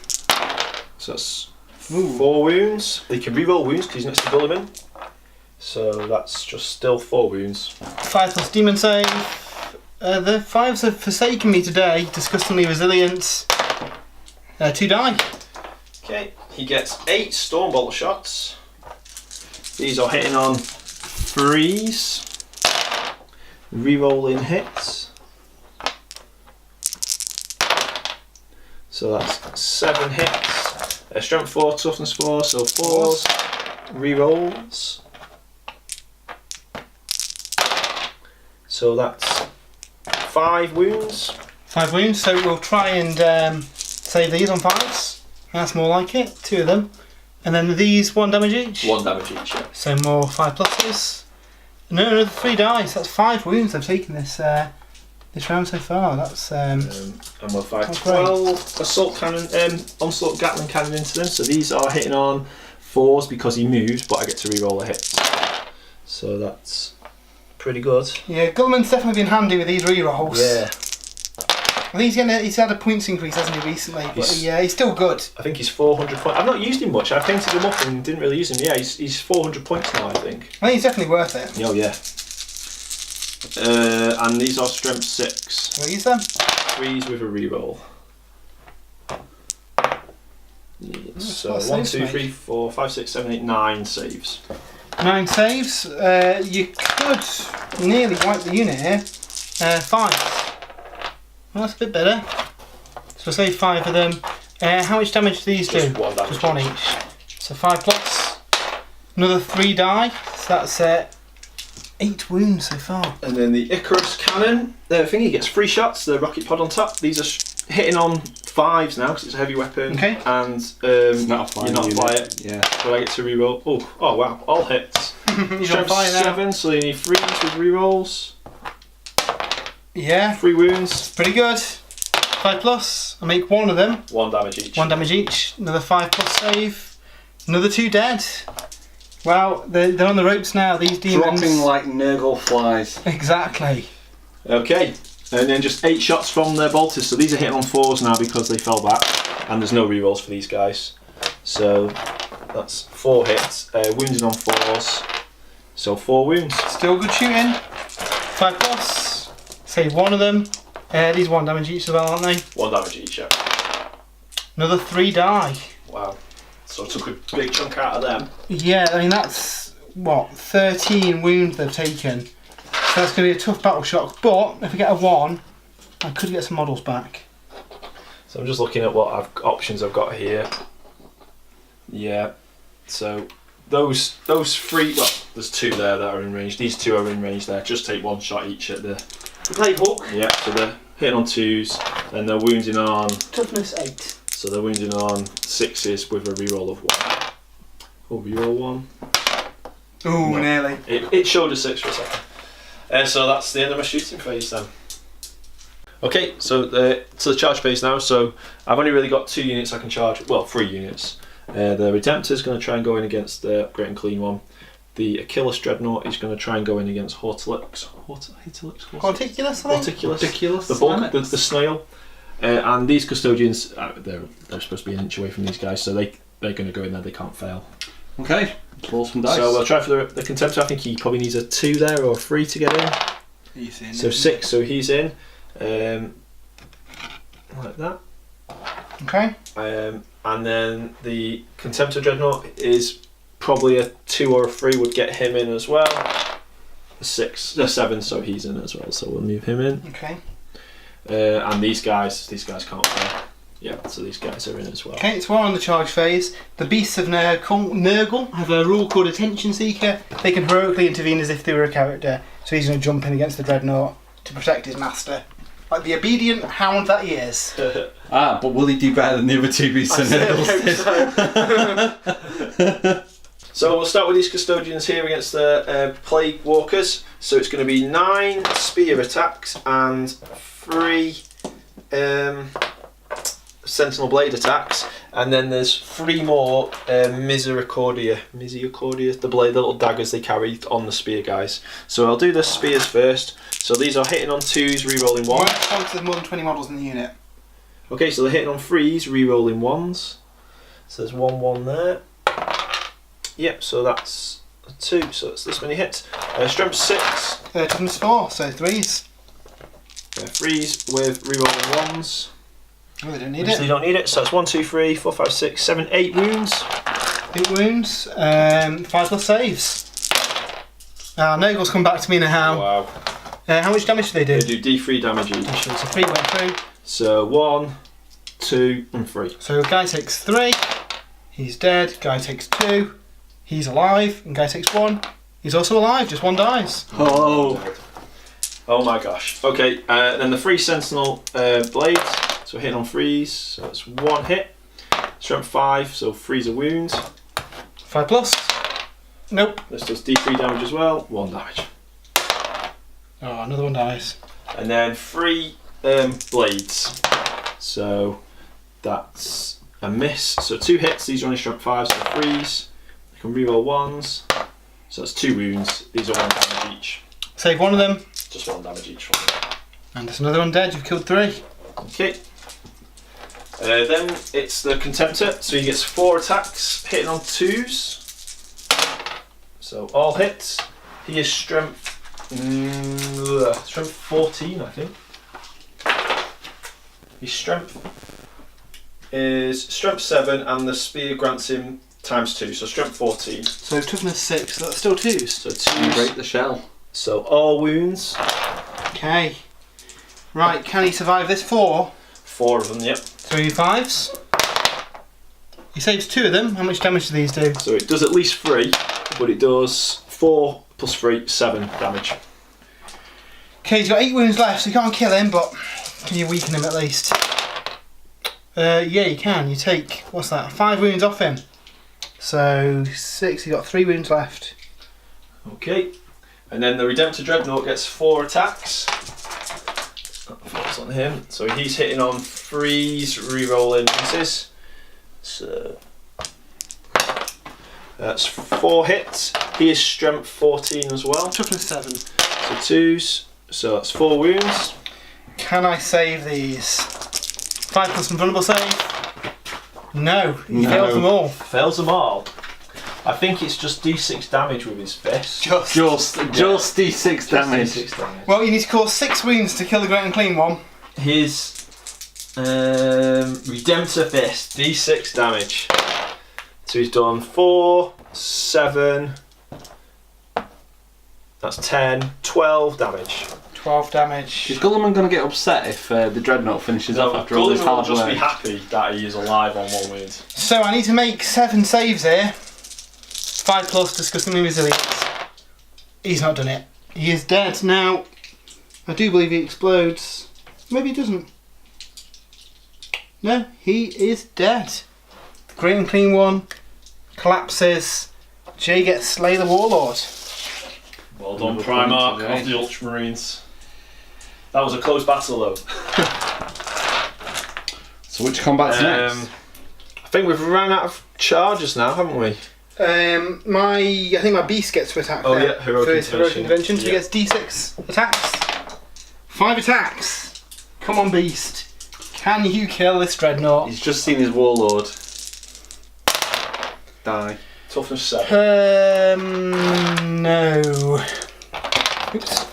So that's 4 wounds. He can reroll wounds because he's next to Gulliman. So that's just still 4 wounds. 5 plus demon save. The 5s have forsaken me today. Disgustingly resilient. 2 die. Okay, he gets 8 Stormbolt shots. These are hitting on freeze. Rerolling hits. So that's 7 hits. Strength 4, toughness 4, so 4s. Rerolls. So that's 5 wounds. 5 wounds, so we'll try and save these on 5s. That's more like it, 2 of them. And then these 1 damage each. 1 damage each, yeah. So more 5 pluses. No, another 3 dice. That's 5 wounds I've taken this round so far. That's And we'll fire that's 12 assault cannon, onslaught Gatling cannon into them. So these are hitting on 4s because he moves, but I get to reroll a hit. So that's pretty good. yeah. Gullman's definitely been handy with these rerolls. Yeah. I think he's had a points increase, hasn't he, recently? But he's still good. I think he's 400 points. I've not used him much. I painted him up and didn't really use him. Yeah, he's 400 points now, I think. I think he's definitely worth it. Oh yeah. And these are strength 6. Will I use them? 3s with a reroll. So what 1, saves 2, make? 3, 4, 5, 6, 7, 8, 9 saves. 9 saves. You could nearly wipe the unit here. 5. Well, that's a bit better. So we'll save 5 of them. How much damage do these do? Just 1 damage. Just 1 each. So 5 plus. Another 3 die. So that's 8 wounds so far. And then the Icarus cannon. The thingy gets 3 shots. The rocket pod on top. These are hitting on 5s now because it's a heavy weapon. Okay. And Not a fire you're not unit. fire it. Yeah. So I get to reroll. Oh wow! All hits. He's Strength on fire now. 7. So you need 3s with rerolls. Yeah, 3 wounds. pretty good. 5 plus. I'll make 1 of them. 1 damage each. 1 damage each. Another 5 plus save. Another 2 dead. Wow, they're on the ropes now, these demons. Dropping like Nurgle flies. Exactly. Okay. And then just 8 shots from their bolters. So these are hitting on 4s now because they fell back. And there's no rerolls for these guys. So that's 4 hits. Wounded on 4s. So 4 wounds. Still good shooting. 5 plus. Save 1 of them. These 1 damage each as well, aren't they? 1 damage each, yeah. Another 3 die. Wow. So I took a big chunk out of them. Yeah, I mean that's, what, 13 wounds they've taken. So that's going to be a tough battle shock. But if we get a 1, I could get some models back. So I'm just looking at what options I've got here. Yeah. So those 3, well, there's 2 there that are in range. These 2 are in range there. Just take 1 shot each at the Play hook. Yeah, so they're hitting on 2s, and they're wounding on. Toughness 8. So they're wounding on 6s with a reroll of 1. Oh, reroll 1. Ooh, No. nearly. It showed a 6 for a second. So that's the end of my shooting phase then. Okay, so to the charge phase now. So I've only really got 2 units I can charge. Well, 3 units. The Redemptor's going to try and go in against the Great and Clean one. The Achilles Dreadnought is going to try and go in against Hortilix. Horticulus, I think? Ridiculous. The bug, the snail. And these Custodians, they're supposed to be an inch away from these guys, so they're going to go in there, they can't fail. Okay, roll some dice. So we'll try for the Contemptor. I think he probably needs a 2 there or a 3 to get in. He's in. So 6, so he's in. Like that. Okay. And then the Contemptor Dreadnought is probably a 2 or a 3 would get him in as well. A 7, so he's in as well. So we'll move him in. Okay. And these guys can't fail. Yeah, so these guys are in as well. Okay, so we're on the charge phase. The beasts of Nurgle have a rule called Attention Seeker. They can heroically intervene as if they were a character. So he's going to jump in against the Dreadnought to protect his master. Like the obedient hound that he is. But will he do better than the other 2 beasts of Nurgle? So we'll start with these Custodians here against the Plague Walkers. So it's going to be 9 spear attacks and 3 Sentinel Blade attacks, and then there's 3 more Misericordia, the blade, the little daggers they carry on the spear guys. So I'll do the spears first. So these are hitting on 2s, re-rolling 1. Right, there's more than 20 models in the unit. Okay, so they're hitting on 3s, re-rolling 1s. So there's 1 there. Yep, so that's a 2, so that's this many hits. Strength 6. Toughness 4, so 3s. 3s with re-rolling 1s. Oh, they don't need Obviously it. don't need it, so that's 1, 2, 3, 4, 5, 6, 7, 8 wounds. 8 wounds, 5 plus saves. Nurgle's come back to me now. Wow. How much damage do they do? They do D3 damage each. So 3 went through. So 1, 2, and 3. So guy takes 3. He's dead. Guy takes 2. He's alive. And guy takes 1. He's also alive. Just 1 dies. Oh. Oh my gosh. Okay, then the 3 Sentinel blades. So hitting on 3s. So it's 1 hit. Strength 5, so 3's a wound. 5 plus. Nope. This does D3 damage as well. 1 damage. Oh, another 1 dies. And then 3 blades. So that's a miss. So 2 hits. These are only strength 5, so 3s. I can reroll 1s. So that's 2 wounds. These are 1 damage each. Save 1 of them. Just 1 damage each from them. And there's another 1 dead. You've killed 3. Okay. Then it's the Contemptor. So he gets 4 attacks, hitting on 2s. So all hits. He is strength 14, I think. His strength is strength 7, and the spear grants him ×2, so strength 14. So toughness 6. So that's still 2s. So You 2s. break the shell. So all wounds. Okay. Right, can he survive this 4? 4 of them, yep. 3 5s. He saves 2 of them. How much damage do these do? So it does at least 3, but it does 4 plus 3, 7 damage. Okay, he's got 8 wounds left, so you can't kill him, but can you weaken him at least? Yeah, you can. You take, what's that, 5 wounds off him. So 6, he's got 3 wounds left. Okay. And then the Redemptor Dreadnought gets 4 attacks. That falls on him. So he's hitting on 3s, re-rolling misses. So that's 4 hits. He is strength 14 as well. Toughness 7. So 2s. So that's 4 wounds. Can I save these? 5 plus invulnerable save? No, he fails them all. Fails them all. I think it's just D6 damage with his fist. Just D6 damage. D6 damage. Well, you need to cause 6 wounds to kill the Great and Clean one. His Redemptor Fist, D6 damage. So he's done 4, 7, that's 10, 12 damage. 12 damage. Is Gulliman going to get upset if the Dreadnought finishes off after all this Gulliman will hard just work? be happy that he is alive on 1 wound. So I need to make 7 saves here. 5 plus disgustingly resilience. He's not done it. He is dead now. I do believe he explodes. Maybe he doesn't. No, he is dead. The Great and Clean one collapses. Jay gets Slay the Warlord. Well done, Another Primarch point today. of the Ultramarines. That was a close battle though. So which combat's next? I think we've run out of charges now, haven't we? I think my beast gets to attack. Oh, there yeah, heroic for his heroic intervention. intervention. So Yeah. he gets D6 attacks. 5 attacks. Come on, beast. Can you kill this dreadnought? He's just seen his warlord die. Toughness 7. No. Oops.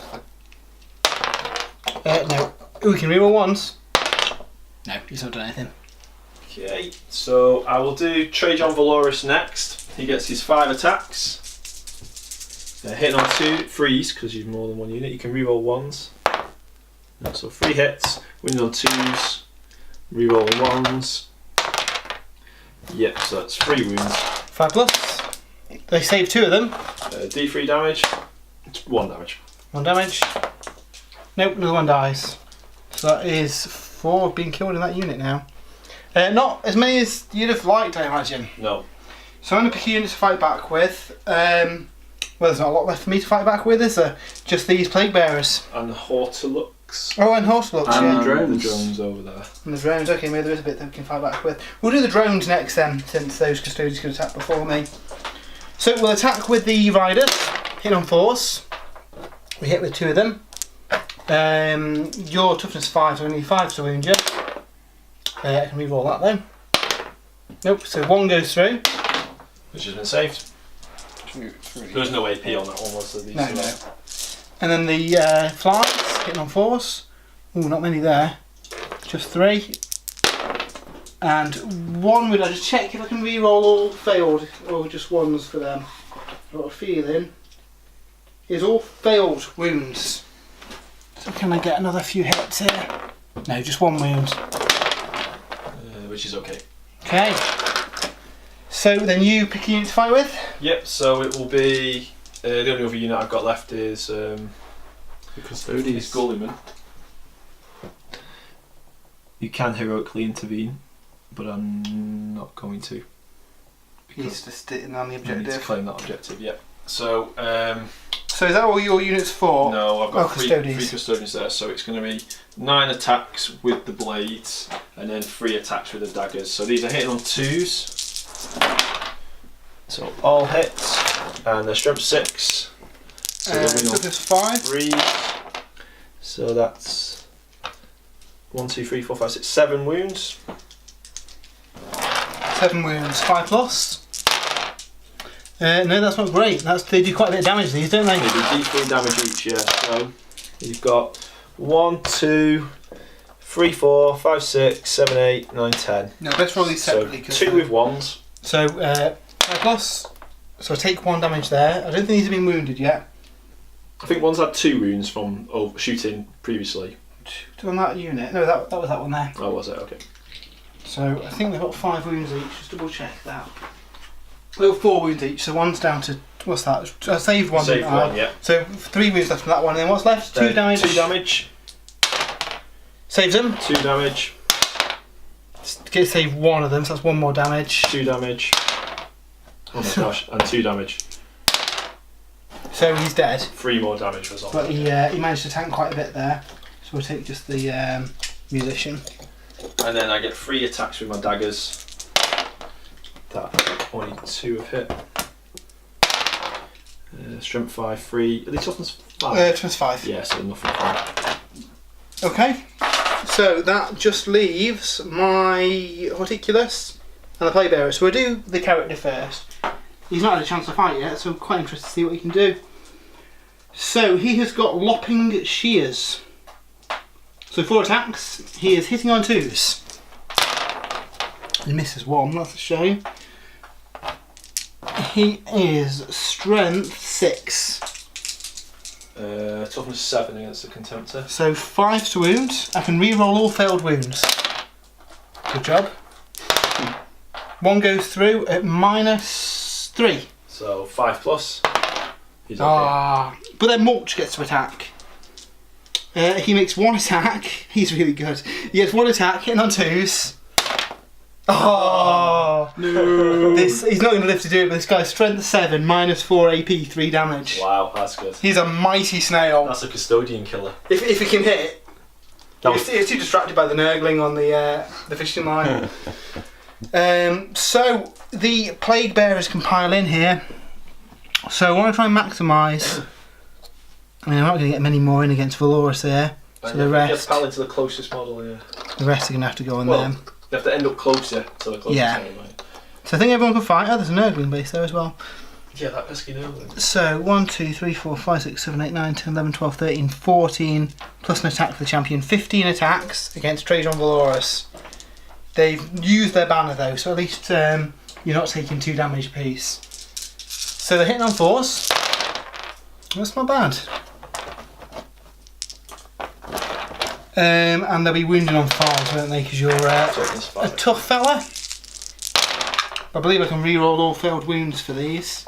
No. Ooh, we can reroll once. No, he's not done anything. Okay, so I will do Trajan Valoris next. He gets his 5 attacks. Hitting on 2, 3s, because you've more than 1 unit. You can reroll 1s. So 3 hits, wins on 2s, reroll 1s. Yep, so that's 3 wounds. 5 plus. They save 2 of them. D3 damage, 1 damage. 1 damage. Nope, another 1 dies. So that is 4 being killed in that unit now. Not as many as you'd have liked, I imagine. No. So I'm going to pick a unit to fight back with. Well, there's not a lot left for me to fight back with, is there? Just these Plague Bearers. And Hortalux. Oh, and Horselux, And yeah. The drones. drones over there. And the drones, okay, maybe there is a bit that we can fight back with. We'll do the drones next then, since those custodians could attack before me. So we'll attack with the Riders, hit on 4s. We hit with 2 of them. Your toughness 5, so we need 5 to wound you. I can reroll that then. Nope, so 1 goes through. Which has been saved. 2, 3. There's no AP on that one, was there? These No, two no. are- And then the flies, hitting on 4s. Ooh, not many there. Just 3. And 1, would I just check if I can reroll all failed, or just 1s for them? I've got a feeling is all failed wounds. So can I get another few hits here? No, just one wound. Which is okay. Okay. So then you pick a unit to fight with? Yep, so it will be... the only other unit I've got left is... The Custodies. is Gulliman. You can heroically intervene, but I'm not going to. He's just sitting on the I need to objective. claim that objective, yep. So, So is that all your units for? no, I've got three Custodies. custodians there, so it's going to be 9 attacks with the blades, and then 3 attacks with the daggers. So these are hitting on 2s. So all hits, and they're strength 6. So they're So on there's 5. 3. So that's 1, 2, 3, 4, 5, 6, 7 wounds. 7 wounds, 5 plus. No, that's not great. They do quite a bit of damage, these, don't They they? do D3 damage each, yeah. So you've got 1, 2, 3, 4, 5, 6, 7, 8, 9, 10. No, let's roll these So separately. 2 with 1s. So, 5 plus. So I take 1 damage there. I don't think these have been wounded yet. I think one's had 2 wounds from shooting previously. 2 on that unit. No, that was that one there. Oh, was it? Okay. So I think they've got 5 wounds each. Just double check that. They've got 4 wounds each. So one's down to, what's that? I saved 1. Save didn't I? 1, yeah. So 3 wounds left from that one. And then what's left? 2 damage. 2 damage. Saves them. 2 damage. Get save 1 of them. So that's 1 more damage. 2 damage. Oh my gosh, and 2 damage. So he's dead. 3 more damage was all. But he managed to tank quite a bit there. So we'll take just the musician. And then I get 3 attacks with my daggers. That only 2 have hit. Strength 5, 3. Are they toughness 5? Toughness 5. Yeah, so nothing fine. Okay. So that just leaves my Horticulus and the Playbearer. So we'll do the character first. He's not had a chance to fight yet, so I'm quite interested to see what he can do. So he has got Lopping Shears. So 4 attacks. He is hitting on 2s. He misses 1, that's a shame. He is Strength 6. Toughness 7 against the Contemptor. So 5 to wound. I can re-roll all failed wounds. Good job. 1 goes through at -3. So 5 plus. He's okay. But then Mulch gets to attack. He makes 1 attack. He's really good. He gets 1 attack, hitting on 2s. Oh no! He's not going to live to do it, but this guy's strength 7, -4 AP, 3 damage. Wow, that's good. He's a mighty snail. That's a custodian killer. If he can hit, That he's too distracted by the Nurgling on the fishing line. So the Plague Bearers can pile in here. So I want to try and maximise. I mean, I'm not going to get many more in against Valoris there. So the rest, Get pal to the closest model, yeah. the rest are going to have to go on Well, them. they have to end up closer to the closest Yeah. model, right? So I think everyone can fight. Oh, there's a Nurgling base there as well. Yeah, that pesky Nurgling. So 1, 2, 3, 4, 5, 6, 7, 8, 9, 10, 11, 12, 13, 14, plus an attack for the champion. 15 attacks against Trajan Valoris. They've used their banner though, so at least you're not taking 2 damage apiece. So they're hitting on 4s. That's not bad. And they'll be wounded on 5s, won't they? Because you're a tough fella. I believe I can re-roll all failed wounds for these.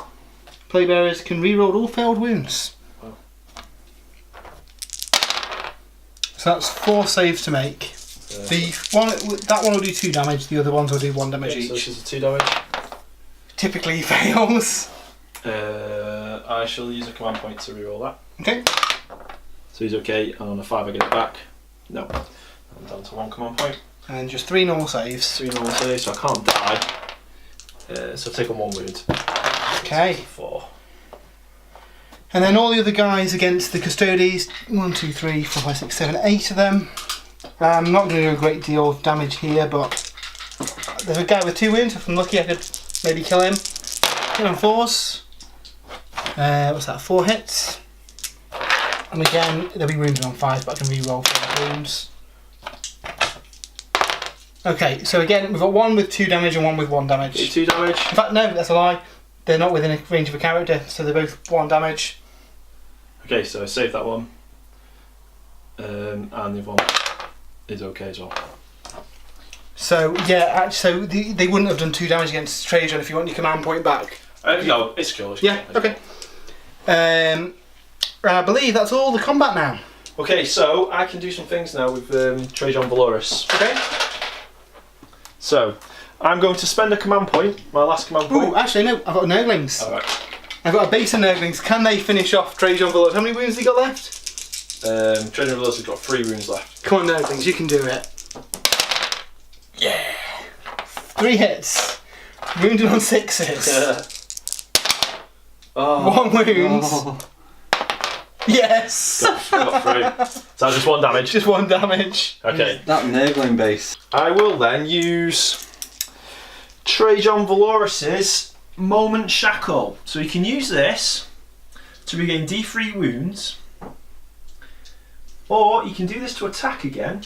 Playbearers can re-roll all failed wounds. Wow. So that's 4 saves to make. That one will do 2 damage. The other ones will do 1 damage So each. this is a 2 damage. Typically he fails. I shall use a command point to reroll that. Okay. So he's okay, and on a 5 I get it back. No. I'm down to 1 command point. And just 3 normal saves. 3 normal saves, so I can't die. So I've taken 1 wound. Okay. 4. And then all the other guys against the Custodies. 1, 2, 3, 4, 5, 6, 7, 8 of them. I'm not going to do a great deal of damage here, but there's a guy with 2 wounds. If I'm lucky, I could maybe kill him. Hit on 4s. What's that? 4 hits. And again, they'll be wounded on 5s, but I can re-roll for the wounds. Okay, so again, we've got 1 with 2 damage and 1 with 1 damage. 2 damage. In fact, no, that's a lie. They're not within a range of a character, so they're both 1 damage. Okay, so I saved that one. And the other one is okay as well. So yeah, actually, so they wouldn't have done 2 damage against Trajan if you want your command point back. No, it's cool. Yeah, okay. I believe that's all the combat now. Okay, so I can do some things now with Trajan Valoris. Okay. So, I'm going to spend a command point, my last command point. Oh, actually no, I've got Nurglings. Alright. I've got a base of Nurglings. Can they finish off Trajan Valoris? How many wounds have you got left? Trajan Valoris has got 3 wounds left. Come on, Nurglings, you can do it. Yeah! 3 hits. Wounded on 6s. Oh. 1 wound. Oh. Yes! Got 3. So just 1 damage. Just 1 damage. Okay. That Nurgling base. I will then use Trajan Valoris's Moment Shackle. So you can use this to regain D3 wounds, or you can do this to attack again,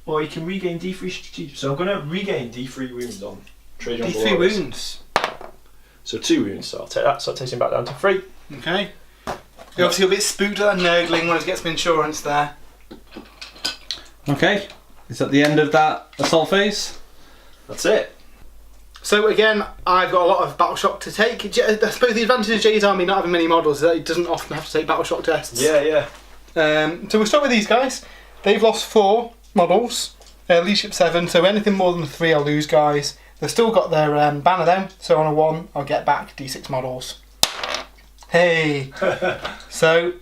or you can regain D3. So I'm going to regain D3 wounds on Trajan Valoris. D3 wounds. So 2 wounds, so I'll take that, so it takes him back down to 3. Okay. You're obviously a bit spooked at that Nurgling when it gets some insurance there. Okay. Is that the end of that assault phase? That's it. So again, I've got a lot of battle shock to take. I suppose the advantage of Jay's army not having many models is that it doesn't often have to take battle shock tests. Yeah. So we'll start with these guys. They've lost 4 models, leadership 7, so anything more than 3 I'll lose, guys. They've still got their banner though, so on a 1 I'll get back D6 models. Hey! So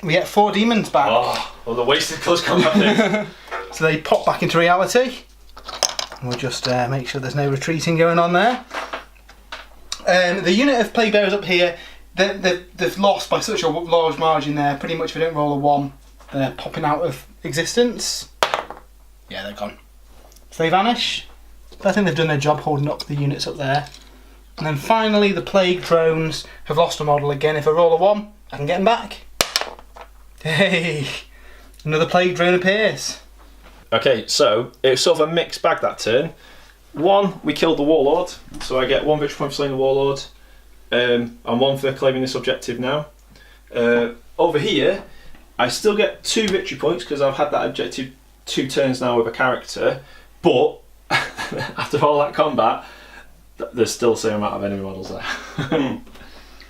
we get 4 demons back. Oh, well, the wasted close combat thing. So they pop back into reality. We'll just make sure there's no retreating going on there. The unit of Plague Bearers up here, they've lost by such a large margin there. Pretty much if they don't roll a 1, they're popping out of existence. Yeah, they're gone. So they vanish. But I think they've done their job holding up the units up there. And then finally the Plague Drones have lost a model again. If I roll a 1, I can get them back. Hey! Another Plague Drone appears. Okay, so it was sort of a mixed bag that turn. 1, we killed the Warlord, so I get 1 victory point for slaying the Warlord, and 1 for claiming this objective now. Over here, I still get 2 victory points because I've had that objective 2 turns now with a character, but after all that combat, there's still the same amount of enemy models there.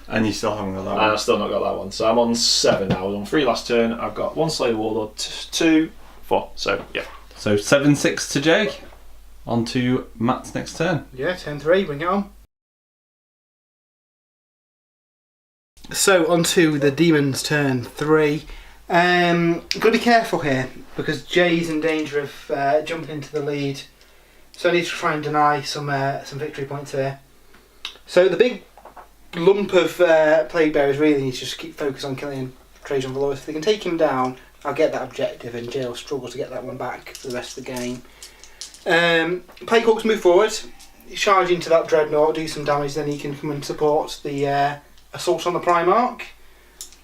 And you still haven't got that And one. I've still not got that one, so I'm on 7 now. I was on 3 last turn, I've got 1 Slay the Warlord, 2, 4, so yeah. So 7-6 to Jake. On to Matt's next turn. Yeah, turn 3, bring it on. So, on to the Demons turn 3. Got to be careful here, because Jay's in danger of jumping into the lead. So I need to try and deny some victory points here. So the big lump of Plague Bearers really needs to just keep focus on killing Trajan Valoris. If they can take him down, I'll get that objective, and Jay will struggle to get that one back for the rest of the game. Plague Hawks move forward, charge into that Dreadnought, do some damage, then he can come and support the assault on the Primarch.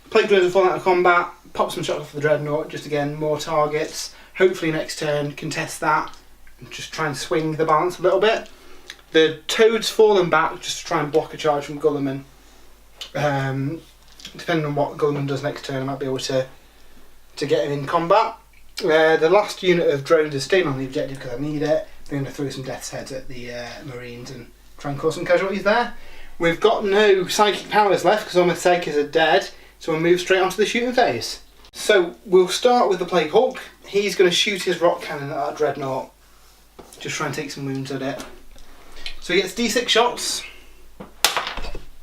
Plague Drones will fall out of combat, pop some shots off the Dreadnought, just again, more targets. Hopefully next turn, contest that, and just try and swing the balance a little bit. The Toads falling back just to try and block a charge from Gulliman. Depending on what Gulliman does next turn, I might be able to get him in combat. The last unit of drones is staying on the objective because I need it. They're going to throw some death's heads at the Marines and try and cause some casualties there. We've got no psychic powers left because all my psychics are dead, so we'll move straight onto the shooting phase. So we'll start with the Plague Hawk. He's going to shoot his rock cannon at that Dreadnought. Just try and take some wounds at it. So he gets D6 shots.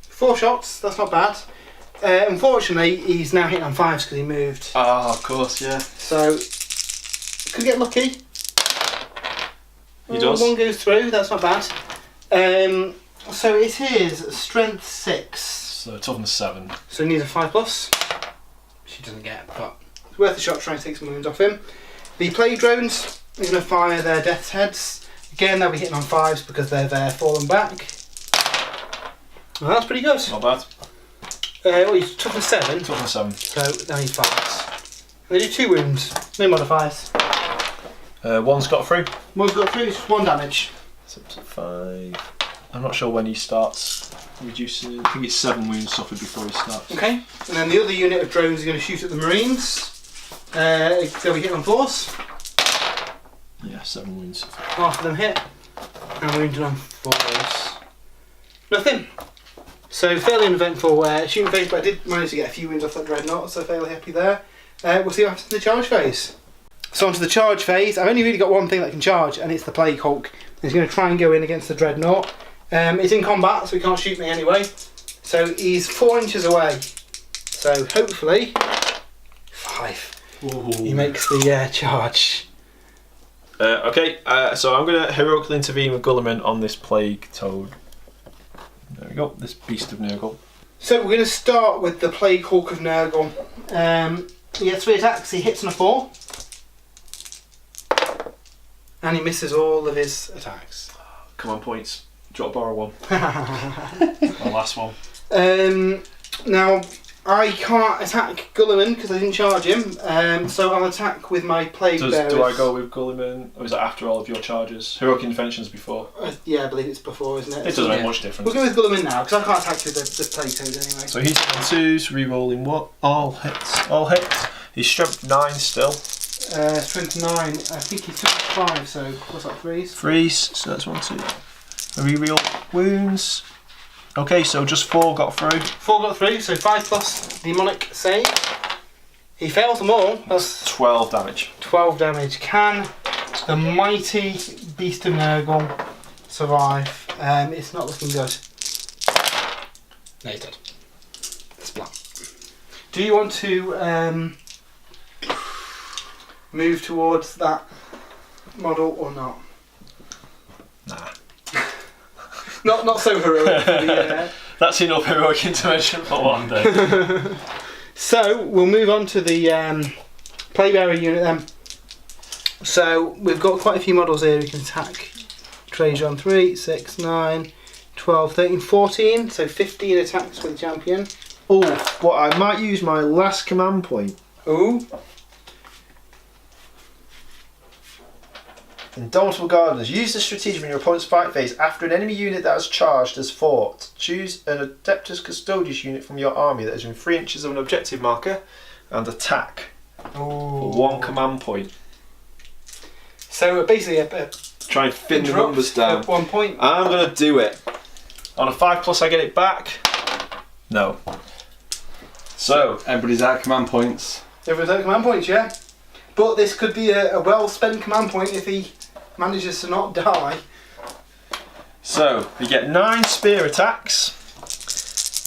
4 shots, that's not bad. Unfortunately, he's now hitting on 5s because he moved. Oh, of course, yeah. So, could get lucky. He does. 1 goes through, that's not bad. So it is strength 6. So toughness 7. So he needs a 5+. She doesn't get, but it's worth a shot trying to take some wounds off him. The Plague Drones are going to fire their death's heads. Again, they'll be hitting on 5s because they're fallen back. Well, that's pretty good. Not bad. Well, he's toughness 7. Toughness 7. So now he's 5s. They do 2 wounds, no modifiers. 1's got 3. One's got 3, it's just 1 damage. So 5. I'm not sure when he starts reducing. I think it's 7 wounds suffered before he starts. Okay, and then the other unit of drones are going to shoot at the Marines. They'll be hit on 4s. Yeah, 7 wounds. Half of them hit, and wounded on 4s. Nothing. So fairly uneventful shooting phase, but I did manage to get a few wounds off that dreadnought, so fairly happy there. We'll see what happens in the charge phase. So onto the charge phase. I've only really got one thing that can charge, and it's the Plague Hulk. He's going to try and go in against the dreadnought. He's in combat, so he can't shoot me anyway. So he's 4 inches away. So hopefully, 5. Ooh. He makes the charge. Okay, so I'm going to heroically intervene with Gulliman on this Plague Toad. There we go, this Beast of Nurgle. So we're going to start with the Plague Hawk of Nurgle. He gets 3 attacks, he hits on a 4. And he misses all of his attacks. Command points. Do you want to borrow one? My last one. Now, I can't attack Gulliman because I didn't charge him, so I'll attack with my Plague Bearers. Do I go with Gulliman, or is that after all of your charges? Heroic interventions before? Yeah, I believe it's before, isn't it? It doesn't make much difference. We'll go with Gulliman now, because I can't attack with the Plague Toad anyway. So he's on 2s, re-rolling what? All hits. All hits. He's strength 9 still. Strength 9, I think he's 5, so what's that, 3s? 3s, so that's 1, 2. Re-roll wounds. Okay, so just 4 got through. 4 got through, so 5 plus demonic save. He fails them all. That's 12 damage. 12 damage. Can the mighty Beast of Nurgle survive? It's not looking good. No, he's dead. Splat. Do you want to move towards that model or not? Nah. Not so heroic for the That's enough heroic intervention for one day. So we'll move on to the Playbearer unit then. So we've got quite a few models here we can attack. Treasure on 3, 6, 9, 12, 13, 14, so 15 attacks with the champion. Oh, but I might use my last command point. Ooh. Indomitable Gardeners. Use the strategy in your opponent's fight phase after an enemy unit that has charged has fought. Choose an Adeptus Custodius unit from your army that is within 3 inches of an objective marker and attack for 1 command point. So basically Try and thin the numbers down. At 1 point. I'm going to do it. On a 5+ I get it back. No. So everybody's out of command points. Everyone's at command points, yeah. But this could be a well spent command point if he manages to not die. So we get 9 spear attacks.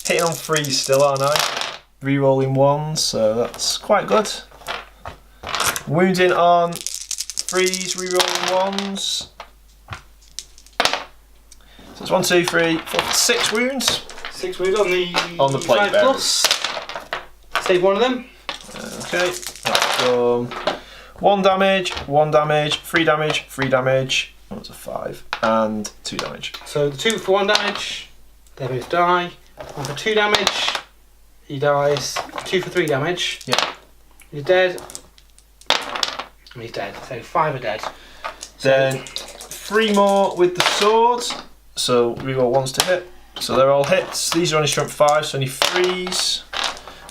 Hitting on 3s still, aren't I? Re-rolling 1s, so that's quite good. Wounding on 3s, re-rolling 1s. So it's 1, 2, 3, 4, 6 wounds. 6 wounds on the Plague 5+. Bearers. Save one of them. Okay, that's done. 1 damage, 1 damage, 3 damage, 3 damage. That was a 5 and 2 damage. So the 2 for 1 damage, they both die. 1 for 2 damage, he dies. 2 for 3 damage. Yep. He's dead. And he's dead. So 5 are dead. Then 3 more with the swords. So reroll 1s to hit. So they're all hits. These are only strength 5, so only 3s.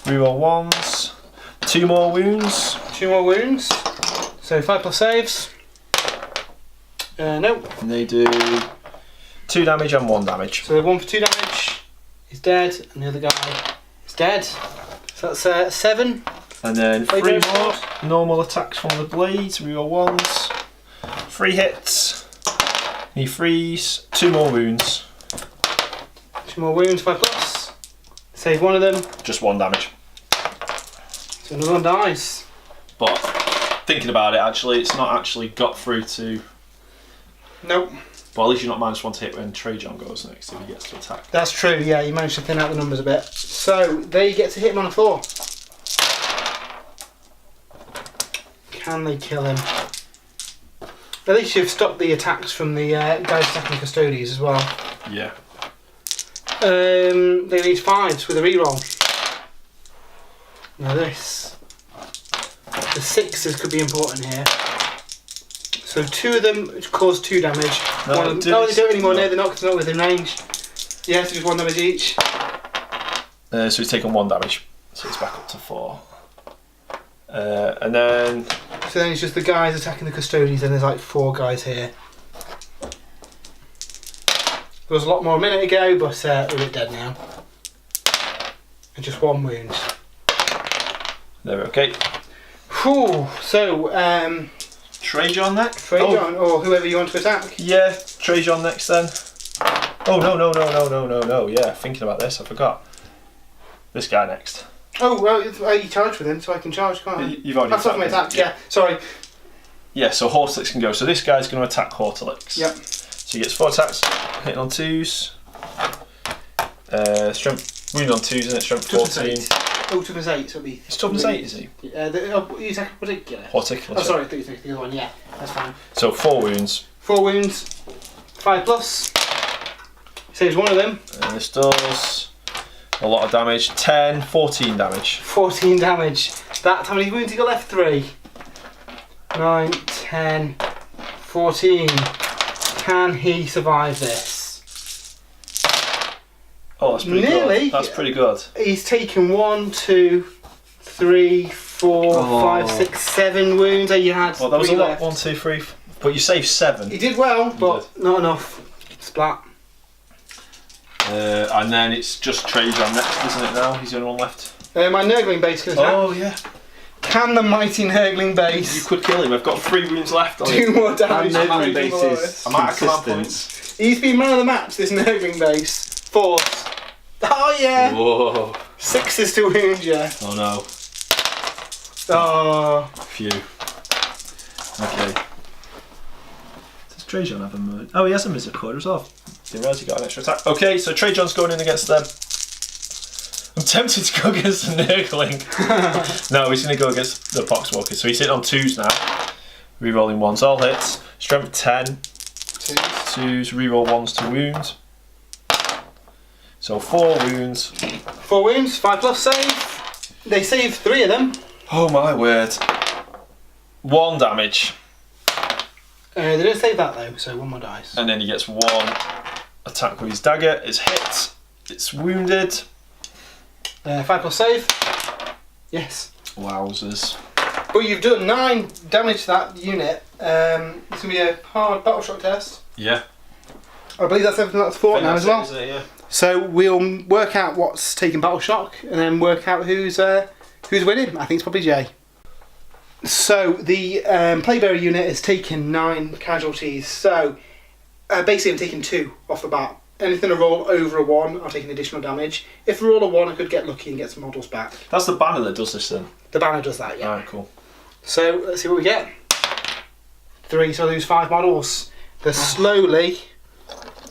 Reroll 1s. 2 more wounds. 2 more wounds. So 5+ saves. Nope. And they do 2 damage and 1 damage. So 1 for 2 damage. He's dead, and the other guy is dead. So that's 7. And then Plague 3 Bearers. more normal attacks from the blades. Reroll 1s. 3 hits. Need 3s. 2 more wounds. 2 more wounds, 5+. Save one of them. Just 1 damage. So another one dies. But thinking about it, actually, it's not actually got through to. Nope. But at least you're not -1 to hit when Trajan goes next if he gets to attack. That's true, yeah, you managed to thin out the numbers a bit. So they get to hit him on a 4. Can they kill him? At least you've stopped the attacks from the guys attacking Custodies as well. Yeah. They need 5s with a reroll. Now this. The 6s could be important here. So 2 of them cause 2 damage. No, They don't anymore. No. No, they're not, because they're not within range. Yeah, so just 1 damage each. So he's taken 1 damage. So it's back up to 4. And then... So then it's just the guys attacking the custodians, and there's like 4 guys here. There was a lot more a minute ago, but they're a bit dead now. And just 1 wound. There, okay. Whew, so, Trajan next? Trajan, or whoever you want to attack. Yeah, Trajan next then. Oh, no. Yeah, thinking about this, I forgot. This guy next. Oh, well, you charge with him, so I can charge, can't I? You've already That's off my attack, yeah. Sorry. Yeah, so Hortelix can go. So this guy's going to attack Hortelix. Yep. So he gets 4 attacks, hitting on 2s. Strength, wound on 2s, isn't it? Strength 14. Oh, 2 plus 8, so it'll be... It's 2 plus 8, is he? You attack particular? Horticulous. Oh, sorry, I thought you took the other one, yeah. That's fine. So 4 wounds. 4 wounds, 5 plus. Saves 1 of them. And this does a lot of damage. 10, 14 damage. 14 damage. How many wounds you got left? 3. 9, 10, 14. Can he survive this? Oh, that's pretty Nearly. good. That's pretty good. He's taken 1, 2, 3, 4, 5, 6, 7 wounds. You had Well, that was 3 a lot. left. 1, 2, 3. But you saved 7. He did well, but not enough. Splat. And then it's just Trajan next, isn't it now? He's the only one left. My Nurgling base can attack. Oh, yeah. Can the mighty Nurgling You base could kill him. I've got 3 wounds left on do him. more damage? And than Nurgling Nurgling base is I'm out of command consistent. points. He's been man of the match, this Nurgling base. 4s. Oh yeah! Whoa. 6s to wound you. Oh no. Oh. Phew. Okay. Does Trajan have a murder? Oh, he has a Misericordia as well. Didn't realise he got an extra attack. Okay, so Trajan's going in against them. I'm tempted to go against the Nurgling. No, he's going to go against the Poxwalker. So he's hitting on 2s now. Rerolling 1s, all hits. Strength 10. 2s, reroll 1s to wound. So 4 wounds. 4 wounds, 5 plus save. They save 3 of them. Oh my word. 1 damage. They don't save that though, so 1 more dice. And then he gets 1 attack with his dagger. It's hit. It's wounded. 5 plus save. Yes. Wowzers. But you've done 9 damage to that unit. It's going to be a hard battle shock test. Yeah. I believe that's everything that's fought now as well. Isn't it? Yeah. So we'll work out what's taking battle shock and then work out who's winning. I think it's probably Jay. So the Playbearer unit has taken 9 casualties. So basically I'm taking 2 off the bat. Anything I roll over a 1, I'll take an additional damage. If I roll a 1, I could get lucky and get some models back. That's the banner that does this then. The banner does that, yeah. Alright, cool. So let's see what we get. 3, so I lose 5 models. They're slowly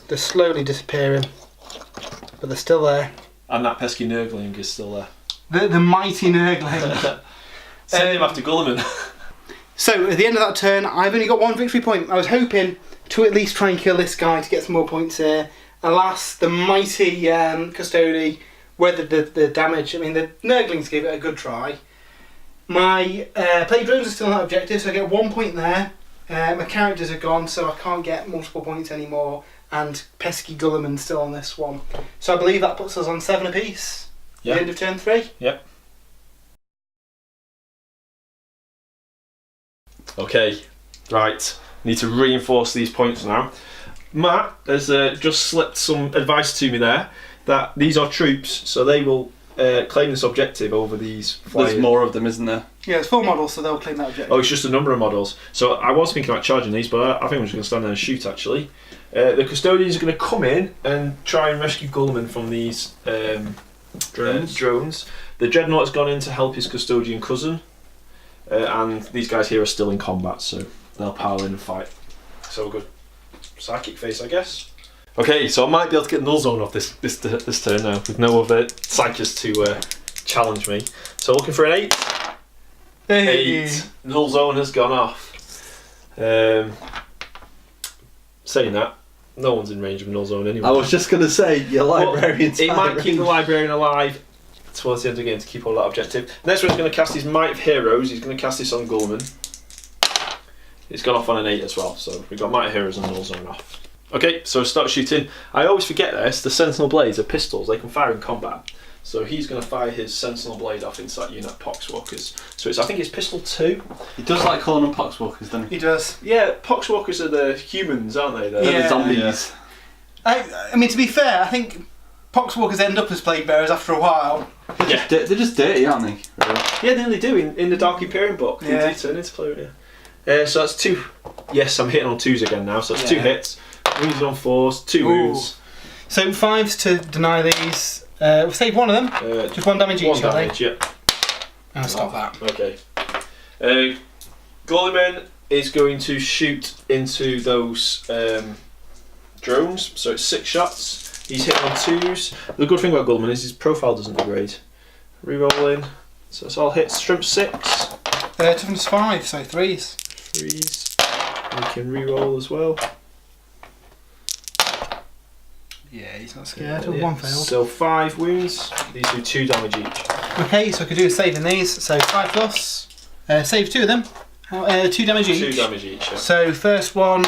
disappearing, but they're still there. And that pesky Nurgling is still there. The mighty Nurgling. Send him after Gulliman. So at the end of that turn, I've only got 1 victory point. I was hoping to at least try and kill this guy to get some more points here. Alas, the mighty Custody weathered the damage. I mean, the Nurglings gave it a good try. My play drones are still not objective, so I get 1 point there. My characters are gone, so I can't get multiple points anymore. And pesky Gulliman's still on this one. So I believe that puts us on 7 apiece. Yeah. At the end of turn 3. Yep. Okay, right. Need to reinforce these points now. Matt has just slipped some advice to me there that these are troops, so they will claim this objective over these flyers. There's more of them, isn't there? Yeah, it's 4 models, so they'll claim that objective. Oh, it's just a number of models. So I was thinking about charging these, but I think I'm just going to stand there and shoot actually. The custodians are going to come in and try and rescue Gulliman from these drones. The Dreadnought has gone in to help his custodian cousin. And these guys here are still in combat, so they'll pile in and fight. So good. Psychic face, I guess. Okay, so I might be able to get Null Zone off this turn now, with no other psychics to challenge me. So looking for an 8. Hey. 8. Null Zone has gone off. Saying that, no one's in range of Null Zone anyway. I was just going to say, your librarian's It might high keep the range. librarian alive towards the end of the game to keep all that objective. Next one's going to cast his Might of Heroes. He's going to cast this on Gulliman. It's gone off on an 8 as well, so we've got Mighty Heroes and Null Zone off. Okay, so start shooting. I always forget this, the Sentinel Blades are pistols, they can fire in combat. So he's going to fire his Sentinel Blade off into that unit of Poxwalkers. So I think it's pistol 2. He does like calling them Poxwalkers, doesn't he? He does. Yeah, Poxwalkers are the humans, aren't they? They're Yeah. the zombies. I mean, to be fair, I think Poxwalkers end up as plague bearers after a while. Yeah, They're just dirty, aren't they? Really? yeah, they nearly do in the Dark Imperium book. Yeah. They do turn into plague. Yeah. So that's 2. Yes, I'm hitting on 2s again now. So that's 2 Yeah. hits. Wounds on 4s, 2 wounds. So 5s to deny these. We'll save one of them. Just 1 damage each, 1 are they? damage, yeah. I'll stop that. Okay. Goleman is going to shoot into those drones, so it's 6 shots. He's hitting on 2s. The good thing about Goleman is his profile doesn't degrade. Rerolling, so it's all hits. Strength 6. Toughness 5, so 3s. 3s. We can reroll as well. Yeah, he's not scared. Yeah. 1 failed. So 5 wounds. These do 2 damage each. Okay, so I could do a save in these. So 5 plus. Save 2 of them. 2 damage each. 2 damage each. Yeah. So first one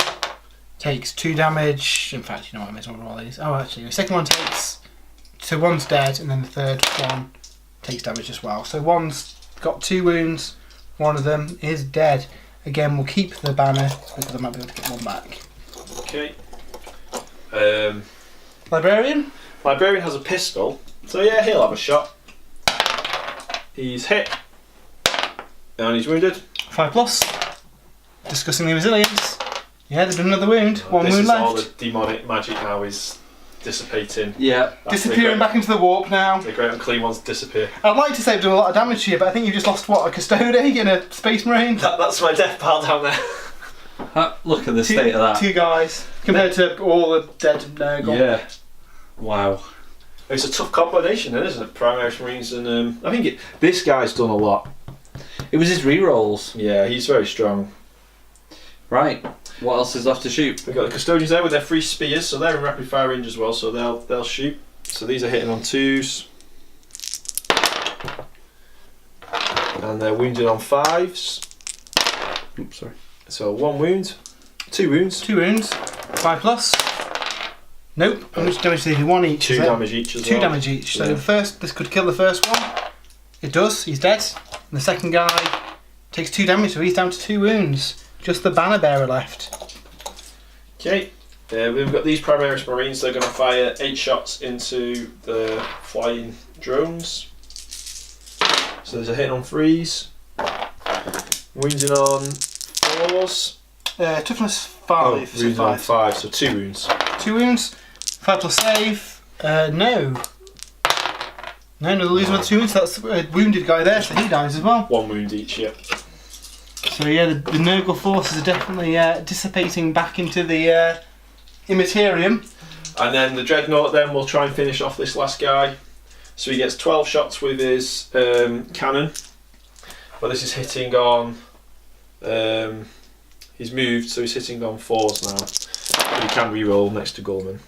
takes 2 damage. In fact, you know what, I may as well roll these. Oh, actually, the second one takes. So one's dead, and then the third one takes damage as well. So one's got 2 wounds. One of them is dead. Again, we'll keep the banner because I might be able to get one back. Okay. Librarian. Librarian has a pistol, so yeah, he'll have a shot. He's hit. And he's wounded. 5 plus. Discussing the resilience. Yeah, they've done another wound. One this wound is left. all the demonic magic now is dissipating. Yeah. That's Disappearing back into the warp now. The great unclean ones disappear. I'd like to say I've done a lot of damage here, but I think you've just lost, what, a Custody and a Space Marine? That's my death pile down there. Look at the state of that. 2 guys, compared to all the dead Nurgle. Yeah. Wow. It's a tough combination then, isn't it? Primaris Marines and I think this guy's done a lot. It was his rerolls. Yeah, he's very strong. Right. What else is left to shoot? We've got the Custodians there with their 3 spears, so they're in rapid fire range as well, so they'll shoot. So these are hitting on 2s. And they're wounded on 5s. Oops, sorry. So 1 wound. 2 wounds. 2 wounds. 5 plus. Nope. How much damage do they do? 1 each. 2 is it? damage each as 2 well. damage each. So Yeah. the first, this could kill the first one. It does. He's dead. And the second guy takes 2 damage, so he's down to 2 wounds. Just the banner bearer left. Okay. We've got these Primaris Marines. They're going to fire 8 shots into the flying drones. So there's a hit on 3s. Wounding on 4s. Toughness 5. so wounding on 5. 5, so 2 wounds. 2 wounds. 5 plus save. No. No, they're losing with 2 wounds. So that's a wounded guy there, so he dies as well. 1 wound each, yeah. So yeah, the Nurgle forces are definitely dissipating back into the Imperium. And then the Dreadnought then will try and finish off this last guy. So he gets 12 shots with his cannon. But this is hitting on... he's moved, so he's hitting on 4s now. But he can reroll next to Gullman.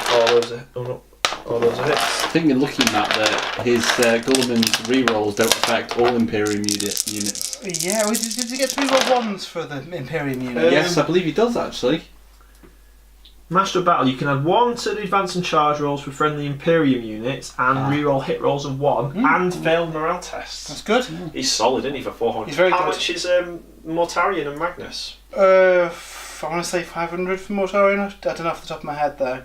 So all those are hits. I think you're looking at that his Gulliman's rerolls don't affect all Imperium units. Yeah, did he get 3 roll ones for the Imperium unit? Yes, I believe he does actually. Master of Battle, you can add 1 to the advance and charge rolls for friendly Imperium units and reroll hit rolls of 1 and failed morale tests. That's good. He's solid, isn't he, for 400? He's very How good. much is Mortarion and Magnus? I want to say 500 for Mortarion. I don't know off the top of my head though.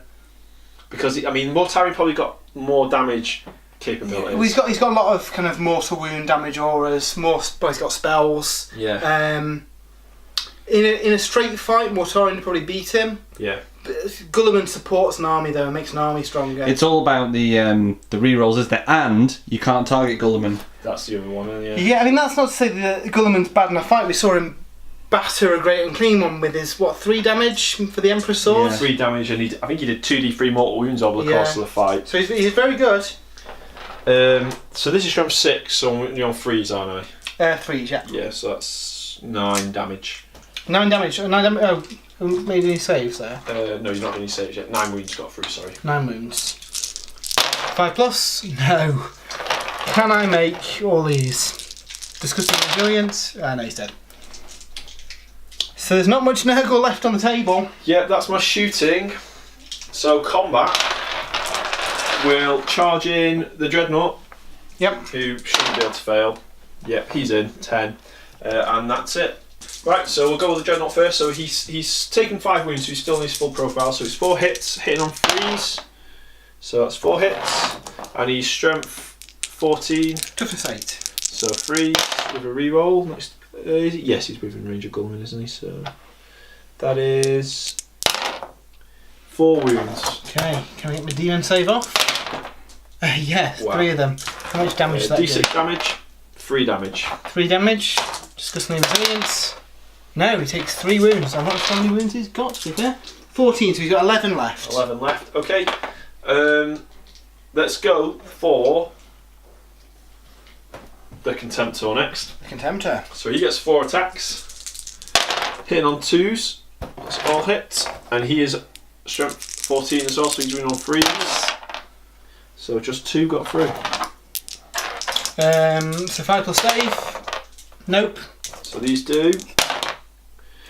Because Mortarion probably got more damage capabilities. Well, he's got a lot of kind of mortal wound damage auras. But he's got spells. Yeah. In a straight fight, Mortarion would probably beat him. Yeah. Gulliman supports an army though, and makes an army stronger. It's all about the rerolls, isn't it? And you can't target Gulliman. That's the other one, yeah. Yeah, I mean that's not to say that Gulliman's bad in a fight. We saw him batter a great and clean one with his 3 damage for the Emperor's sword. Yeah. 3 damage, and I think he did 2d3 mortal wounds over the course of the fight. So he's very good. So this is from 6, so you're on 3s, aren't I? 3s, yeah. Yeah, so that's 9 damage. 9 damage. 9 damage. Oh, who made any saves there? No, he's not doing any saves yet. 9 wounds got through, sorry. 9 wounds. 5 plus? No. Can I make all these? Disgusting resilience. Ah, no, he's dead. So there's not much Nurgle left on the table. Yeah, that's my shooting. So combat will charge in the Dreadnought. Yep. Who shouldn't be able to fail. Yep, he's in 10, and that's it. Right, so we'll go with the Dreadnought first. So he's taken 5 wounds, so he's still in his full profile. So he's 4 hits, hitting on 3s. So that's 4 hits, and he's strength 14. Toughness 8. So 3 with a reroll. Next, yes, he's within range of Gullman, isn't he? So that is 4 wounds. Okay, can I get my demon save off? Yes, Wow. 3 of them. How much damage does that D6 do? damage, 3 damage. 3 damage. Disgusting resilience. No, he takes 3 wounds. I'm not sure how many wounds he's got, to be fair. 14, so he's got 11 left. 11 left. Okay. Let's go for the Contemptor next. The Contemptor. So he gets 4 attacks, hitting on 2s. That's all hit, and he is strength 14 as well, so he's winning on 3s. So just 2 got through. So 5 plus save. Nope. So these do.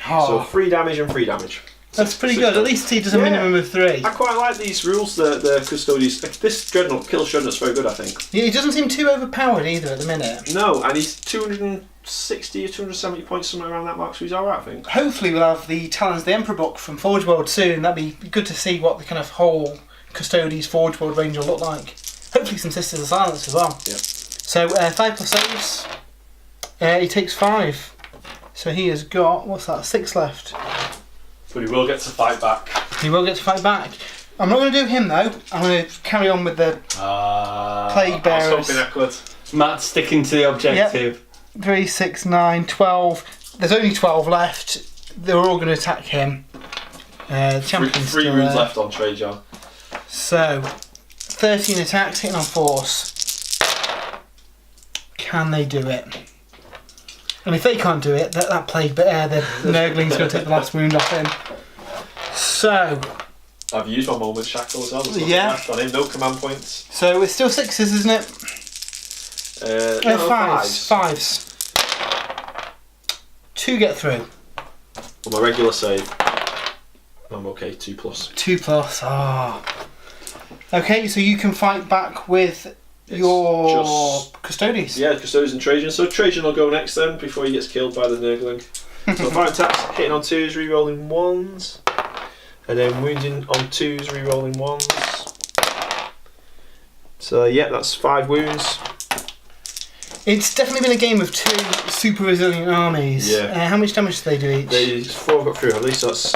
So 3 damage and 3 damage. That's pretty Six good. At damage. least he does a Yeah. minimum of 3. I quite like these rules, the Custodians. This Dreadnought, Kill Dreadnought's very good, I think. Yeah, he doesn't seem too overpowered either at the minute. No, and he's 260 or 270 points, somewhere around that mark, so he's alright, I think. Hopefully we'll have the Talons of the Emperor book from Forge World soon. That'd be good to see what the kind of whole Custodes Forge World range will look like. Hopefully some Sisters of Silence as well. Yep. So 5 plus saves. He takes 5. So he has got, what's that, 6 left. But he will get to fight back. He will get to fight back. I'm not going to do him though. I'm going to carry on with the Plague Bearers. I was hoping I could. Matt's sticking to the objective. 3, 6, 9, 12. There's only 12 left. They're all going to attack him. The champion's 3 still wounds there. left on Trajan. So, 13 attacks, hitting on force. Can they do it? And if they can't do it, that plague, but the Nurgling's going to take the last wound off him. So, I've used my moment shackle as well. There's nothing Yeah. left on him. No command points. so it's still 6s, isn't it? No, 5s. 5s. 2 get through. On my regular save, I'm okay. 2 plus. 2 plus. Okay, so you can fight back with your just- Custodes. Yeah, Custodians and Trajan. So Trajan will go next then before he gets killed by the Nurgling. So 5 attacks, hitting on 2s, re-rolling 1s. And then wounding on 2s, re-rolling 1s. So yeah, that's 5 wounds. It's definitely been a game of 2 super resilient armies. Yeah. How much damage do they do each? There's 4 got through, at least that's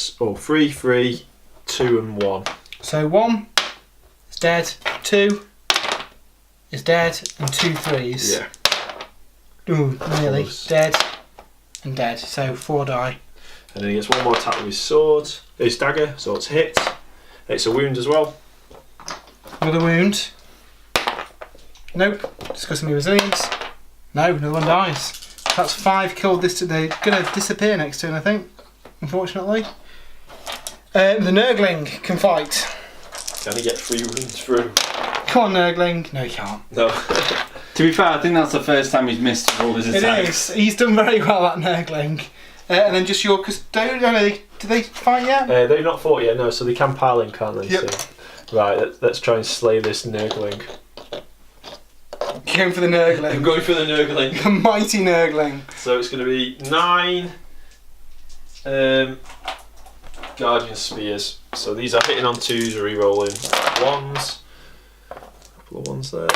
3, 3, 2 and 1. So 1 is dead, 2 is dead, and 2 3s. Yeah. Ooh, nearly. Close. Dead and dead. So 4 die. And then he gets 1 more attack with his sword, his dagger, so it's hit. It's a wound as well. With a wound. Nope. Discussing my resilience. No, another one dies. That's 5 killed this. They're going to disappear next turn, I think. Unfortunately. The Nurgling can fight. Can he get 3 wounds through? Come on, Nurgling. No, he can't. No. To be fair, I think that's the first time he's missed all his It attacks. is. He's done very well, that Nurgling. And then just your Custodian. Do they fight yet? They've not fought yet, no, so they can pile in, can't they? Yep. So, right, let's try and slay this Nurgling. Going for the I'm Nurgling. going for the Nurgling. The mighty Nurgling. So it's going to be 9 Guardian Spears. So these are hitting on 2s, re-rolling 1s. A couple of 1s there.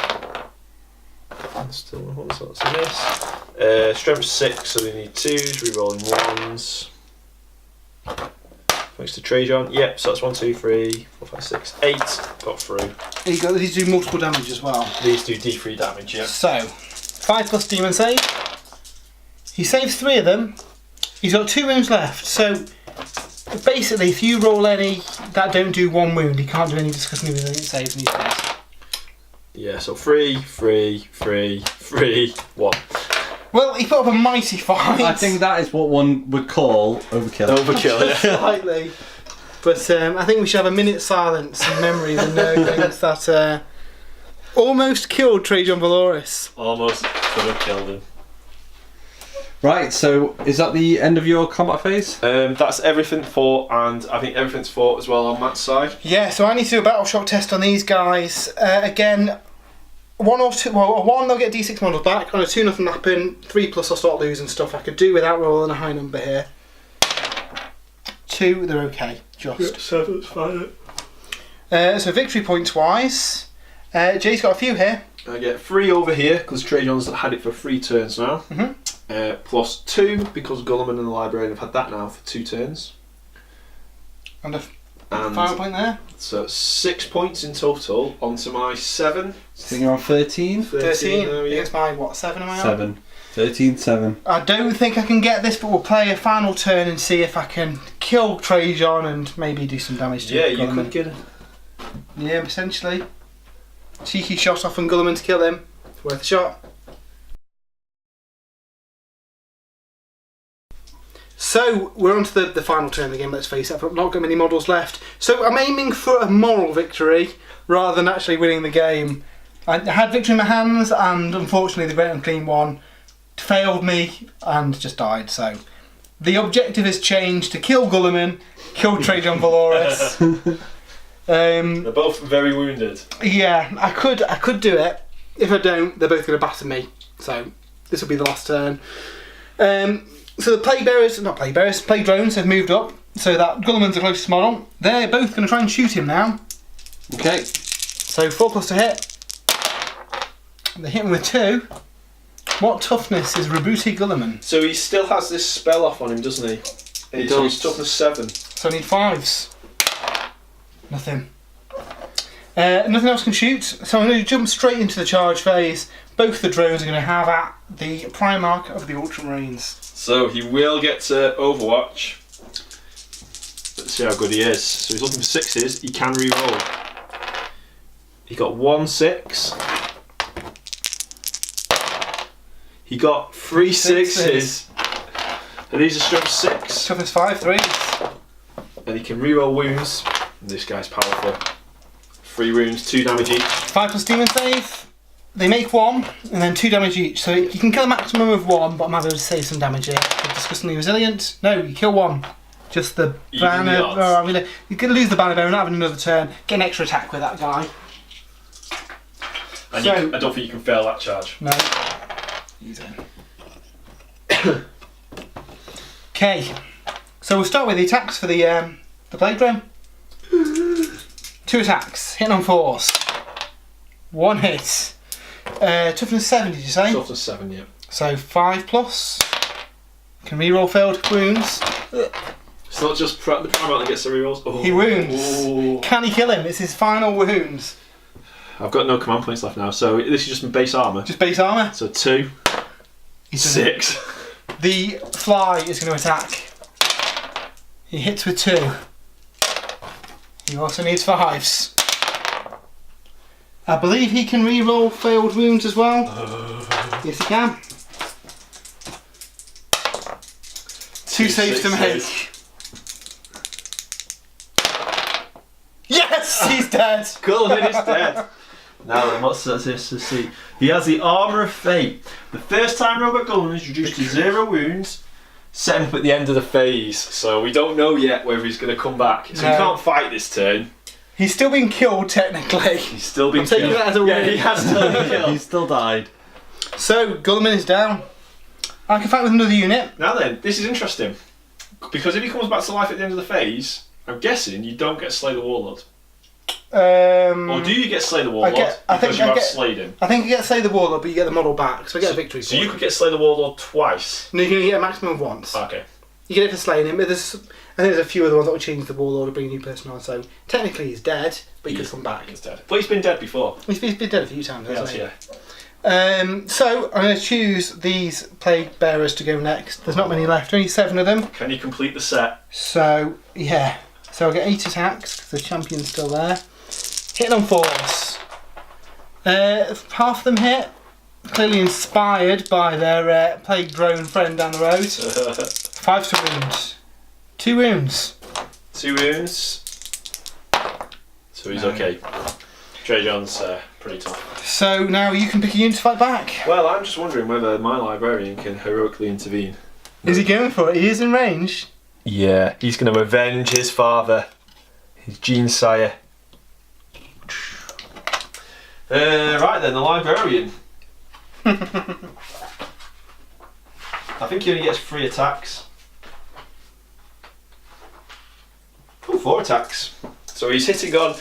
And still 1, so that's a miss. Strength 6, so they need 2s, re-rolling 1s. Thanks to Trajan. Yep, so that's 1, 2, 3, 4, 5, 6, 8. Got through. These do multiple damage as well. These do D3 damage, yeah. So, 5 plus demon save. He saves 3 of them. He's got 2 wounds left. So, basically, if you roll any that don't do 1 wound, he can't do any disgusting resilient saves and he's dead. Yeah, so 3, 3, 3, 3, 1. Well, he put up a mighty fight. I think that is what one would call overkill. Overkill, yeah. Slightly. But I think we should have a minute's silence in memory of the Nurglings Almost killed Trajan Valoris. Almost could have killed him. Right, so is that the end of your combat phase? That's everything fought, and I think everything's fought as well on Matt's side. Yeah, so I need to do a battle shock test on these guys. Again, 1 or 2. Well, a 1 they'll get D6 models back. On a 2 nothing happen. 3+ I'll start losing stuff. I could do without rolling a high number here. 2, they're okay. Just. 7's fine. So victory points wise, Jay's got a few here. I get 3 over here because Trajan's had it for 3 turns now. Mhm. Plus 2 because Gulliman and the Librarian have had that now for 2 turns. And a And final point there. so 6 points in total onto my 7. I think you're on 13? 13 there we go. against my, what, 7 am I on? 7. 13, 7. I don't think I can get this, but we'll play a final turn and see if I can kill Trajan and maybe do some damage to Yeah, you Gulliman. could get it. Yeah, essentially. Cheeky shot off on Gulliman to kill him. It's worth a shot. So, we're on to the final turn of the game, let's face it. I've not got many models left. So, I'm aiming for a moral victory rather than actually winning the game. I had victory in my hands, and unfortunately, the Great Unclean One failed me and just died. So, the objective has changed to kill Gulliman, kill Trajan Valoris. They're both very wounded. Yeah, I could do it. If I don't, they're both going to batter me. So this will be the last turn. So the plague drones have moved up. So that Gulliman's the closest model. They're both going to try and shoot him now. Okay. So 4+ to hit. They hit him with 2. What toughness is Rabuti Gulliman? So he still has this spell off on him, doesn't he? He So does. he's toughness 7. So I need 5s. Nothing. Nothing else can shoot, so I'm going to jump straight into the charge phase. Both the drones are going to have at the Primarch of the Ultramarines. So he will get to Overwatch. Let's see how good he is. So he's looking for 6s. He can re-roll. He got 1 6. He got 3 6s. And these are strength 6. Toughness 5, 3s. And he can re-roll wounds. This guy's powerful. 3 wounds, 2 damage each. 5+ demon save. They make 1 and then 2 damage each. So you can kill a maximum of 1, but I'm able to save some damage here. You're disgustingly resilient. No, you kill 1. Just the Even banner. the odds. Oh, you can lose the banner though, not having another turn. Get an extra attack with that guy. And So- I don't think you can fail that charge. No. Easy. Okay. So we'll start with the attacks for the plague drone. 2 attacks. Hitting on 4s. 1 hit. Toughness 7, did you say? Toughness 7, yeah. So 5+. Can reroll failed wounds. It's not just the Primarch that gets the rerolls. Oh. He wounds. Oh. Can he kill him? It's his final wounds. I've got no command points left now, so this is just my base armour. Just base armour. So 2, He's done it. 6. The fly is going to attack. He hits with 2. He also needs 5s. I believe he can re-roll failed wounds as well. Yes, he can. 2 saves to make. Yes, he's dead. Gulliman is dead. Now then, what's this to see? He has the Armour of Fate. The first time Robert Gulliman is reduced to 0 wounds, set him up at the end of the phase. So we don't know yet whether he's going to come back. So No. he can't fight this turn. He's still been killed technically. He's still been I'm taking killed. that as a Yeah, win. he has still been killed. He still died. So Gulliman is down. I can fight with another unit. Now then, this is interesting. Because if he comes back to life at the end of the phase, I'm guessing you don't get Slay the Warlord. Or do you get Slay the Warlord because you have slayed him? I think you get Slay the Warlord, but you get the model back, so I get a victory. So for you it. could get Slay the Warlord twice. No, you can get a maximum of once. Okay. You get it for slaying him. But I think there's a few other ones that will change the Warlord to bring a new person on. So technically he's dead, but he could come back. He's dead. But he's been dead before. He's been dead a few times, hasn't he? Yeah. So I'm going to choose these Plague Bearers to go next. There's not many left, only 7 of them. Can you complete the set? So yeah, so I'll get 8 attacks because the champion's still there. Hitting on 4s. Half of them hit. Clearly inspired by their plague drone friend down the road. 5 to wound. 2 wounds. 2 wounds. So he's okay. Trajan's pretty tough. So now you can pick a unit to fight back. Well, I'm just wondering whether my librarian can heroically intervene. Is he going for it? He is in range. Yeah, he's going to avenge his father, his gene sire. Right then, the librarian. I think he only gets 3 attacks. Oh, 4 attacks. So he's hitting on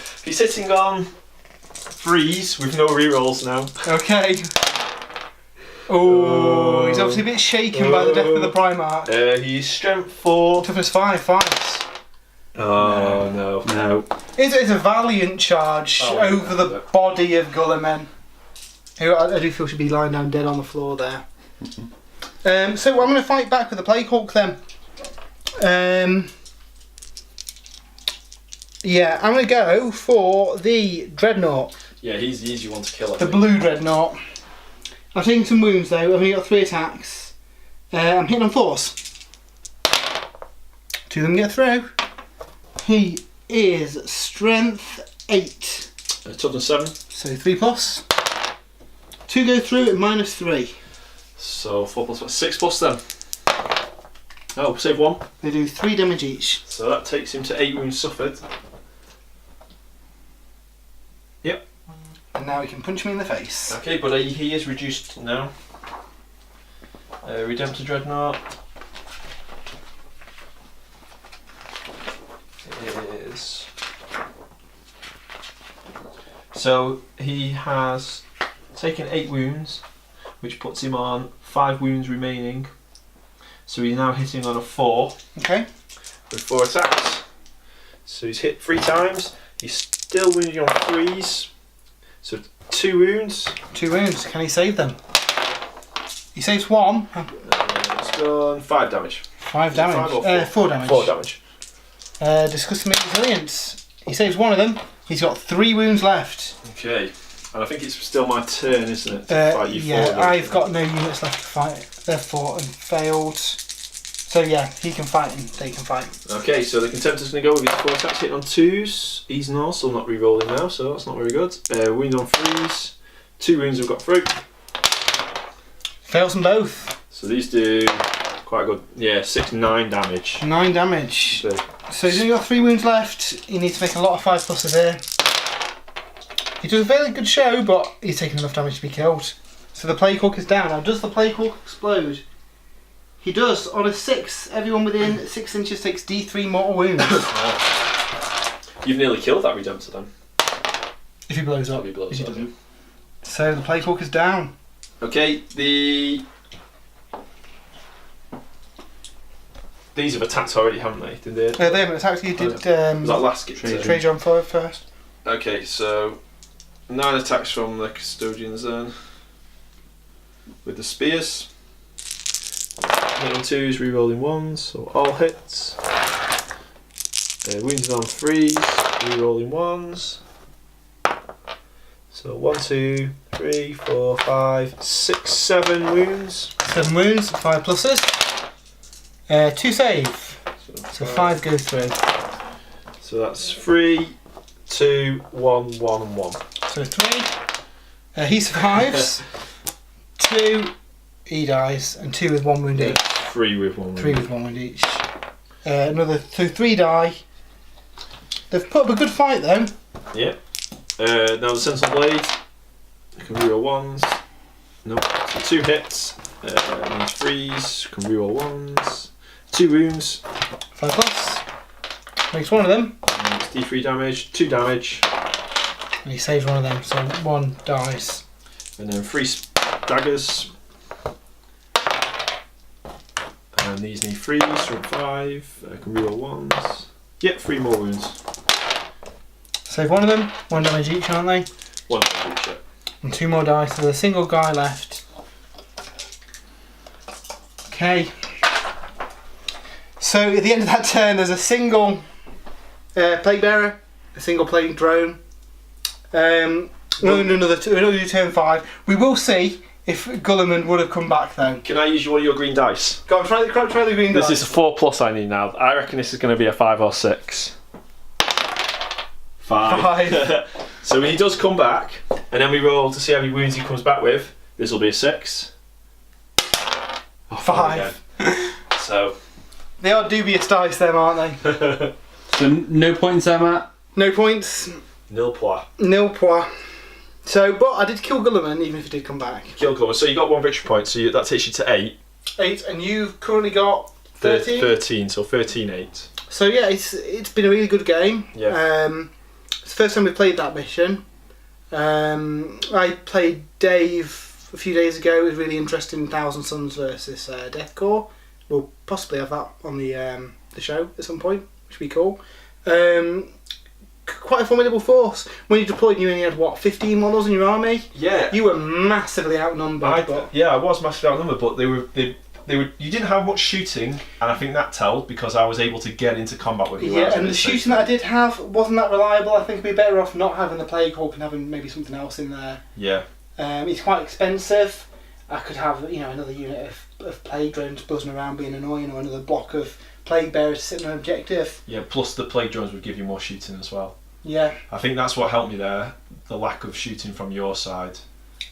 3s with no rerolls now. Okay. Oh, he's obviously a bit shaken by the death of the Primarch. He's strength 4. Toughness 5, 5. Oh no. It's a valiant charge over the body of Gulliman, who I do feel should be lying down dead on the floor there. So I'm going to fight back with the Plague Hawk then. Yeah, I'm going to go for the Dreadnought. Yeah, he's the easy one to kill. The blue Dreadnought. I'm taking some wounds though. I've only got 3 attacks. I'm hitting on 4s. 2 of them get through. He is strength 8. Toughness 7. So 3 plus. 2 go through at -3. So 4 plus 6 plus then. Oh, save 1. They do 3 damage each. So that takes him to 8 wounds suffered. Yep. And now he can punch me in the face. Okay, but he is reduced now. Redemptor Dreadnought. Is so he has taken 8 wounds, which puts him on 5 wounds remaining. So he's now hitting on a 4. Okay. With 4 attacks. So he's hit 3 times. He's still wounded on 3s. So 2 wounds. 2 wounds. Can he save them? He saves 1. It's done 5 damage. 5 damage. 5 or 4 damage. 4 damage. Disgusting resilience. He saves 1 of them. He's got 3 wounds left. Okay. And I think it's still my turn, isn't it? To fight you yeah, 4. I've got no units left to fight. They're fought and failed. So yeah, he can fight and they can fight. Okay, so the Contemptor's going to go with his 4 attacks, hitting on 2s. He's also not re-rolling now, so that's not very good. Wound on 3s. 2 wounds have got through. Fails them both. So these do quite good. Yeah, 9 damage. 9 damage. So he's only got 3 wounds left. He needs to make a lot of 5 pluses here. He does a very good show, but he's taking enough damage to be killed. So the Plague Hawk is down. Now, does the Plague Hawk explode? He does. On a 6, everyone within 6 inches takes D3 mortal wounds. You've nearly killed that Redemptor then. If he blows up. If he blows up. doesn't. So the Plague Hawk is down. Okay, these have attacked already, haven't they? Did they? They haven't attacked you. Did Was that last get Trajan first? Okay, so 9 attacks from the Custodians then. With the spears. Hit on 2s, rerolling 1s, so all hits. Wounded on 3s, rerolling 1s. So 1, 2, 3, 4, 5, 6, 7 wounds. 7 wounds, 5 pluses. 2 save. So 5 go through. So that's 3, 2, 1, 1 and 1. So 3. He survives. 2. He dies. And 2 with 1 wound each. 3 with 1 wound. 3 with 1 wound each. So 3 die. They've put up a good fight though. Yeah. Now the Sentinel Blade. I can reroll 1s. Nope. So 2 hits. Means 3s. Can reroll 1s. 2 wounds. 5 plus. Makes 1 of them. And it's D3 damage. 2 damage. And he saves 1 of them, so 1 dies. And then 3 daggers. And these need 3s from 5. I can reroll 1s. Yep, 3 more wounds. Save 1 of them. 1 damage each, aren't they? 1 damage each, yeah. And 2 more dice, so there's a single guy left. Okay. So at the end of that turn, there's a single plague bearer, a single plague drone. Another turn 5. We will see if Gulliman would have come back then. Can I use one of your green dice? Go on, try the green dice. This is a 4 plus I need now. I reckon this is going to be a 5 or 6. 5. So when he does come back, and then we roll to see how many wounds he comes back with, this will be a 6. Oh, 5. So They are dubious dice, them, aren't they? So no points there, Matt. No points. nil point. Nil point. So, but I did kill Gulliman, even if he did come back. Kill Gulliman. So you got 1 victory point. So that takes you to 8. 8, and you've currently got 13. 13. So 13-8. So yeah, it's been a really good game. Yeah. It's the first time we played that mission. I played Dave a few days ago. It was really interesting. Thousand Suns versus Death Corps. We'll possibly have that on the show at some point, which would be cool. Quite a formidable force. When you deployed, you only had what, 15 models in your army. Yeah. You were massively outnumbered. I was massively outnumbered, but they were. You didn't have much shooting, and I think that told because I was able to get into combat with you. Yeah, and the shooting that I did have wasn't that reliable. I think it'd be better off not having the Plague Hawk and having maybe something else in there. Yeah. It's quite expensive. I could have another unit of Plague Drones buzzing around being annoying, or another block of Plague Bearers sitting on objective. Yeah, plus the Plague Drones would give you more shooting as well. Yeah. I think that's what helped me there, the lack of shooting from your side.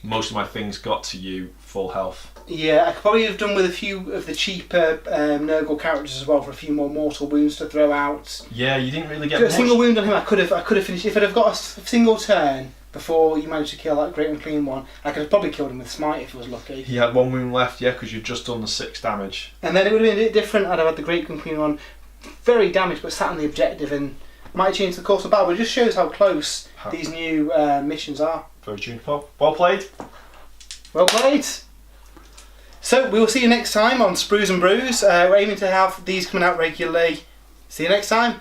Most of my things got to you full health. Yeah, I could probably have done with a few of the cheaper Nurgle characters as well for a few more mortal wounds to throw out. Yeah, you didn't really get A much. single wound on him, I could have finished. If I'd have got a single turn before you managed to kill that Great and Clean one, I could have probably killed him with Smite if I was lucky. He had 1 wound left, yeah, because you'd just done the 6 damage. And then it would have been a bit different. I'd have had the Great and Clean one, very damaged, but sat on the objective and might change the course of battle. But it just shows how close these new missions are. Very tuneful. Well played. Well played. So we will see you next time on Sprues and Brews. We're aiming to have these coming out regularly. See you next time.